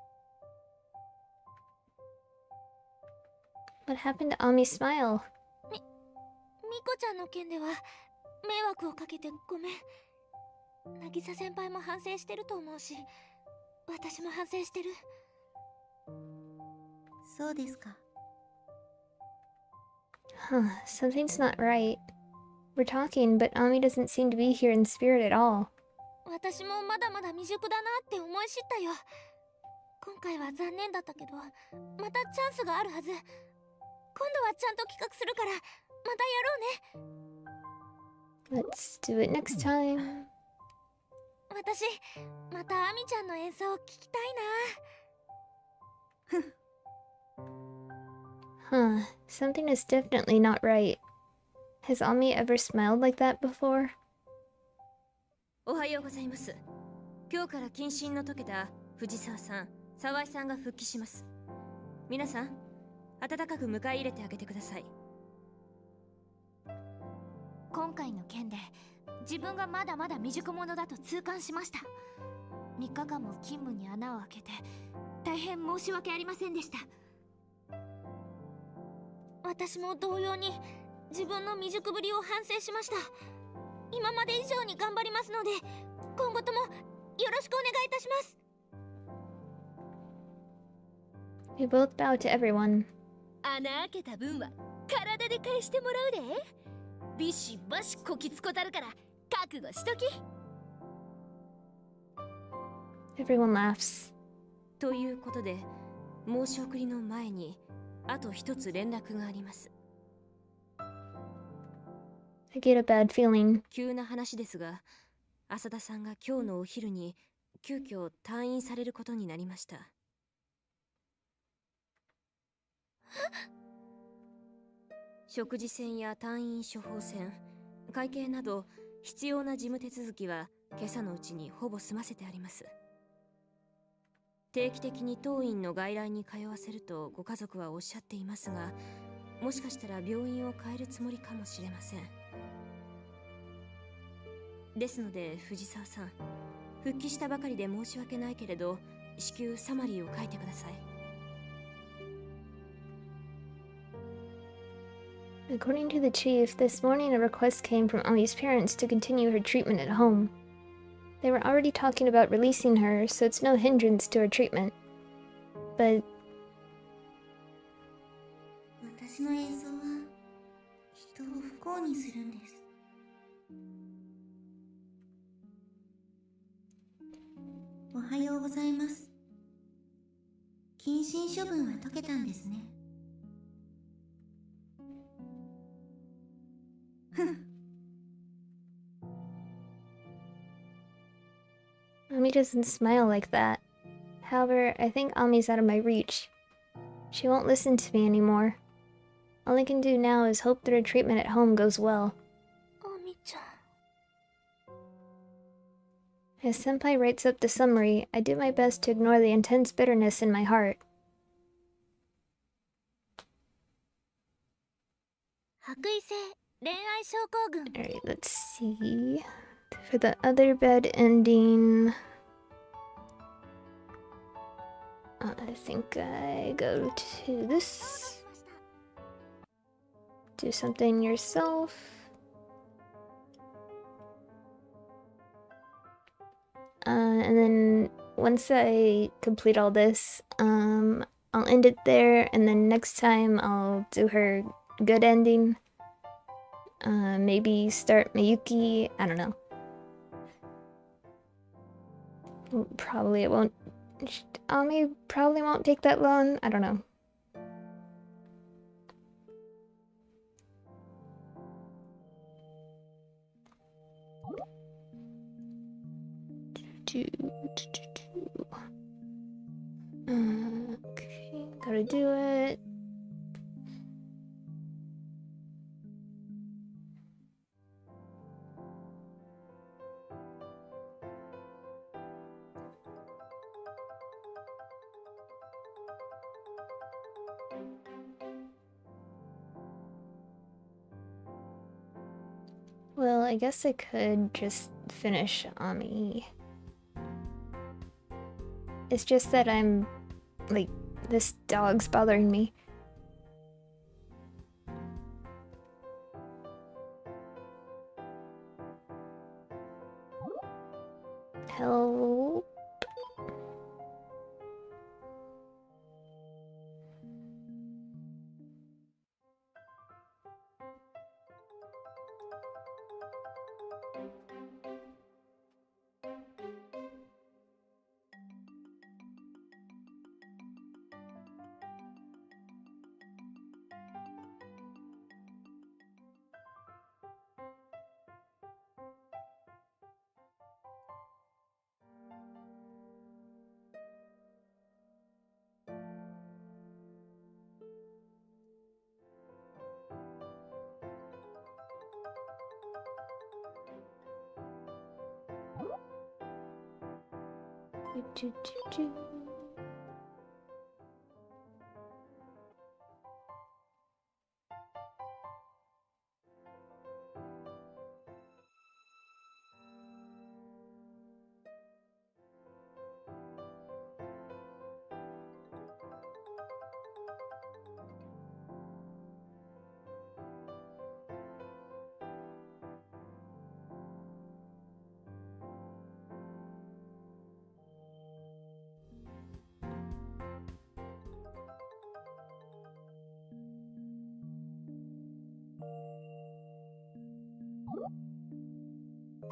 What happened to Ami's smile? ミコちゃんの件では迷惑をかけてごめん。渚先輩も反省してると思うし、私も反省してる。そうですか。 Huh, something's not right. We're talking, but Ami doesn't seem to be here in spirit at all. 私もまだまだ未熟だなって思い知ったよ。今回は残念だったけど、またチャンスがあるはず。今度はちゃんと企画するから、またやろうね。 Let's do it next time. 私、またアミちゃんの演奏を聞きたいな。 Huh, something is definitely not right. Has Ami ever smiled like that before? おはようございます。今日から謹慎の解けた藤沢さん、沢井さんが復帰します。皆さん、温かく迎え入れてあげてください。今回の件で自分がまだまだ未熟者だと痛感しました。3日間も勤務に穴を開けて大変申し訳ありませんでした。私も同様に自分の未熟ぶりを反省しました。今まで以上に頑張りますので、今後ともよろしくお願いいたします。 We both bow to everyone. 穴開けた分は体で返してもらうで。ビシバシこきつこたるから覚悟しとき。 Everyone laughs. ということで、申し送りの前にあと一つ連絡があります。 I get a bad feeling. 急な話ですが、浅田さんが今日のお昼に急遽退院されることになりました。食事船や退院処方箋、会計など必要な事務手続きは今朝のうちにほぼ済ませてあります。定期的に当院の外来に通わせるとご家族はおっしゃっていますが、もしかしたら病院を変えるつもりかもしれません。ですので藤沢さん、復帰したばかりで申し訳ないけれど、至急サマリーを書いてください。 According to the chief, this morning a request came from Ami's parents to continue her treatment at home. They were already talking about releasing her, so it's no hindrance to her treatment. But 私の演奏は人を不幸にするんです。 おはようございます。謹慎処分は解けたんですね。 Ami doesn't smile like that. However, I think Ami's out of my reach. She won't listen to me anymore. All I can do now is hope that her treatment at home goes well. アミちゃん。 As Senpai writes up the summary, I do my best to ignore the intense bitterness in my heart. 白衣性恋愛症候群。 Alright, let's see. For the other bad ending, I think I go to this. Do something yourself. And then once I complete all this, I'll end it there, and then next time I'll do her good ending. Maybe start Miyuki. I don't know. Probably it won't. Ami probably won't take that long. I don't know. Okay, gotta do it. Well, I guess I could just finish Ami. It's just that I'm, like, this dog's bothering me. Help.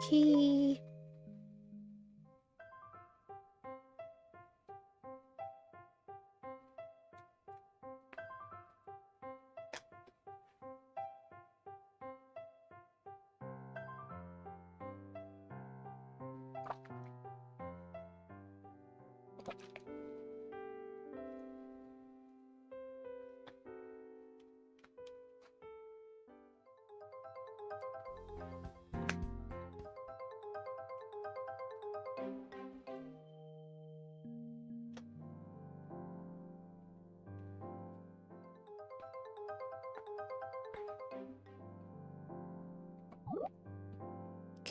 Key.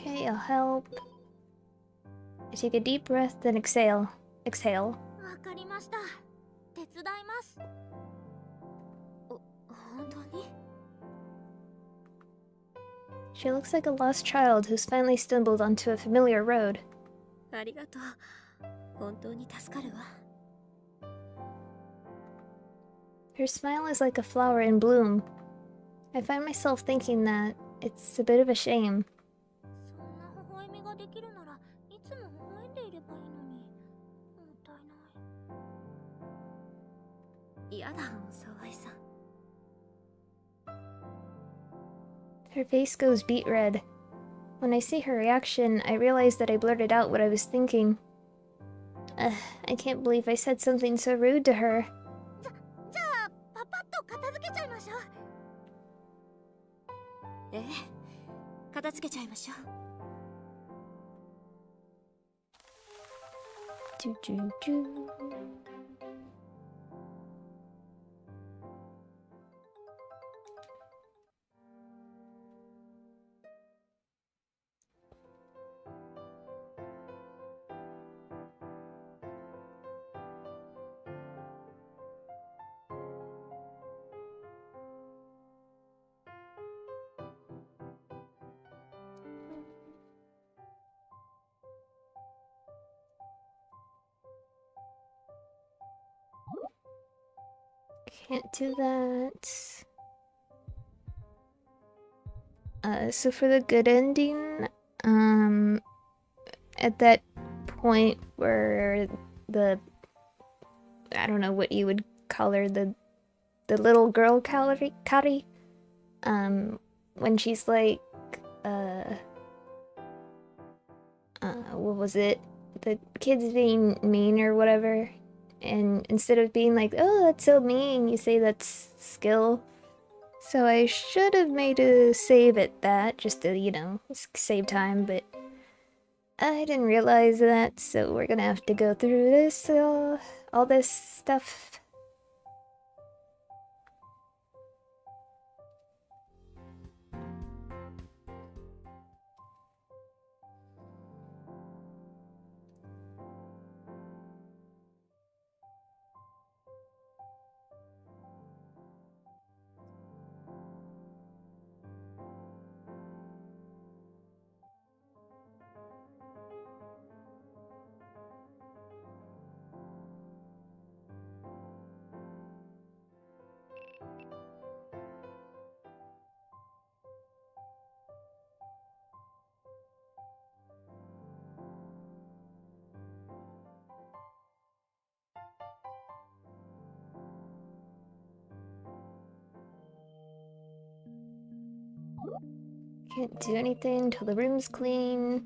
Okay, I'll help. I take a deep breath, then exhale. Exhale. わかりました。手伝います。本当に？ She looks like a lost child who's finally stumbled onto a familiar road. ありがとう。本当に助かるわ。Her smile is like a flower in bloom. I find myself thinking that it's a bit of a shame. そんな微笑みができるならいつも微笑んでいればいいのに。もったいない。嫌だ、沢井さん。Her face goes beet red. When I see her reaction, I realize that I blurted out what I was thinking. I can't believe I said something so rude to her. じゃあパパッと片付けちゃいましょう。ええ、片付けちゃいましょう。Choo choo choo. Can't do that. So for the good ending, at that point where I don't know what you would call her, the little girl Kari, when she's like, what was it? The kid's being mean or whatever, and instead of being like, oh, that's so mean, you say that's skill. So I should have made a save at that, just to, you know, save time, but I didn't realize that, so we're gonna have to go through this, all this stuff. Can't do anything until the room's clean.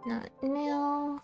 Not now.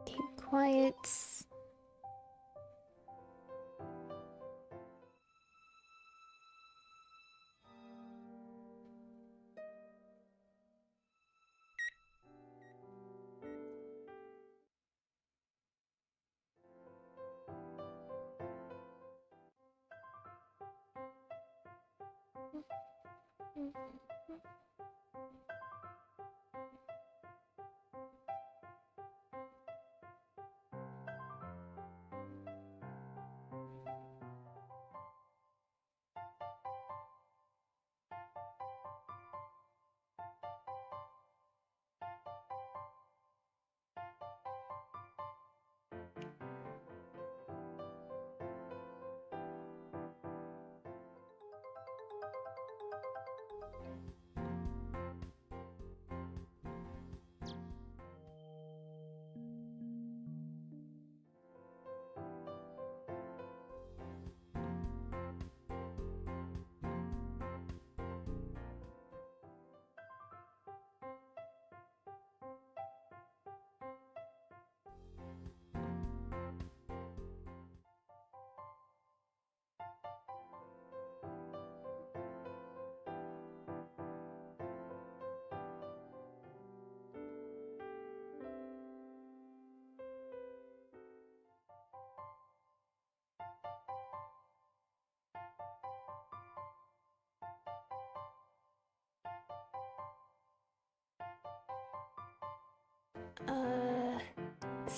Keep quiet.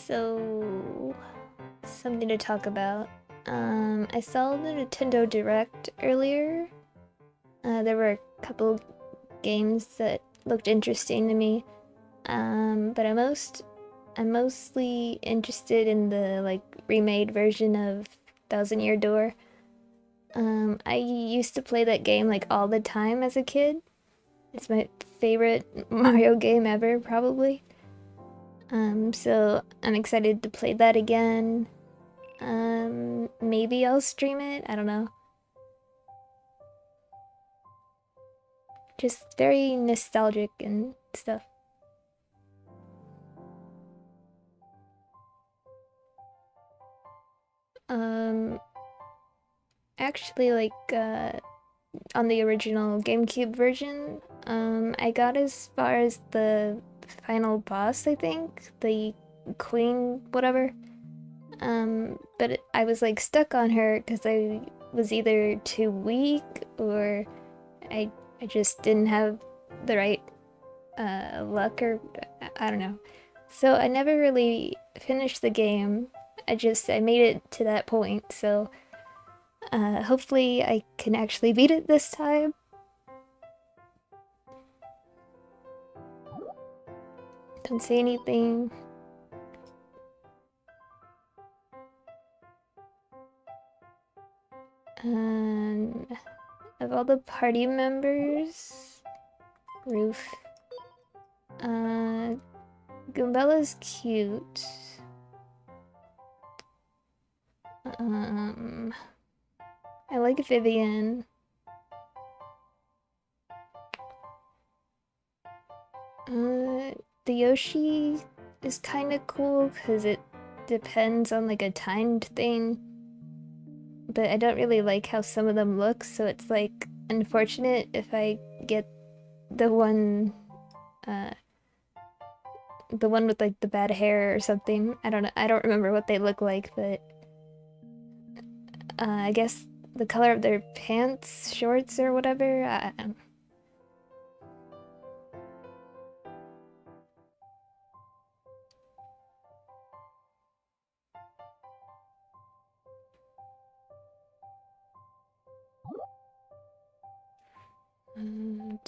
So, something to talk about. I saw the Nintendo Direct earlier. There were a couple games that looked interesting to me. But I'm mostly interested in the like remade version of Thousand Year Door. I used to play that game like all the time as a kid. It's my favorite Mario game ever, probably. So I'm excited to play that again. Maybe I'll stream it. I don't know. Just very nostalgic and stuff. Um, actually, like, on the original GameCube version, I got as far as the final boss, I think, the queen, whatever. But I was like stuck on her because I was either too weak or I just didn't have the right luck, or I don't know. So I never really finished the game. I made it to that point, so hopefully I can actually beat it this time. Don't say anything. And of all the party members, Roof. Goombella's cute. I like Vivian. The Yoshi is kind of cool because it depends on like a timed thing. But I don't really like how some of them look, so it's like unfortunate if I get the one with like the bad hair or something. I don't know. I don't remember what they look like, but I guess the color of their pants, shorts, or whatever. I don't. Um,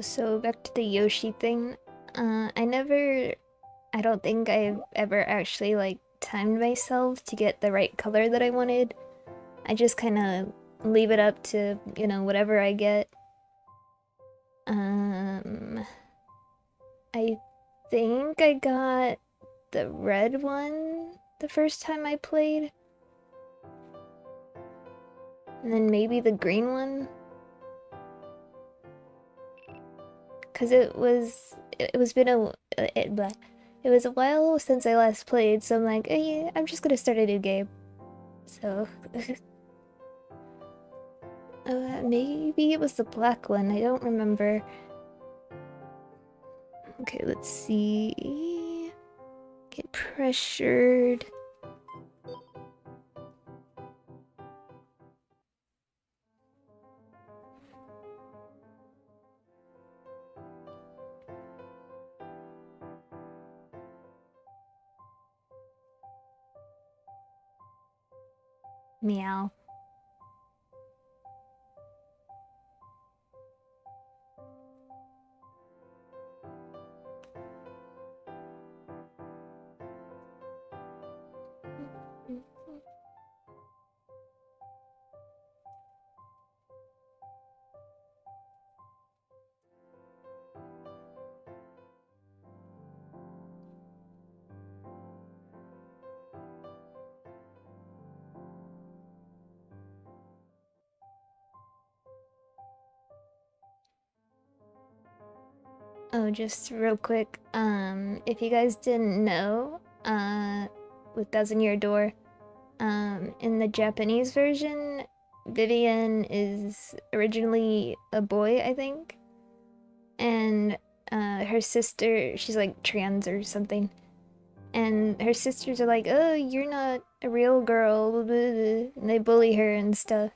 so back to the Yoshi thing. I don't think I've ever actually like timed myself to get the right color that I wanted. I just kind of leave it up to, whatever I get. I think I got the red one the first time I played. And then maybe the green one. Cause it was a while since I last played, so I'm like, yeah, I'm just gonna start a new game. So maybe it was the black one. I don't remember. Okay, let's see. Get pressured. Meow. Oh, just real quick, if you guys didn't know, with Thousand Year Door, in the Japanese version, Vivian is originally a boy, I think. And her sister, she's like trans or something. And her sisters are like, oh, you're not a real girl, blah, blah, blah. And they bully her and stuff.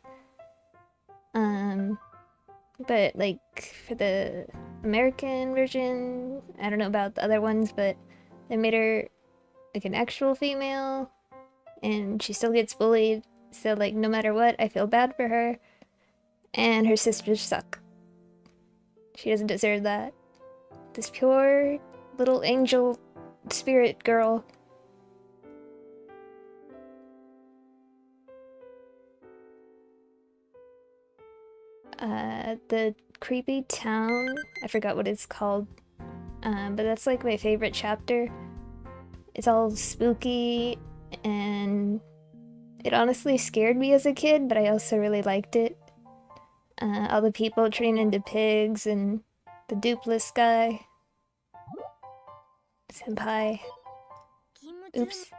But like for the American version, I don't know about the other ones, but they made her like an actual female, and she still gets bullied. So like no matter what, I feel bad for her. And her sisters suck. She doesn't deserve that. This pure little angel spirit girl. The creepy town, I forgot what it's called, but that's like my favorite chapter. It's all spooky, and it honestly scared me as a kid, but I also really liked it. All the people turning into pigs, and the duplicitous guy. Senpai. Oops.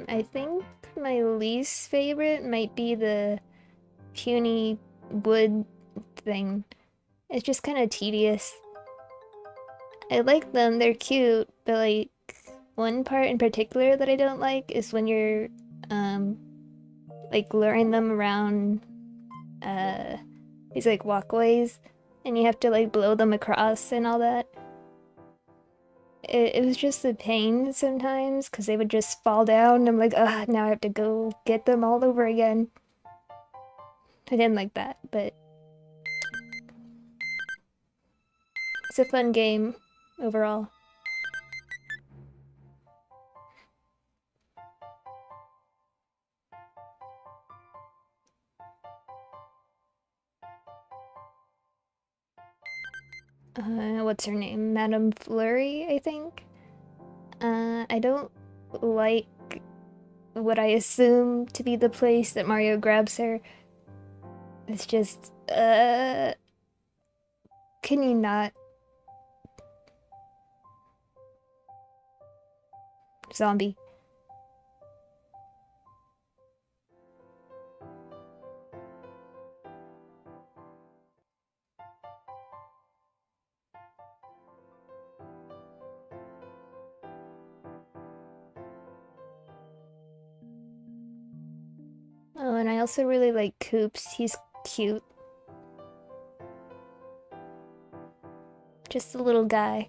I think my least favorite might be the puny wood thing. It's just kind of tedious. I like them, they're cute, but like one part in particular that I don't like is when you're like luring them around these like walkways and you have to like blow them across and all that. It was just a pain sometimes because they would just fall down and I'm like, ugh, now I have to go get them all over again. I didn't like that, but it's a fun game overall. What's her name? Madame Fleury, I think? I don't like what I assume to be the place that Mario grabs her. It's just, can you not? Zombie. Oh, and I also really like Coops. He's cute. Just a little guy.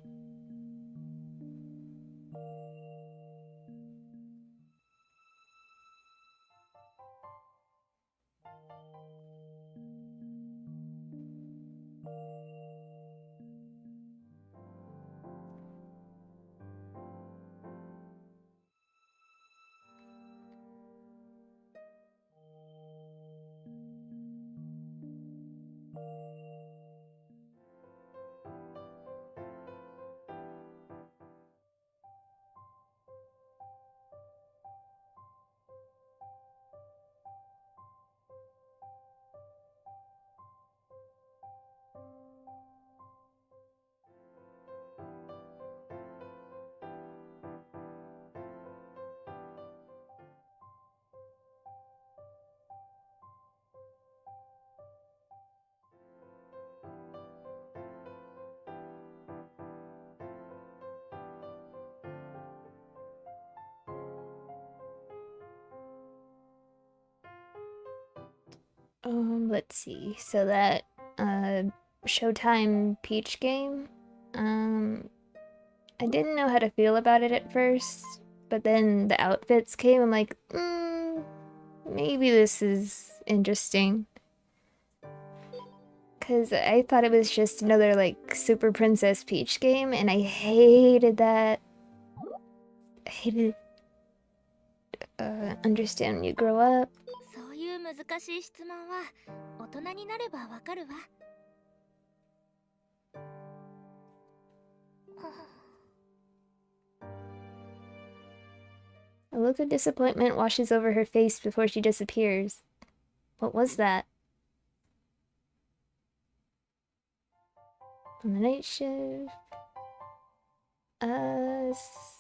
Let's see. So that Showtime Peach game, I didn't know how to feel about it at first, but then the outfits came. I'm like, maybe this is interesting. Cause I thought it was just another like Super Princess Peach game, and I hated that. I hated understand when you grow up. そういう難しい質問は大人になればわかるわ。A look of disappointment washes over her face before she disappears. What was that? on the night shift.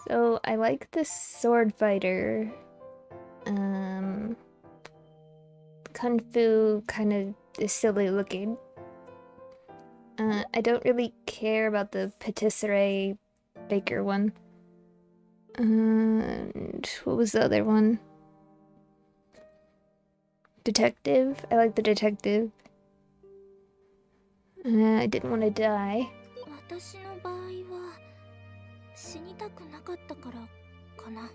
So I like the sword fighter. Kung Fu kind of is silly looking. I don't really care about the patisserie baker one. And what was the other one? Detective. I like the detective. I didn't want to die. 私の場合は死にたくなかったからかな。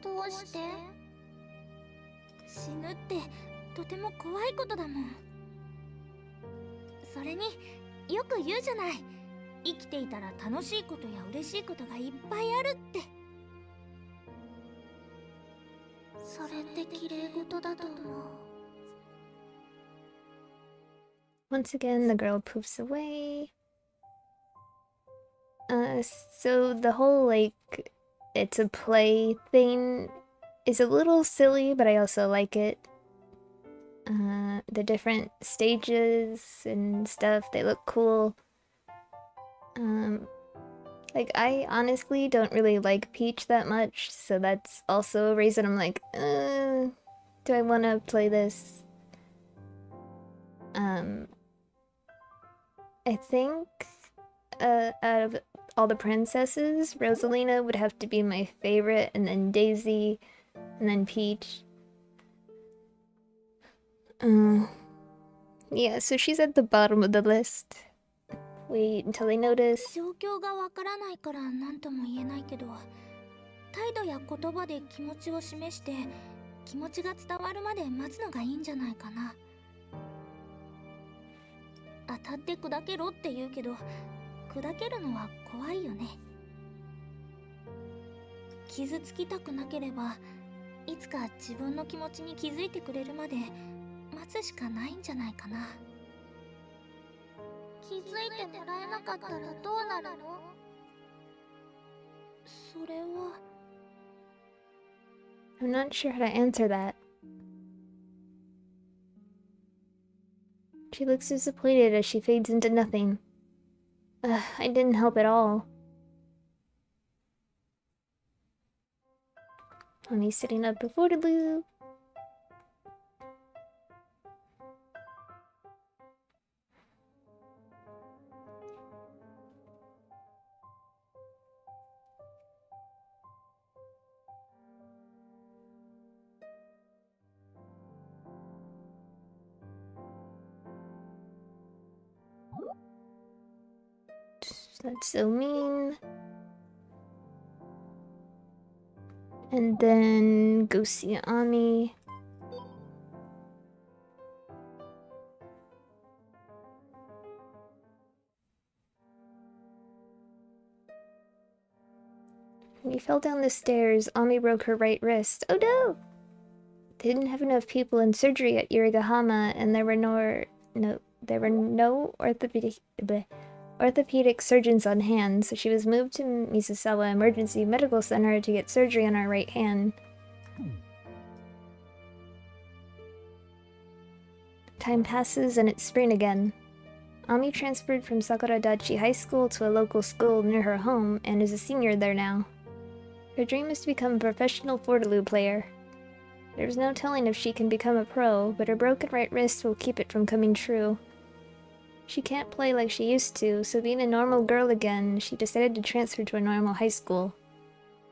どうして？死ぬってとても怖いことだもん。それによく言うじゃない。生きていたら楽しいことや嬉しいことがいっぱいあるって。それって綺麗事だと思う。Once again, the girl poofs away. So the whole, like, it's a play thing is a little silly, but I also like it. The different stages and stuff, they look cool. Like, I honestly don't really like Peach that much, so that's also a reason I'm like, do I want to play this? I think, out of all the princesses, Rosalina would have to be my favorite, and then Daisy, and then Peach. Yeah, so she's at the bottom of the list. Wait until I notice. 状況がわからないから何とも言えないけど、態度や言葉で気持ちを示して気持ちが伝わるまで待つのがいいんじゃないかな。当たって砕けろって言うけど、砕けるのは怖いよね。傷つきたくなければ、いつか自分の気持ちに気づいてくれるまで待つしかないんじゃないかな。気づいてもらえなかったらどうなるの？それは。I'm not sure how to answer that. She looks disappointed as she fades into nothing. I didn't help at all. Mommy's sitting up before the loop. That's so mean. And then go see Ami. When he fell down the stairs, Ami broke her right wrist. Oh no! They didn't have enough people in surgery at Yurigahama, and there were no orthopedic surgeons on hand, so she was moved to Misasawa Emergency Medical Center to get surgery on her right hand. Time passes and it's spring again. Ami transferred from Sakuradachi High School to a local school near her home and is a senior there now. Her dream is to become a professional Fortaloo player. There's no telling if she can become a pro, but her broken right wrist will keep it from coming true. She can't play like she used to, so being a normal girl again, she decided to transfer to a normal high school.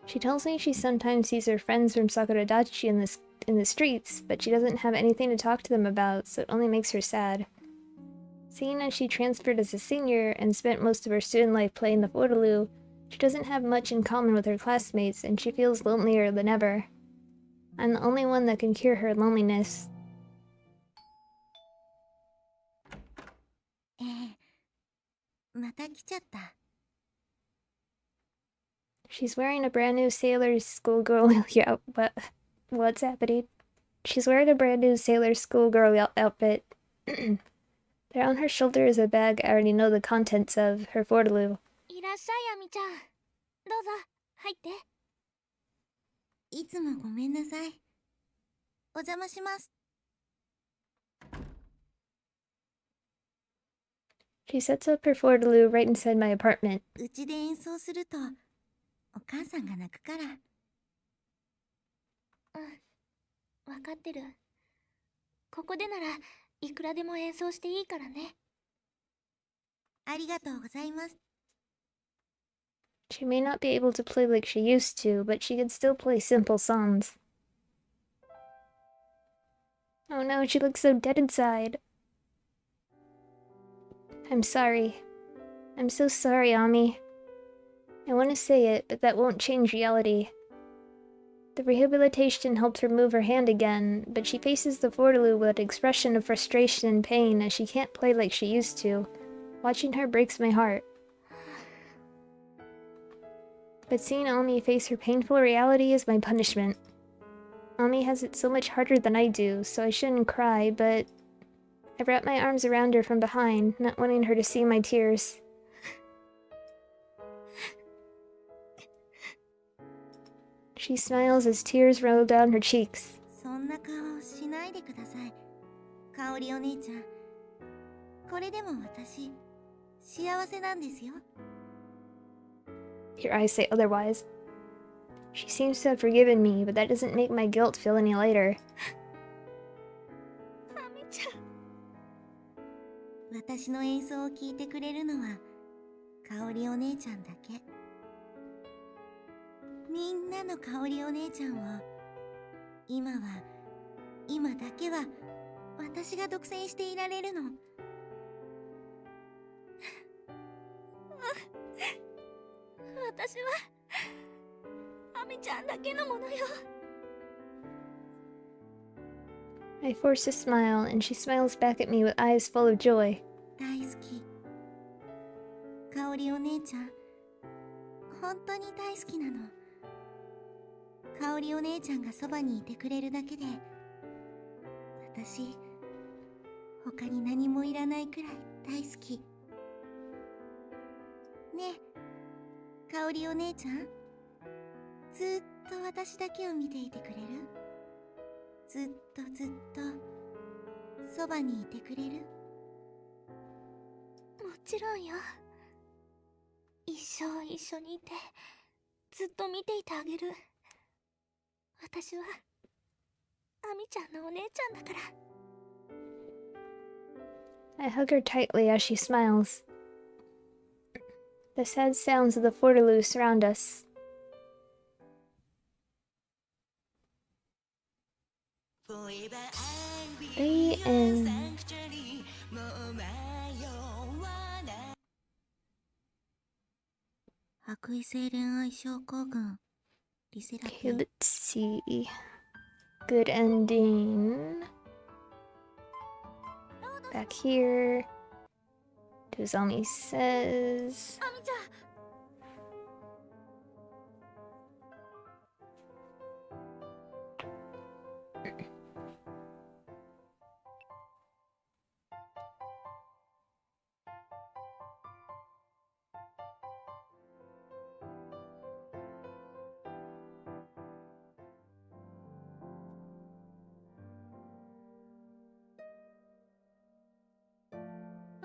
She tells me she sometimes sees her friends from Sakuradachi in the streets, but she doesn't have anything to talk to them about, so it only makes her sad. Seeing as she transferred as a senior and spent most of her student life playing the Fortaloo, she doesn't have much in common with her classmates, and she feels lonelier than ever. I'm the only one that can cure her loneliness. She's wearing a brand new Sailor Schoolgirl yeah, what's happening? She's wearing a brand new Sailor Schoolgirl outfit. There on her shoulder is a bag I already know the contents of, her Fortaloo. いらっしゃい、アミちゃん。どうぞ、入って。いつもごめんなさい。お邪魔します。She sets up her Fordaloo right inside my apartment. うちで演奏するとお母さんが泣くから。わかってる。ここでならいくらでも演奏していいからね。ありがとうございます。 She may not be able to play like she used to, but she can still play simple songs. Oh no, she looks so dead inside. I'm sorry. I'm so sorry, Ami. I want to say it, but that won't change reality. The rehabilitation helped her move her hand again, but she faces the Fordaloo with an expression of frustration and pain as she can't play like she used to. Watching her breaks my heart. But seeing Ami face her painful reality is my punishment. Ami has it so much harder than I do, so I shouldn't cry, but I wrap my arms around her from behind, not wanting her to see my tears. She smiles as tears roll down her cheeks. そんな顔しないでください。香織お姉ちゃん。これでも私、幸せなんですよ。 Your eyes say otherwise. She seems to have forgiven me, but that doesn't make my guilt feel any lighter. アミちゃん。私の演奏を聴いてくれるのは香織お姉ちゃんだけ。みんなの香織お姉ちゃんを今だけは私が独占していられるの。私はアミちゃんだけのものよ。 I force a smile, and she smiles back at me with eyes full of joy. 大好き。香織お姉ちゃん、本当に大好きなの。香織お姉ちゃんがそばにいてくれるだけで、私、他に何もいらないくらい大好き。ねえ、香織お姉ちゃん、ずっと私だけを見ていてくれる？ずっとそばにいてくれる？もちろんよ。一生一緒にいてずっと見ていてあげる。私はアミちゃんのお姉ちゃんだから。 I hug her tightly as she smiles. The sad sounds of the Fordaloo surround us. The end. 白衣性恋愛症候群リセラピ Okay, ー。 let's see. Good ending. Back here. Tozami says. アミちゃん。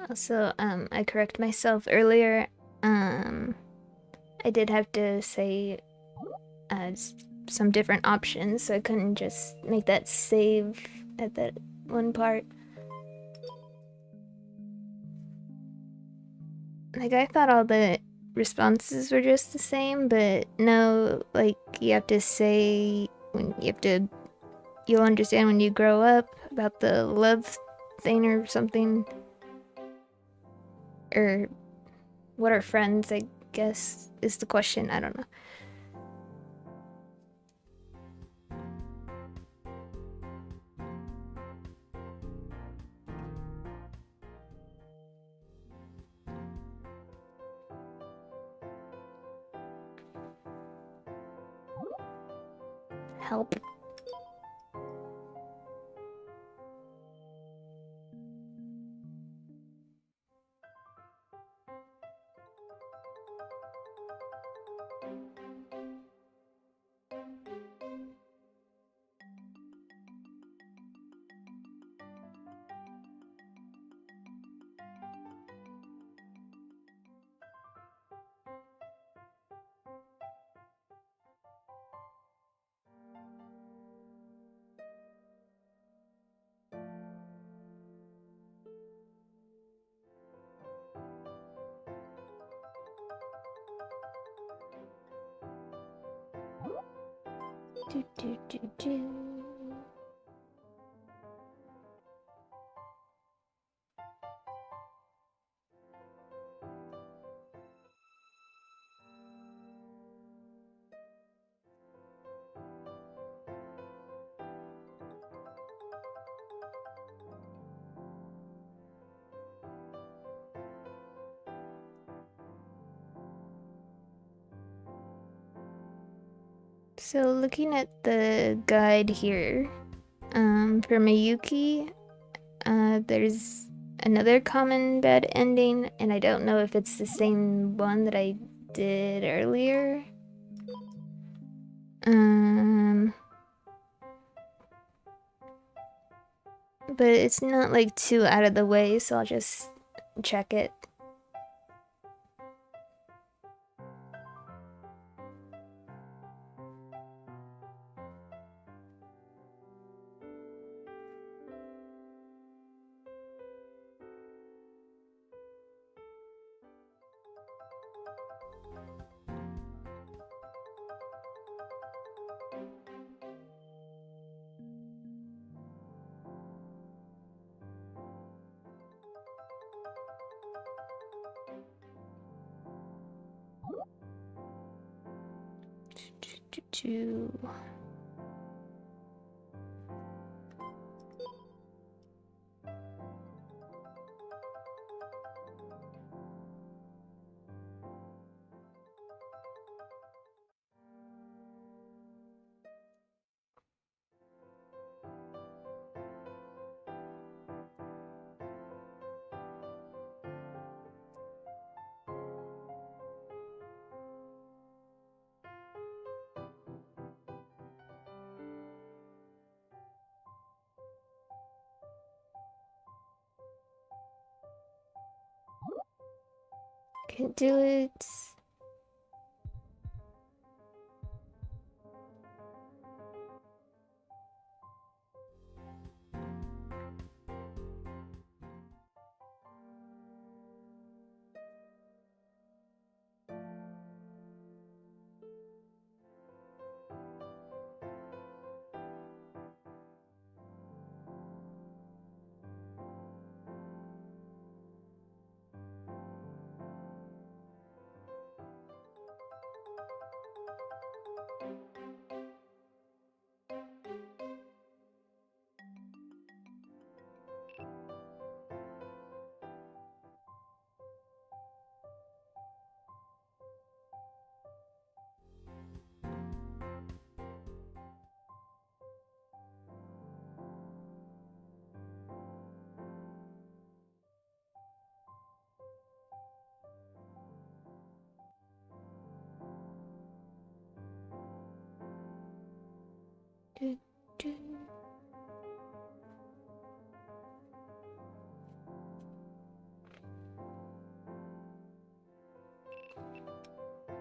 Also, I correct myself earlier. I did have to say some different options, so I couldn't just make that save at that one part. Like, I thought all the responses were just the same, but no, like, you have to say, you'll understand when you grow up about the love thing or something. Or what are friends, I guess, is the question. I don't know. Help. Do, do, do, do. So looking at the guide here, for Miyuki, there's another common bad ending, and I don't know if it's the same one that I did earlier. But it's not like too out of the way, so I'll just check it. Can't do it. Do, do.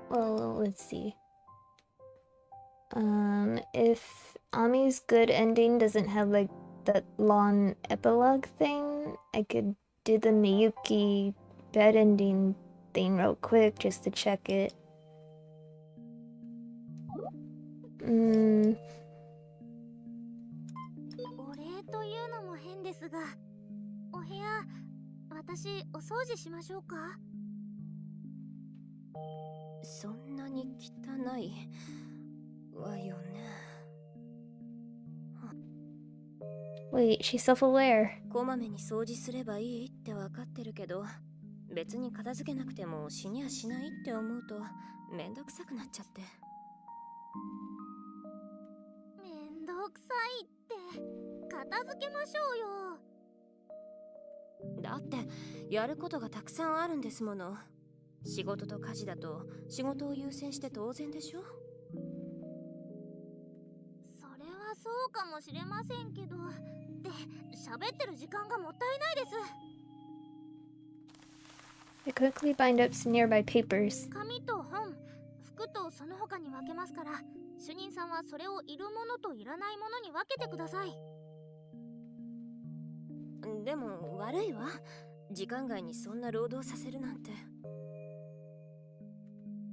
Well, let's see. If Ami's good ending doesn't have like that long epilogue thing, I could do the Miyuki bad ending thing real quick just to check it. お礼というのも変ですが、お部屋、私お掃除しましょうか？そんなに汚いわよね。Wait, she's self-aware. こまめに掃除すればいいってわかってるけど、別に片付けなくても死にはしないって思うとめんどくさくなっちゃって。めんどくさいって片付けましょうよ。だってやることがたくさんあるんですもの。仕事と家事だと仕事を優先して当然でしょ。それはそうかもしれませんけど、で、喋ってる時間がもったいないです。I quickly bind up some nearby papers. 紙と本、服とその他に分けますから、主任さんはそれをいるものといらないものに分けてください。でも悪いわ。時間外にそんな労働させるなんて。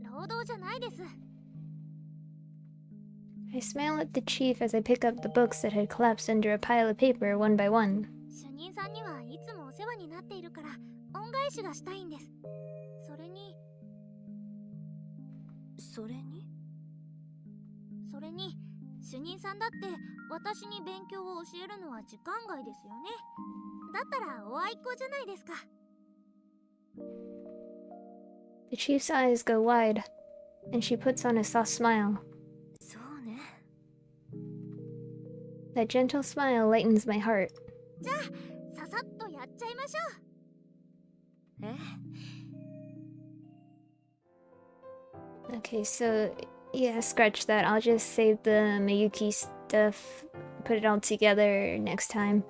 労働じゃないです。I smile at the chief as I pick up the books that had collapsed under a pile of paper one by one. 主任さんにはいつもお世話になっているから恩返しがしたいんです。それに主任さんだって私に勉強を教えるのは時間外ですよね。だったらおあいこじゃないですか。The chief's eyes go wide, and she puts on a soft smile. そうね。 That gentle smile lightens my heart. じゃあささっとやっちゃいましょう。え Okay, so yeah, scratch that. I'll just save the Miyuki stuff, put it all together next time.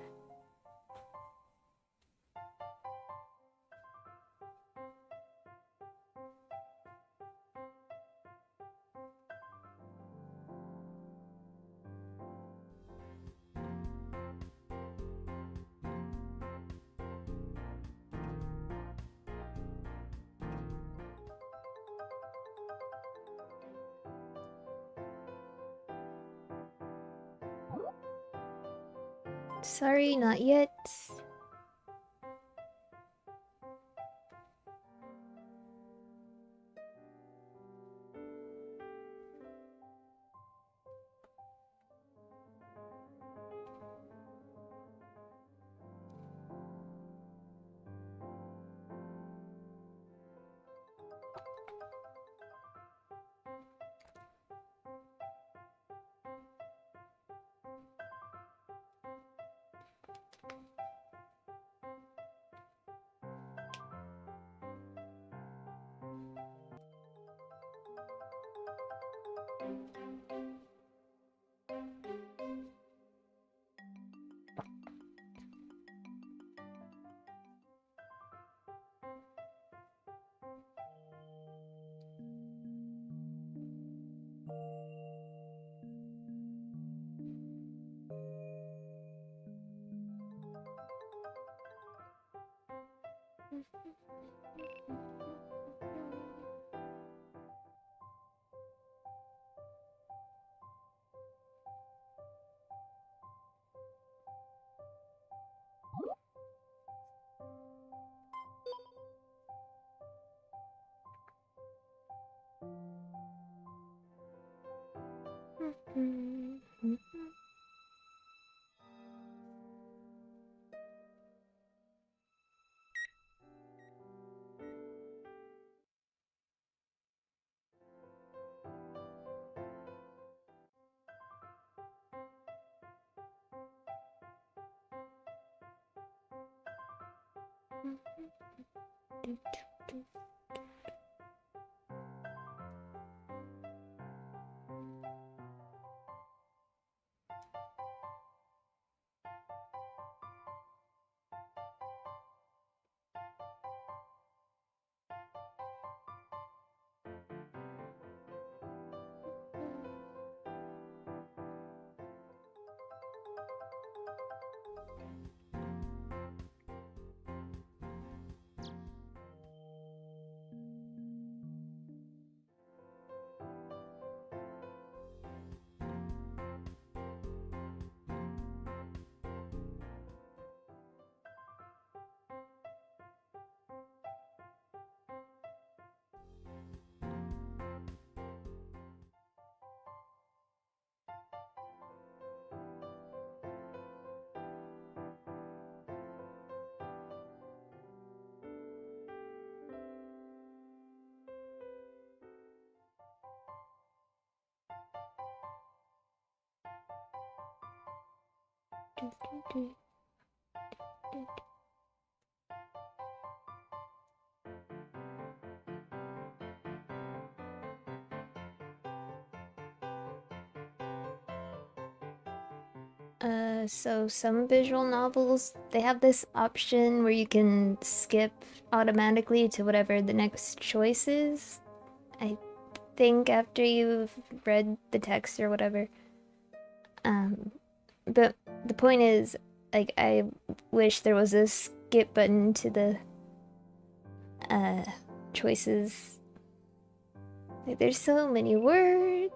Sorry, not yet. So some visual novels, they have this option where you can skip automatically to whatever the next choice is. I think after you've read the text or whatever. But the point is, like, I wish there was a skip button to the choices. Like, there's so many words.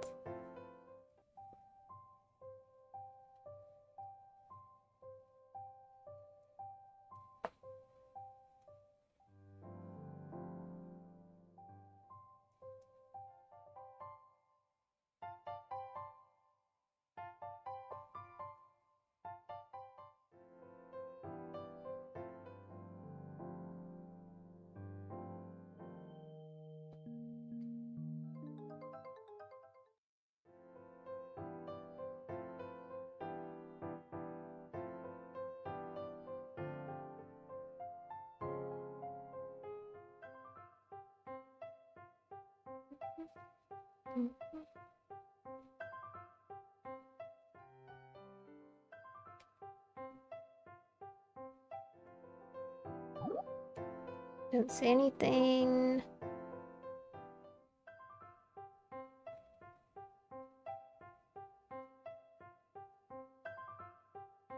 Don't say anything.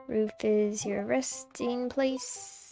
Roof is your resting place.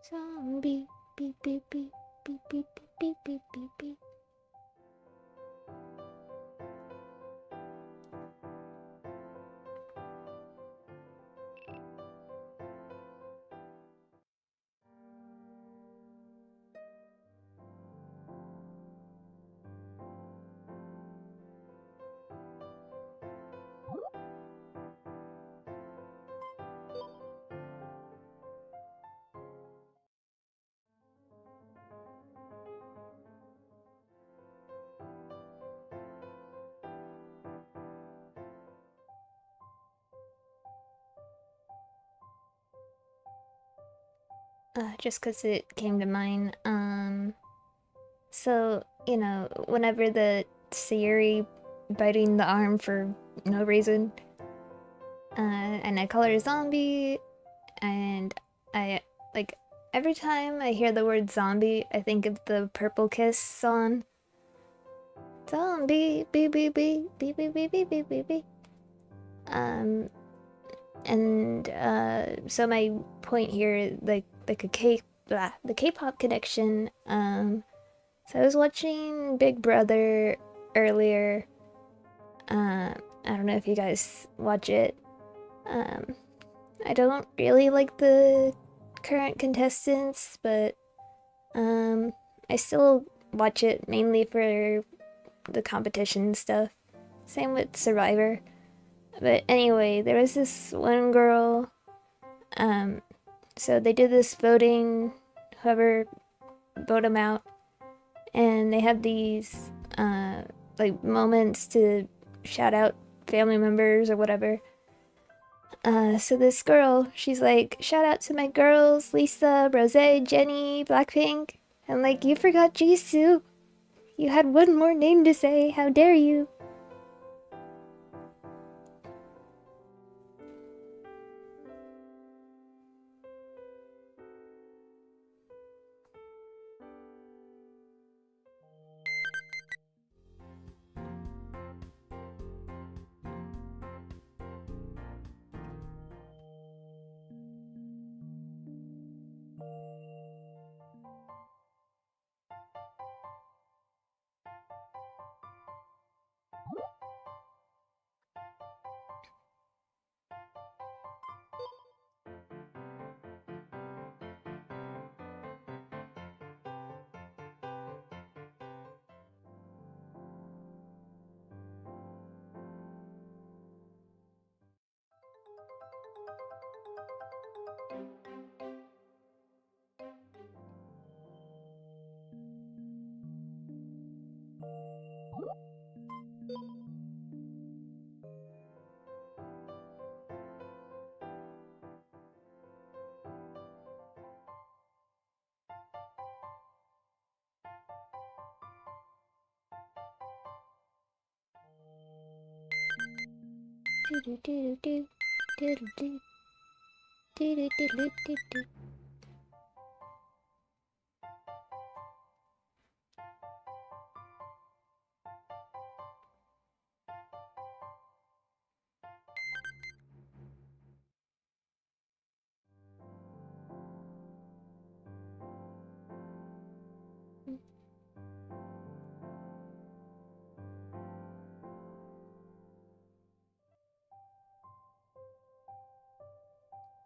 Zombie, beep beep beep beep beep beep beep beep beep. Just because it came to mind. So, you know, whenever the Sayuri biting the arm for no reason, and I call her a zombie, and I, like, every time I hear the word zombie, I think of the Purple Kiss song. Zombie, beep beep beep, beep beep beep beep beep beep beep. So my point here, like the K-pop connection. So I was watching Big Brother earlier. I don't know if you guys watch it. I don't really like the current contestants, but I still watch it mainly for the competition stuff. Same with Survivor. But anyway, there was this one girl. So they did this voting, whoever vote them out, and they had these like moments to shout out family members or whatever. So this girl, she's like, shout out to my girls, Lisa, Rose, Jenny, Blackpink. And like, you forgot Jisoo. You had one more name to say, how dare you?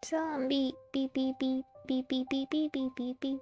Zombie beep beep beep beep beep beep beep beep beep beep.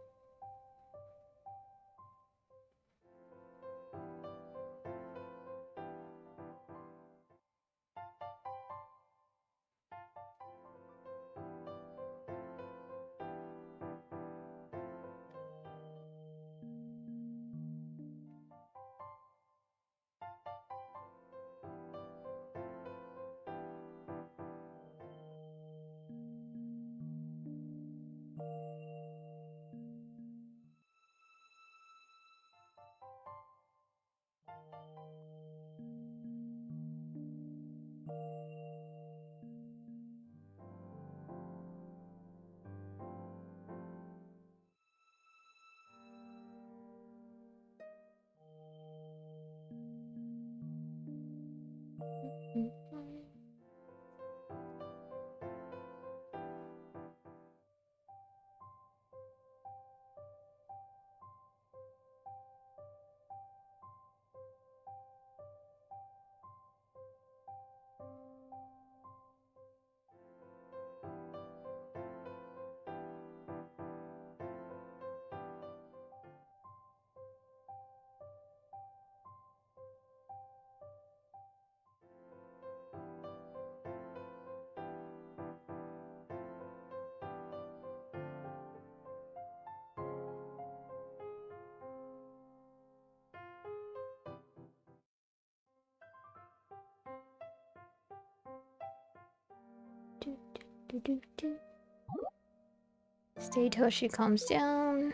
Stay till she calms down.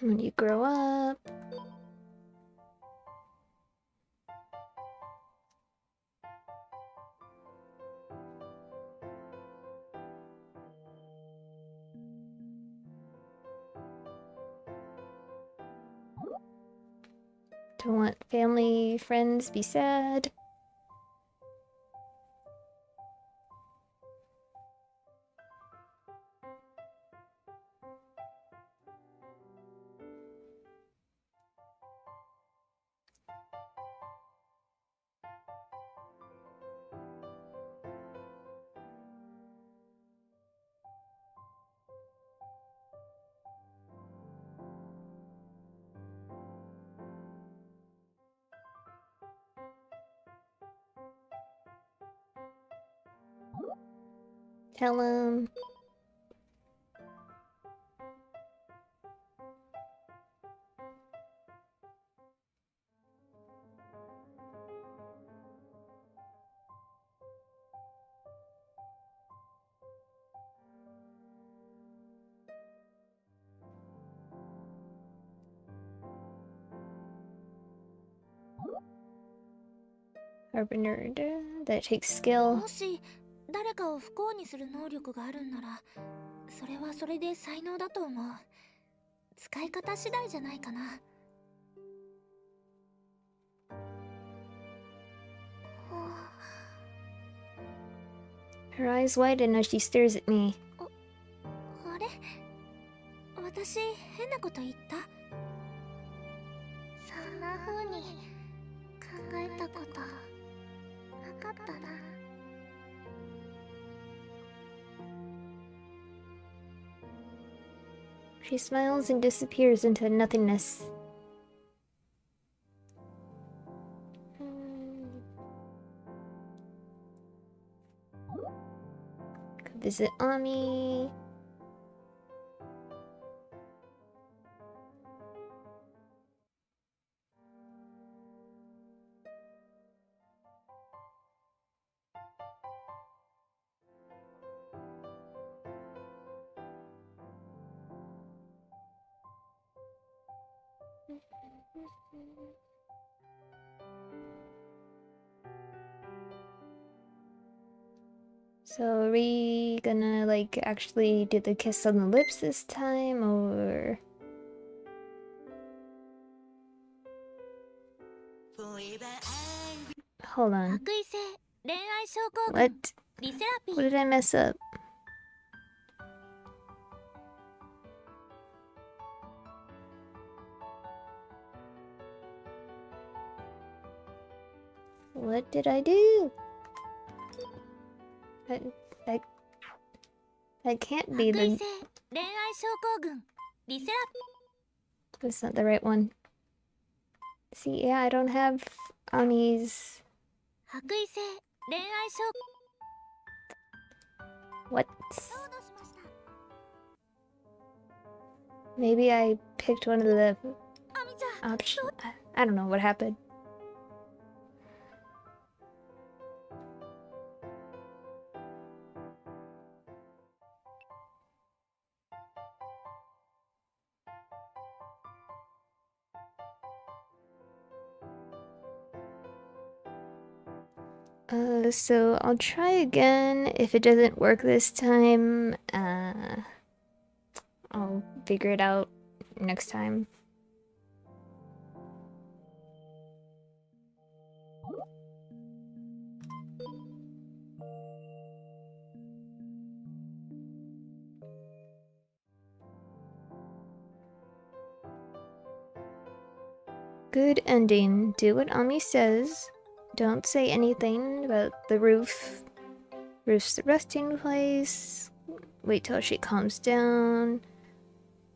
When you grow up. Don't want family, friends be sad. Tell him. Harbinger, that takes skill. もし誰かを不幸にする能力があるんなら、それはそれで才能だと思う。使い方次第じゃないかな。Her eyes widen as she stares at me. あれ？私変なこと言った？そんな風に考えたことなかったな。She smiles and disappears into nothingness. Visit Ami. So are we gonna like actually do the kiss on the lips this time, or hold on? 白衣性恋愛症候群 What? リセラピ What ー did I mess up? What did I do? I that can't 白 be 衣 the. 性恋愛症候群リセラ That's not the right one. See, yeah, I don't have Ami's. 白衣性恋愛症 What? どうしました Maybe I picked one of the アミちゃん options. I don't know what happened. So I'll try again. If it doesn't work this time, I'll figure it out next time. Good ending. Do what Ami says. Don't say anything about the roof. Roof's the resting place. Wait till she calms down.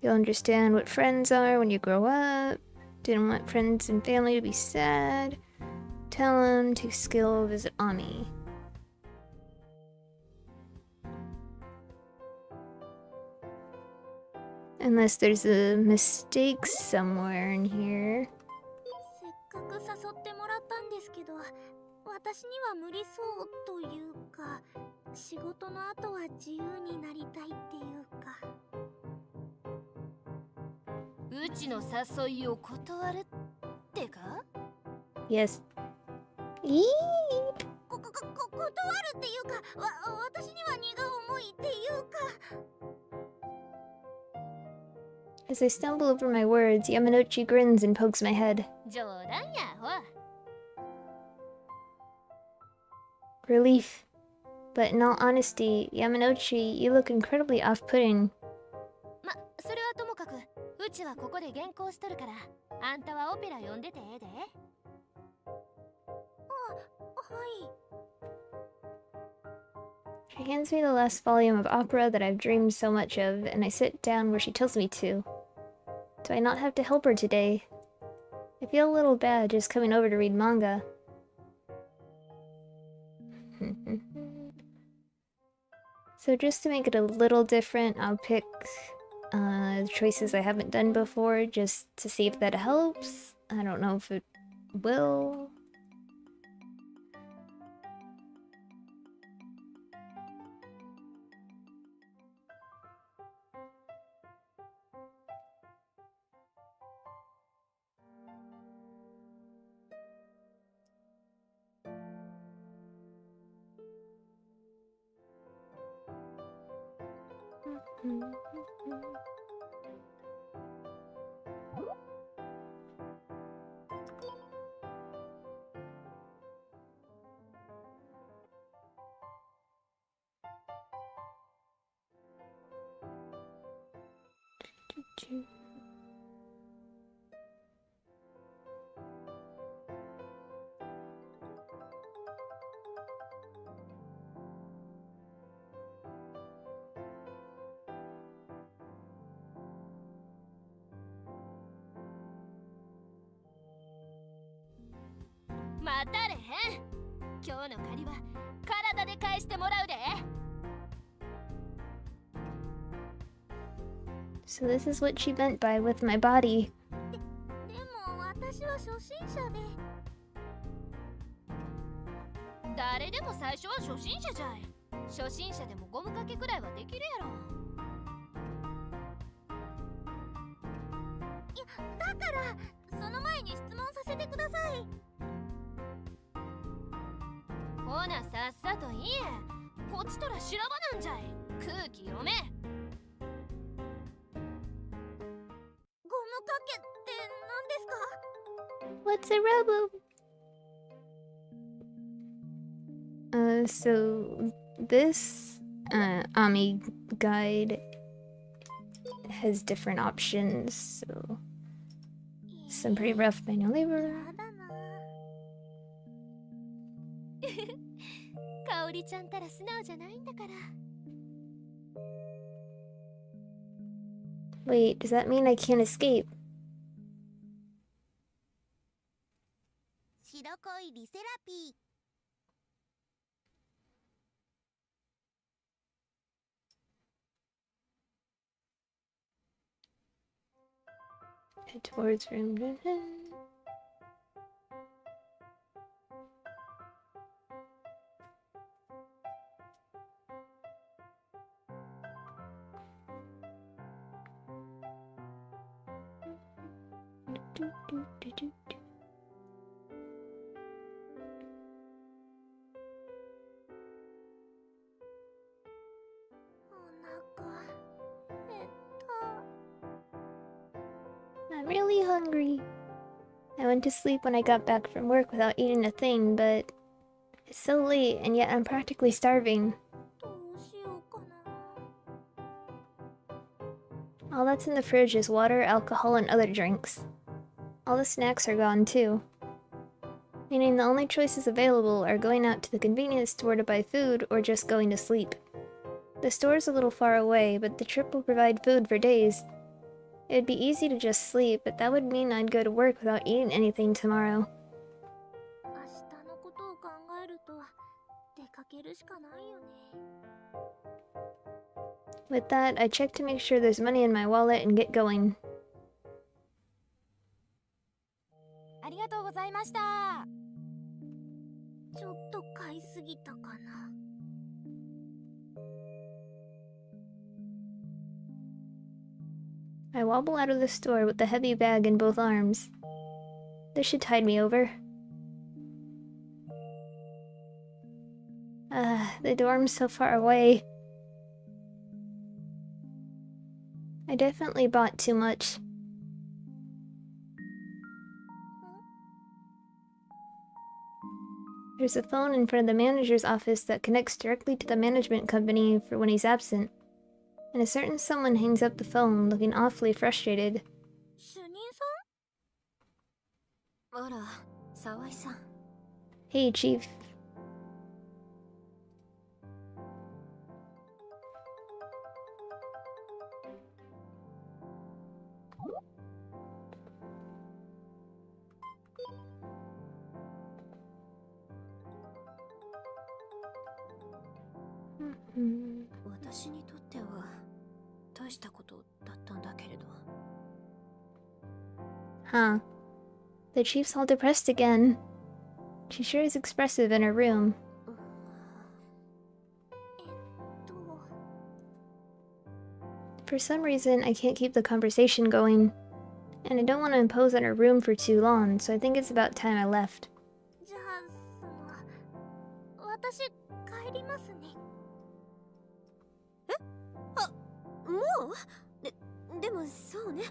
You'll understand what friends are when you grow up. Didn't want friends and family to be sad. Tell them to skill visit Ami. Unless there's a mistake somewhere in here. せっかく誘ってもらったんですけど私には無理そうというか仕事の後は自由になりたいっていうかうちの誘いを断るってか Yes. Eee! 断るっていうか私には荷が重いっていうか As I stumble over my words, Yamanochi grins and pokes my head. 冗談やほ Relief. But in all honesty, Yamanochi, you look incredibly off-putting. ま、それはともかくうちはここで原稿しとるからあんたはオペラ読んでてええではい She hands me the last volume of opera that I've dreamed so much of, and I sit down where she tells me to. Do I not have to help her today? I feel a little bad just coming over to read manga. So just to make it a little different, I'll pick choices I haven't done before just to see if that helps. I don't know if it will.待たれへん今日の借りは体で返してもらうで So this is what she meant by with my body. でも私は初心者で。誰でも最初は初心者じゃい。初心者でもゴムかけくらいはできるやろ。いや、だからその前に質問させてください。ほなさっさと言え。こっちとら修羅場なんじゃい。空気読め。ゴムかけって何ですか？ What's a robo? So this Ami guide has different options, so some pretty rough manual labor. やだな。かおりちゃんたら素直じゃないんだから。Wait, does that mean I can't escape? 白恋リセラピー。Head towards room. Do. お腹減った。 I'm really hungry. I went to sleep when I got back from work without eating a thing, but it's so late and yet I'm practically starving. どうしようかな。 All that's in the fridge is water, alcohol, and other drinks. All the snacks are gone too. Meaning the only choices available are going out to the convenience store to buy food or just going to sleep. The store's a little far away, but the trip will provide food for days. It'd be easy to just sleep, but that would mean I'd go to work without eating anything tomorrow. 明日のことを考えると出かけるしかないよね。 With that, I check to make sure there's money in my wallet and get going. ありがとうございました。ちょっと買いすぎたかな。 I wobble out of the store with the heavy bag in both arms. This should tide me over. The dorm's so far away. I definitely bought too much. There's a phone in front of the manager's office that connects directly to the management company for when he's absent. And a certain someone hangs up the phone, looking awfully frustrated. 主任あら、沢井さん。 Hey, Chief. Mm-hmm. 私にとっては大したことだったんだけれど。 Huh. The chief's all depressed again. She sure is expressive in her room. と For some reason, I can't keep the conversation going. And I don't want to impose on her room for too long, so I think it's about time I left. じゃあ私帰りますね。もう？でもそうね。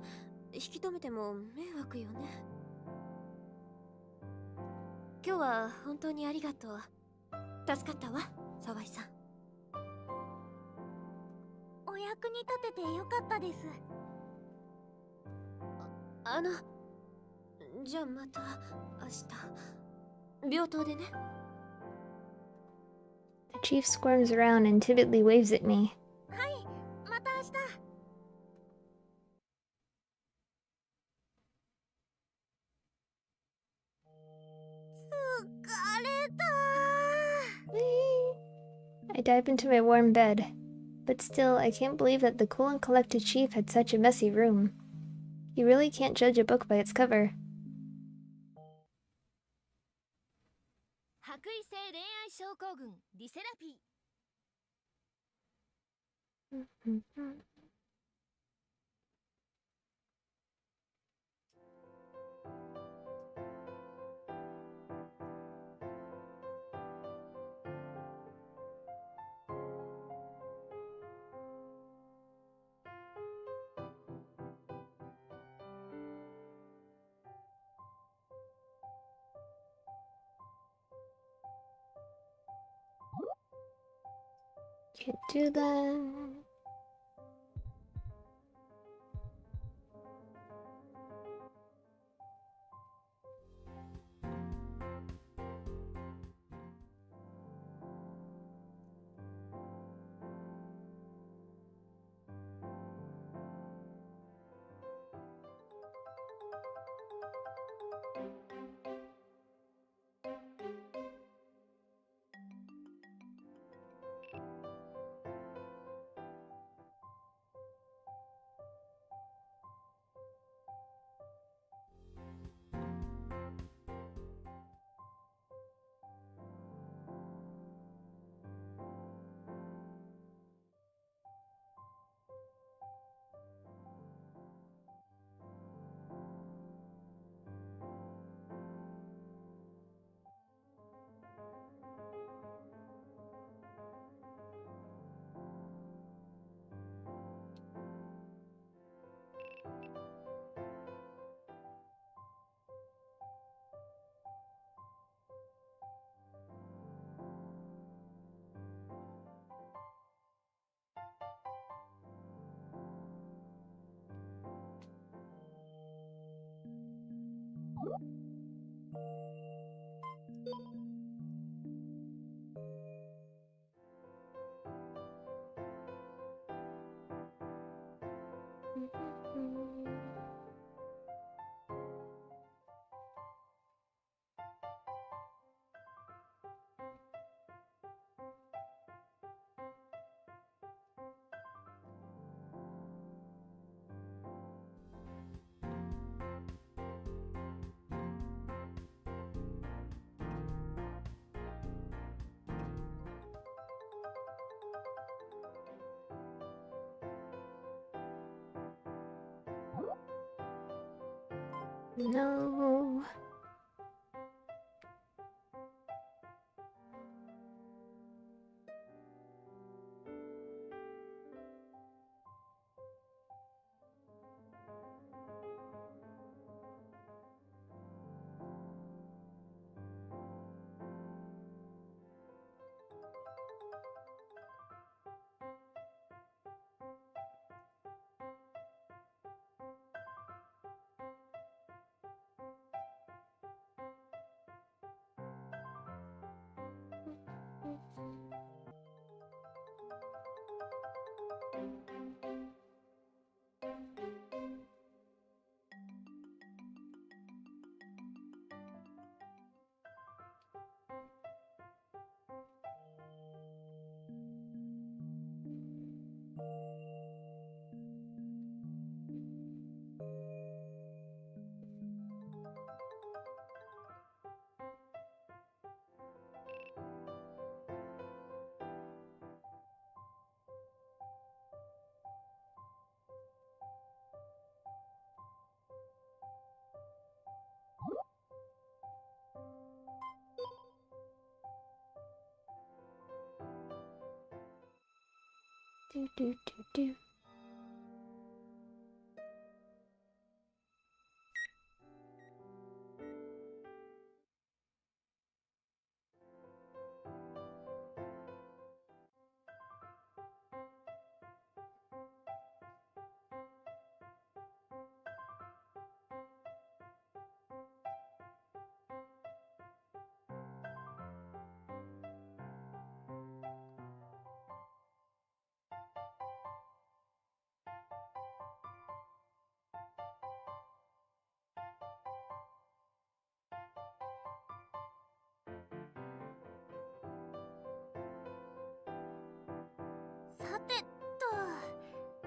引き止めても迷惑よね。今日は本当にありがとう。助かったわ、沢井さん。お役に立ててよかったです。じゃあまた明日病棟でね。 The chief squirms around and timidly waves at me. はい、また明日。疲れた。 I dive into my warm bed. But still, I can't believe that the cool and collected chief had such a messy room. You really can't judge a book by its cover. 白衣性恋愛症候群リセラピー。Can't do that. No. Do do do do.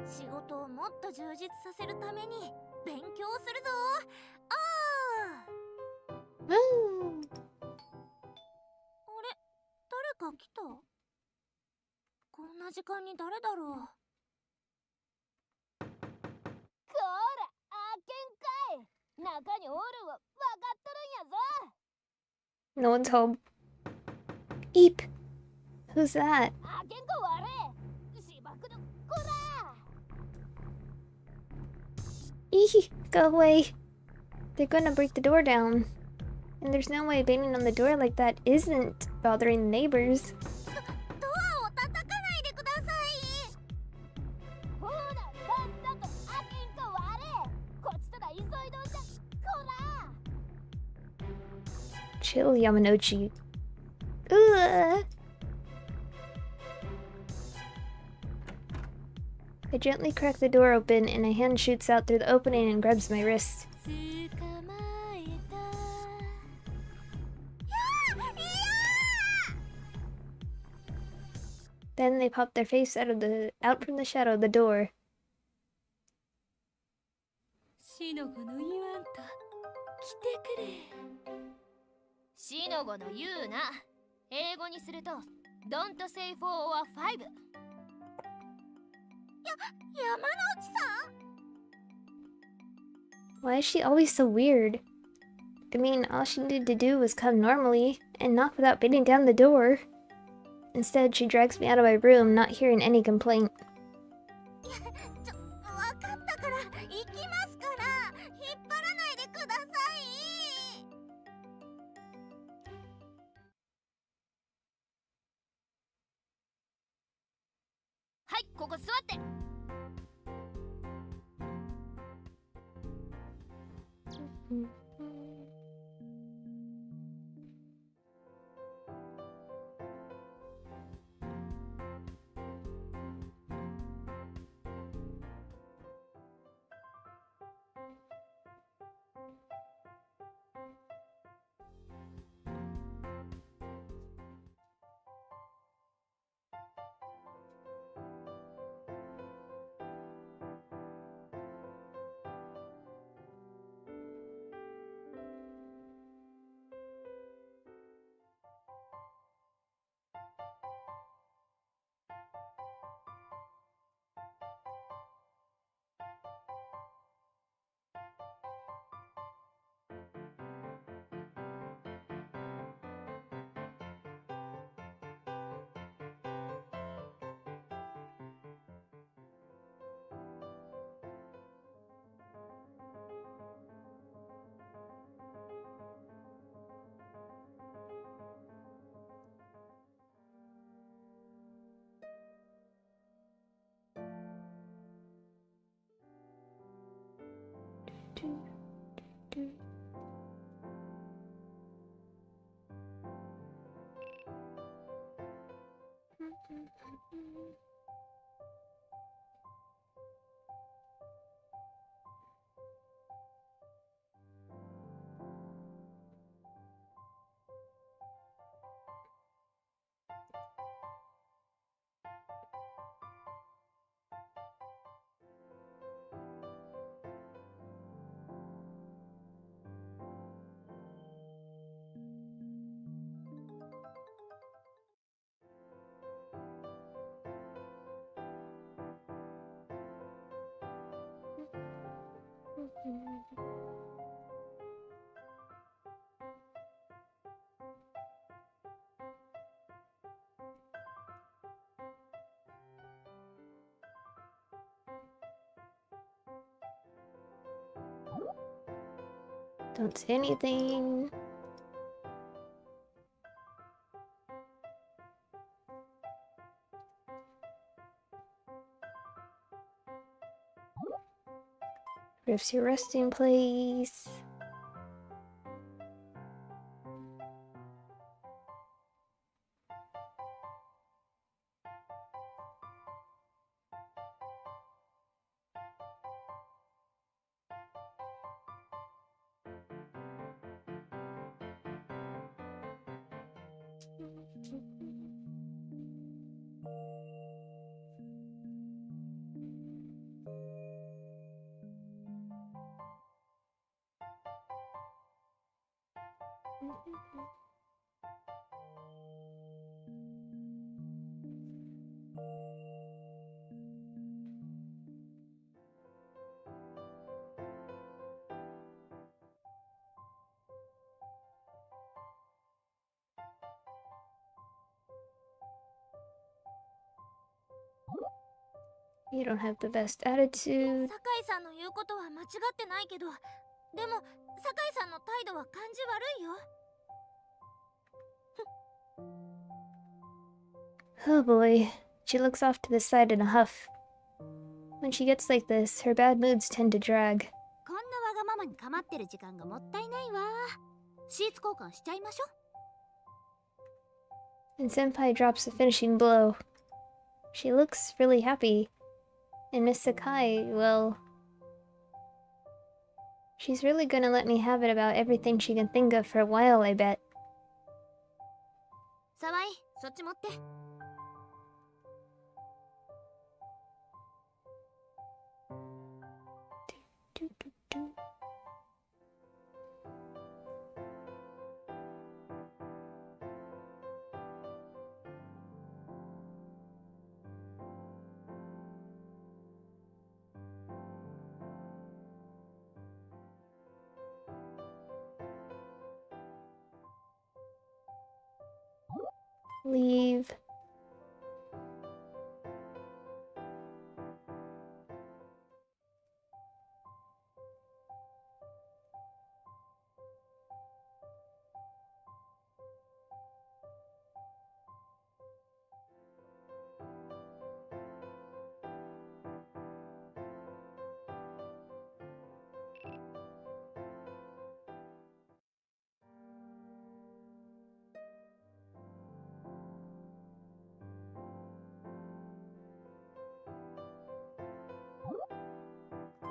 仕事をもっと充実させるために勉強するぞ。あれ、誰か来た？こんな時間に誰だろう。こら、あけんかい。中におるわ、わかっとるんやぞ。 No one's home. Eep. Who's that? あけんか悪い。しばくの、こら。 Eehee, go away. They're gonna break the door down. And there's no way banging on the door like that isn't bothering the neighbors. ドアを叩かないでください。ほら、さっさとあけんか悪い。こっちとら急いどんじゃ、こら。 Chill, Yamanochi. Ugh. I gently crack the door open and a hand shoots out through the opening and grabs my wrist. 捕まえた。 Then they pop their face out from the shadow of the door. しのごの言わんと来てくれ。しのごの言うな。英語にすると Don't say 4 or 5。山之内さん。 Why is she always so weird? I mean, all she needed to do was come normally and knock without beating down the door. Instead, she drags me out of my room, not hearing any complaint. わかったから行きますから、引っ張らないでください。はい、ここ座って。 Don't say anything. Rift's your resting place. You don't have the best attitude. 酒井さんの言うことは間違ってないけど、でも酒井さんの態度は感じ悪いよ。 Oh boy. She looks off to the side in a huff. When she gets like this, her bad moods tend to drag. こんなわがままに構ってる時間がもったいないわ。シーツ交換しちゃいましょ。 And Senpai drops the finishing blow. She looks really happy. And Miss Sakai, well... she's really gonna let me have it about everything she can think of for a while, I bet. 沢井、そっち持って。 Leave.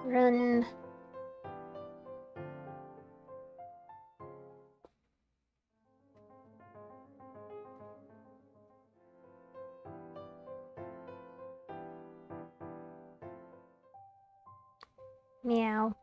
Run. Meow.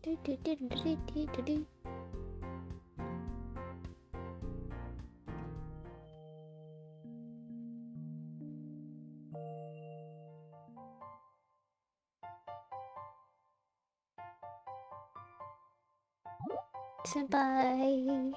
Do, do, do, do, do, do, do, do. Senpai.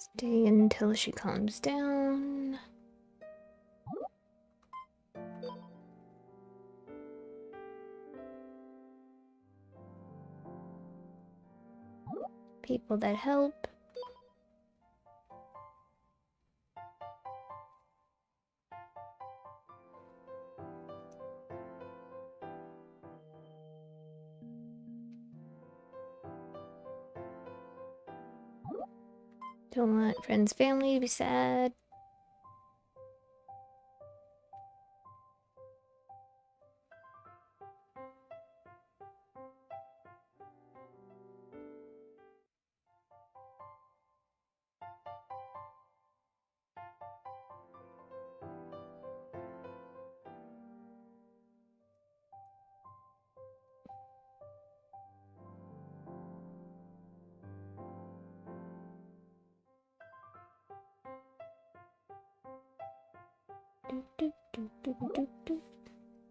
Stay until she calms down. People that help. Don't want friends, family to be sad.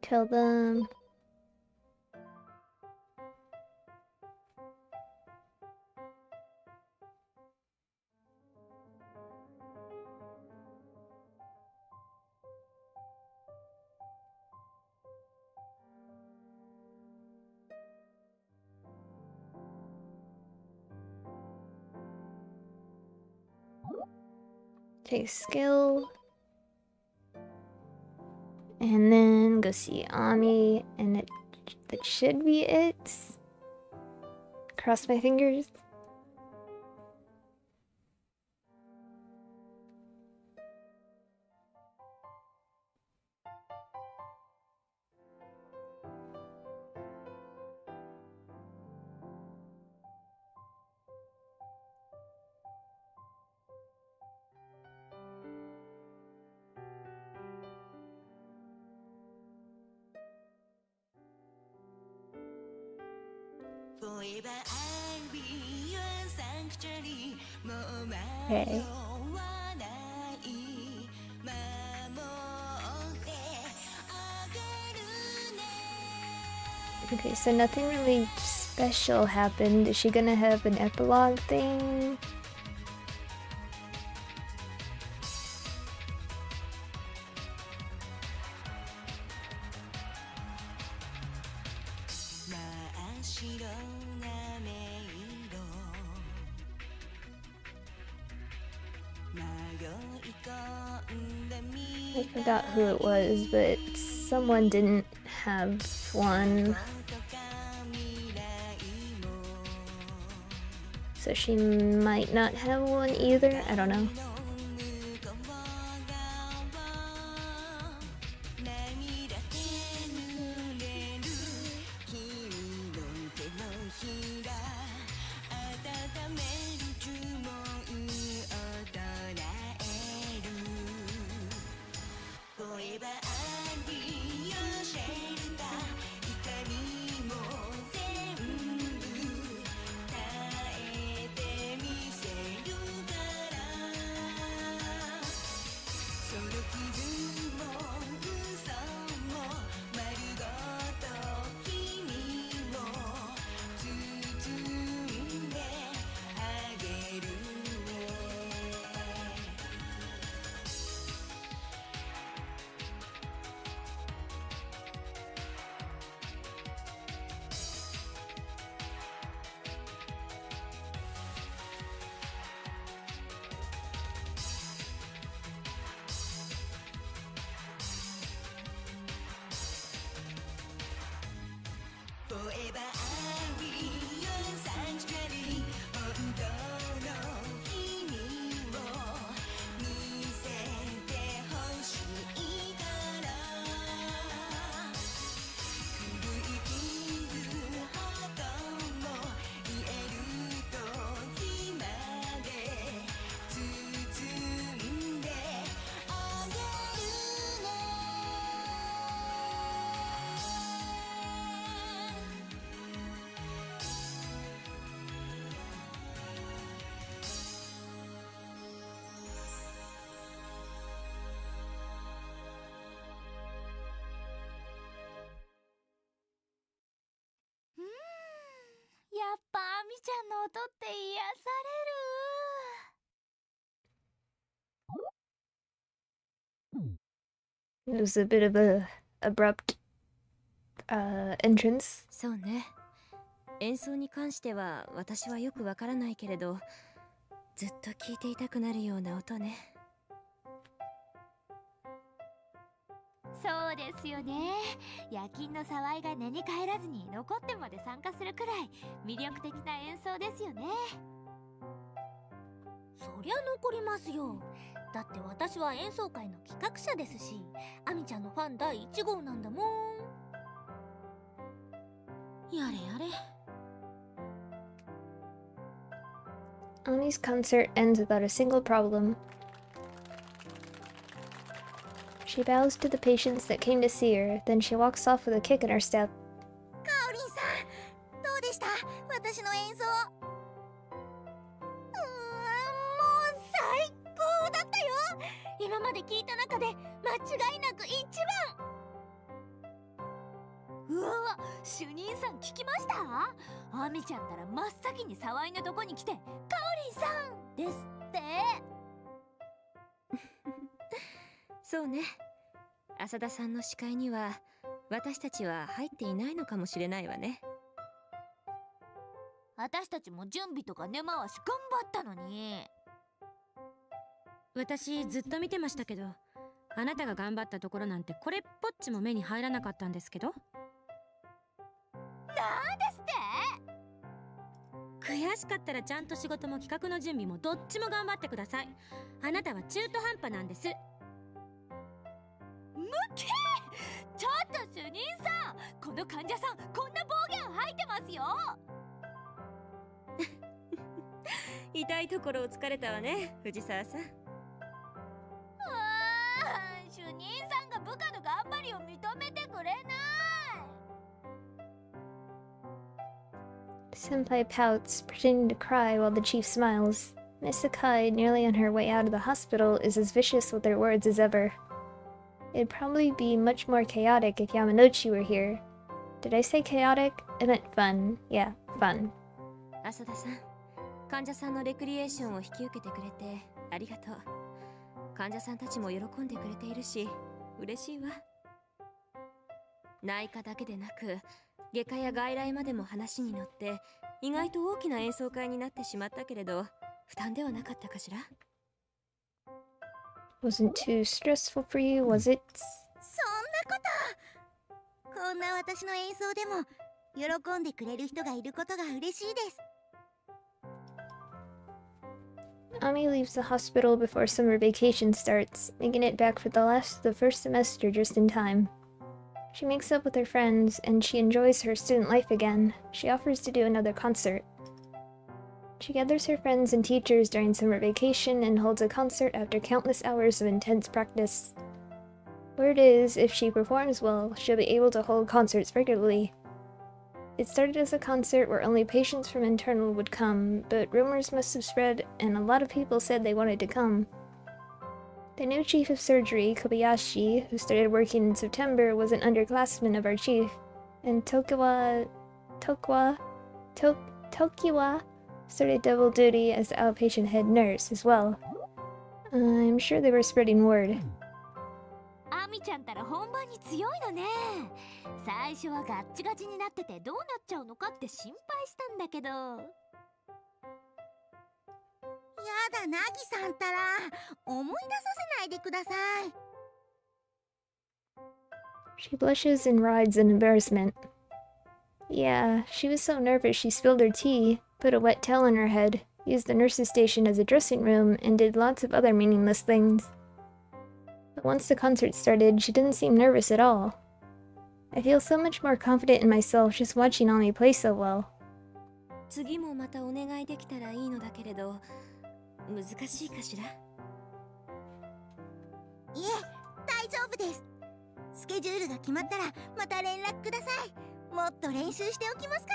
Tell them. Take skill. And then go see Ami, and that should be it. Cross my fingers. Okay. Okay, so nothing really special happened. Is she gonna have an epilogue thing? I forgot who it was, but someone didn't have one. So she might not have one either. I don't know.うーん、やっぱアミちゃんの音って癒される。 It was a bit of a abrupt entrance. そうね。演奏に関しては私はよくわからないけれど、ずっと聴いていたくなるような音ね。そうですよね。夜勤の騒いが根に帰らずに残ってまで参加するくらい魅力的な演奏ですよね。そりゃ残りますよ。だって私は演奏会の企画者ですし、アミちゃんのファン第1号なんだもん。やれやれ。Ami's concert ends without a single problem. She bows to the patients that came to see her, then she walks off with a kick in her step. カオリンさん、どうでした？私の演奏。もう最高だったよ。今まで聞いた中で間違いなく一うわ、主任さん聞きました？アミちゃんたら真っ先に騒いのとこに来て、カオリンさんですって。そうね。浅田さんの視界には私たちは入っていないのかもしれないわね。私たちも準備とか根回し頑張ったのに。私ずっと見てましたけど、あなたが頑張ったところなんてこれっぽっちも目に入らなかったんですけど。なんですって？悔しかったらちゃんと仕事も企画の準備もどっちも頑張ってください。あなたは中途半端なんです。むけー！ちょっと主任さん、この患者さんこんな暴言吐いてますよ。痛いところを突かれたわね、藤沢さん。主任さんが部下の頑張りを認めてくれない。Senpai pouts, pretending to cry while the chief smiles. Miss Sakai, nearly on her way out of the hospital, is as vicious with her words as ever. It'd probably be much more chaotic if Yamanochi were here. Did I say chaotic? I meant fun. Yeah, fun. 浅田さん、患者さんのレクリエーションを引き受けてくれてありがとう。患者さんたちも喜んでくれているし、嬉しいわ。内科だけでなく、外科や外来までも話に乗って、意外と大きな演奏会になってしまったけれど、負担ではなかったかしら？ wasn't too stressful for you, was it? そんなこと。こんな私の演奏でも喜んでくれる人がいることが嬉しいです。Ami leaves the hospital before summer vacation starts, making it back for the last of the first semester just in time. She makes up with her friends, and she enjoys her student life again. She offers to do another concert. She gathers her friends and teachers during summer vacation and holds a concert after countless hours of intense practice. Word is, if she performs well, she'll be able to hold concerts regularly. It started as a concert where only patients from internal would come, but rumors must have spread, and a lot of people said they wanted to come. The new chief of surgery, Kobayashi, who started working in September, was an underclassman of our chief, and Tokiwa started double duty as the outpatient head nurse as well. I'm sure they were spreading word. アミちゃんたら本番に強いのね。最初はガッチガチになっててどうなっちゃうのかって心配したんだけど。やだ、ナギさんたら思い出させないでください。She blushes and writhes in embarrassment. Yeah, she was so nervous she spilled her tea, put a wet towel on her head, used the nurse's station as a dressing room, and did lots of other meaningless things. But once the concert started, she didn't seem nervous at all. I feel so much more confident in myself just watching Ami play so well. 次もまたお願いできたらいいのだけれど、難しいかしら？いえ、大丈夫です。スケジュールが決まったらまた連絡ください。もっと練習しておきますか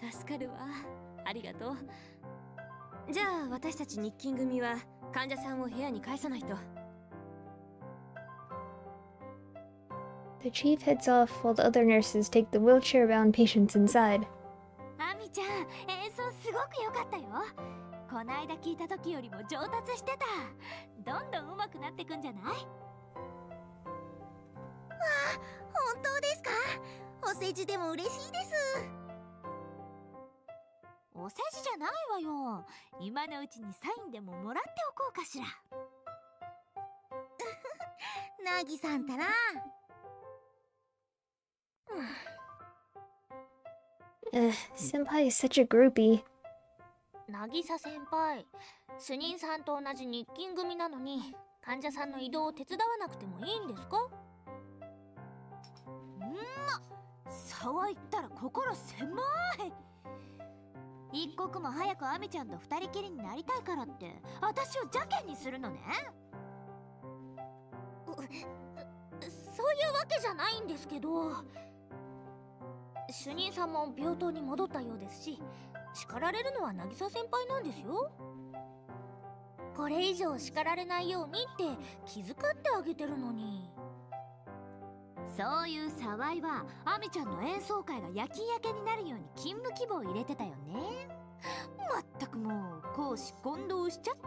ら。助かるわ。ありがとう。じゃあ私たち日勤組は患者さんを部屋に返さないと。The chief heads off while the other nurses take the wheelchair-bound patients inside. アミちゃん、演奏すごく良かったよ。こないだ聞いた時よりも上達してた。どんどん上手くなってくんじゃない？わあ、本当ですか？お世辞でも嬉しいです。お世辞じゃないわよ。今のうちにサインでももらっておこうかしら。ナギさんたら。Senpai is such a groupie. 渚先輩、主任さんと同じ日勤組なのに患者さんの移動を手伝わなくてもいいんですか？そう言ったら心狭い。一刻も早くアミちゃんと二人きりになりたいからって私を邪険にするのね。そういうわけじゃないんですけど、主任さんも病棟に戻ったようですし、叱られるのは渚先輩なんですよ。これ以上叱られないようにって気遣ってあげてるのに。そういう騒いはアミちゃんの演奏会が夜勤明けになるように勤務希望を入れてたよね。まったくもう公私混同しちゃって。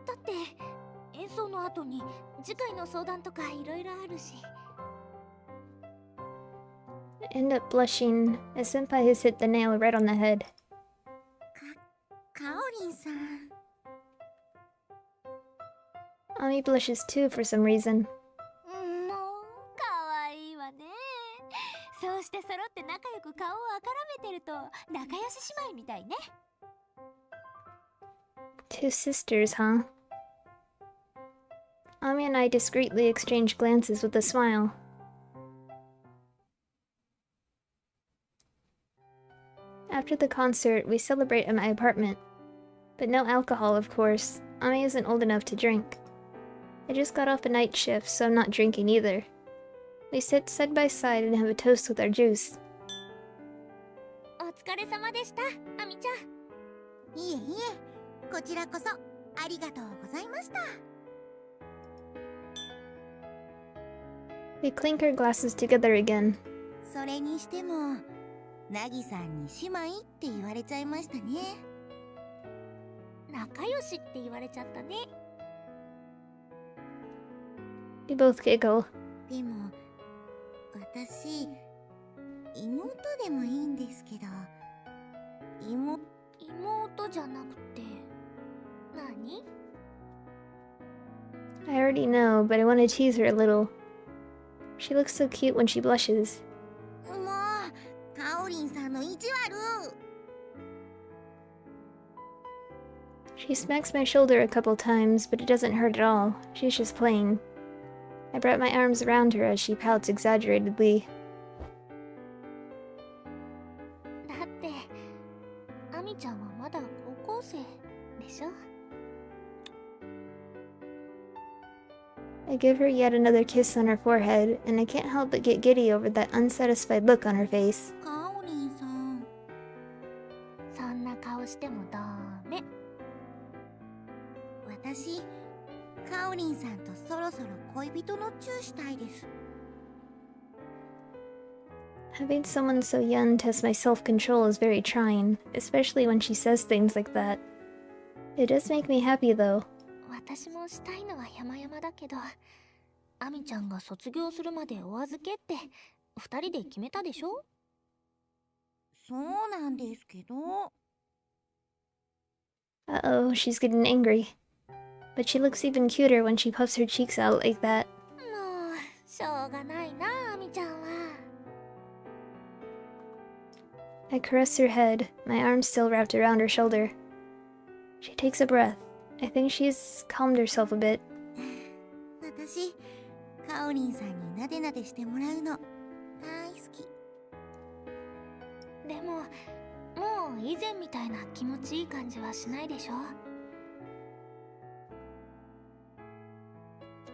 だって演奏の後に次回の相談とかいろいろあるし。End up blushing as Senpai has hit the nail right on the head. カオリンさん。Ami blushes too for some reason. もうかわいいわね。そうして揃って仲良く顔をあからめてると仲良し姉妹みたいね。Two sisters, huh? Ami and I discreetly exchange glances with a smile. After the concert, we celebrate at my apartment. But no alcohol, of course. Ami isn't old enough to drink. I just got off a night shift, so I'm not drinking either. We sit side by side and have a toast with our juice. お疲れ様でした、アミちゃん。いえいえ、こちらこそありがとうございました。We clink our glasses together again. それにしても、ナギさんに姉妹って言われちゃいましたね。仲良しって言われちゃったね。We both giggle. でも、私、妹でもいいんですけど、妹じゃなくて何？ I already know, but I want to tease her a little. She looks so cute when she blushes. もうカオリンさんの意地悪。 She smacks my shoulder a couple times, but it doesn't hurt at all. She's just playing. I brought my arms around her as she pouts exaggeratedly. だってアミちゃんはまだ高校生でしょ？ I give her yet another kiss on her forehead, and I can't help but get giddy over that unsatisfied look on her face. カオリンさん。そんな顔してもダメ。私カオリンさんとそろそろ恋人のチューしたいです。 Having someone so young test my self-control is very trying, especially when she says things like that. It does make me happy though. 私もしたいのは山々だけど、アミちゃんが卒業するまでお預けって二人で決めたでしょ？そうなんですけど。 Uh-oh, she's getting angry. But she looks even cuter when she puffs her cheeks out like that. もうしょうがないな、アミちゃんは。 I caress her head, my arm still wrapped around her shoulder. She takes a breath. I think she's calmed herself a bit. 私カオリンさんになでなでしてもらうの大好き。でももう以前みたいな気持ちいい感じはしないでしょ？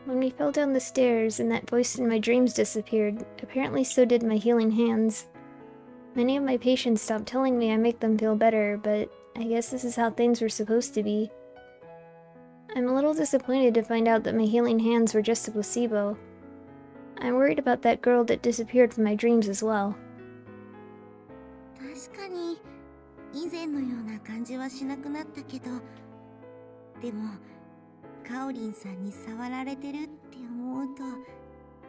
When we fell down the stairs and that voice in my dreams disappeared, apparently so did my healing hands. Many of my patients stopped telling me I make them feel better, but I guess this is how things were supposed to be. I'm a little disappointed to find out that my healing hands were just a placebo. I'm worried about that girl that disappeared from my dreams as well. 確かに以前のような感じはしなくなったけど、でもカオリンさんに触られてるって思うと、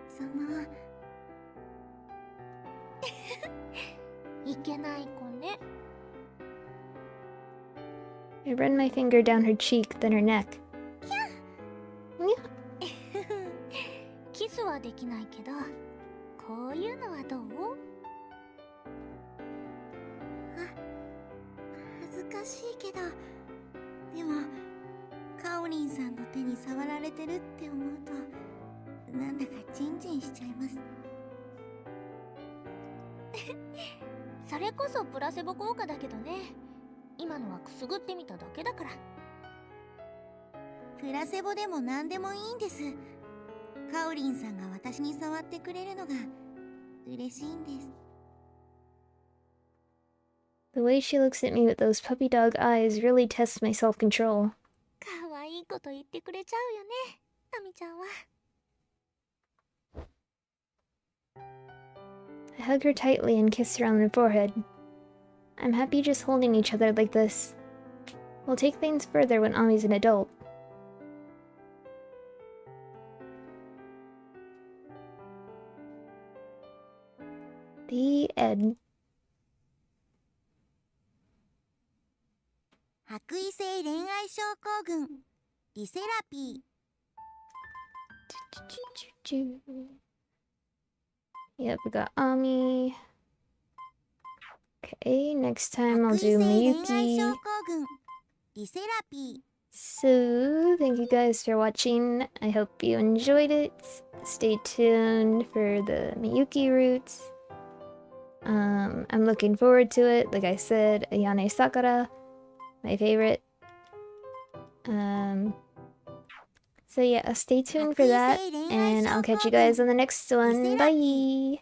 そのいけない子ね。 I run my finger down her cheek, then her neck. キスはできないけど、こういうのはどう？恥ずかしいけど、でもカオリンさんの手に触られてるって思うと、なんだかジンジンしちゃいます。それこそプラセボ効果だけどね。今のはくすぐってみただけだから。プラセボでも何でもいいんです。カオリンさんが私に触ってくれるのが嬉しいんです。 The way she looks at me with those puppy dog eyes really tests my self-control. かわいいこと言ってくれちゃうよね、アミちゃんは。 I hug her tightly and kiss her on the forehead. I'm happy just holding each other like this. We'll take things further when Ami's an adult. The end. 白衣性恋愛症候群リセラピー。 Yep, we got Ami. Okay, next time I'll 白衣 do 性恋愛症 Miyuki. 候群リセラピー。 So, thank you guys for watching. I hope you enjoyed it. Stay tuned for the Miyuki routes. I'm looking forward to it. Like I said, Ayane Sakura, my favorite. So yeah, stay tuned for that, and I'll catch you guys on the next one. Bye!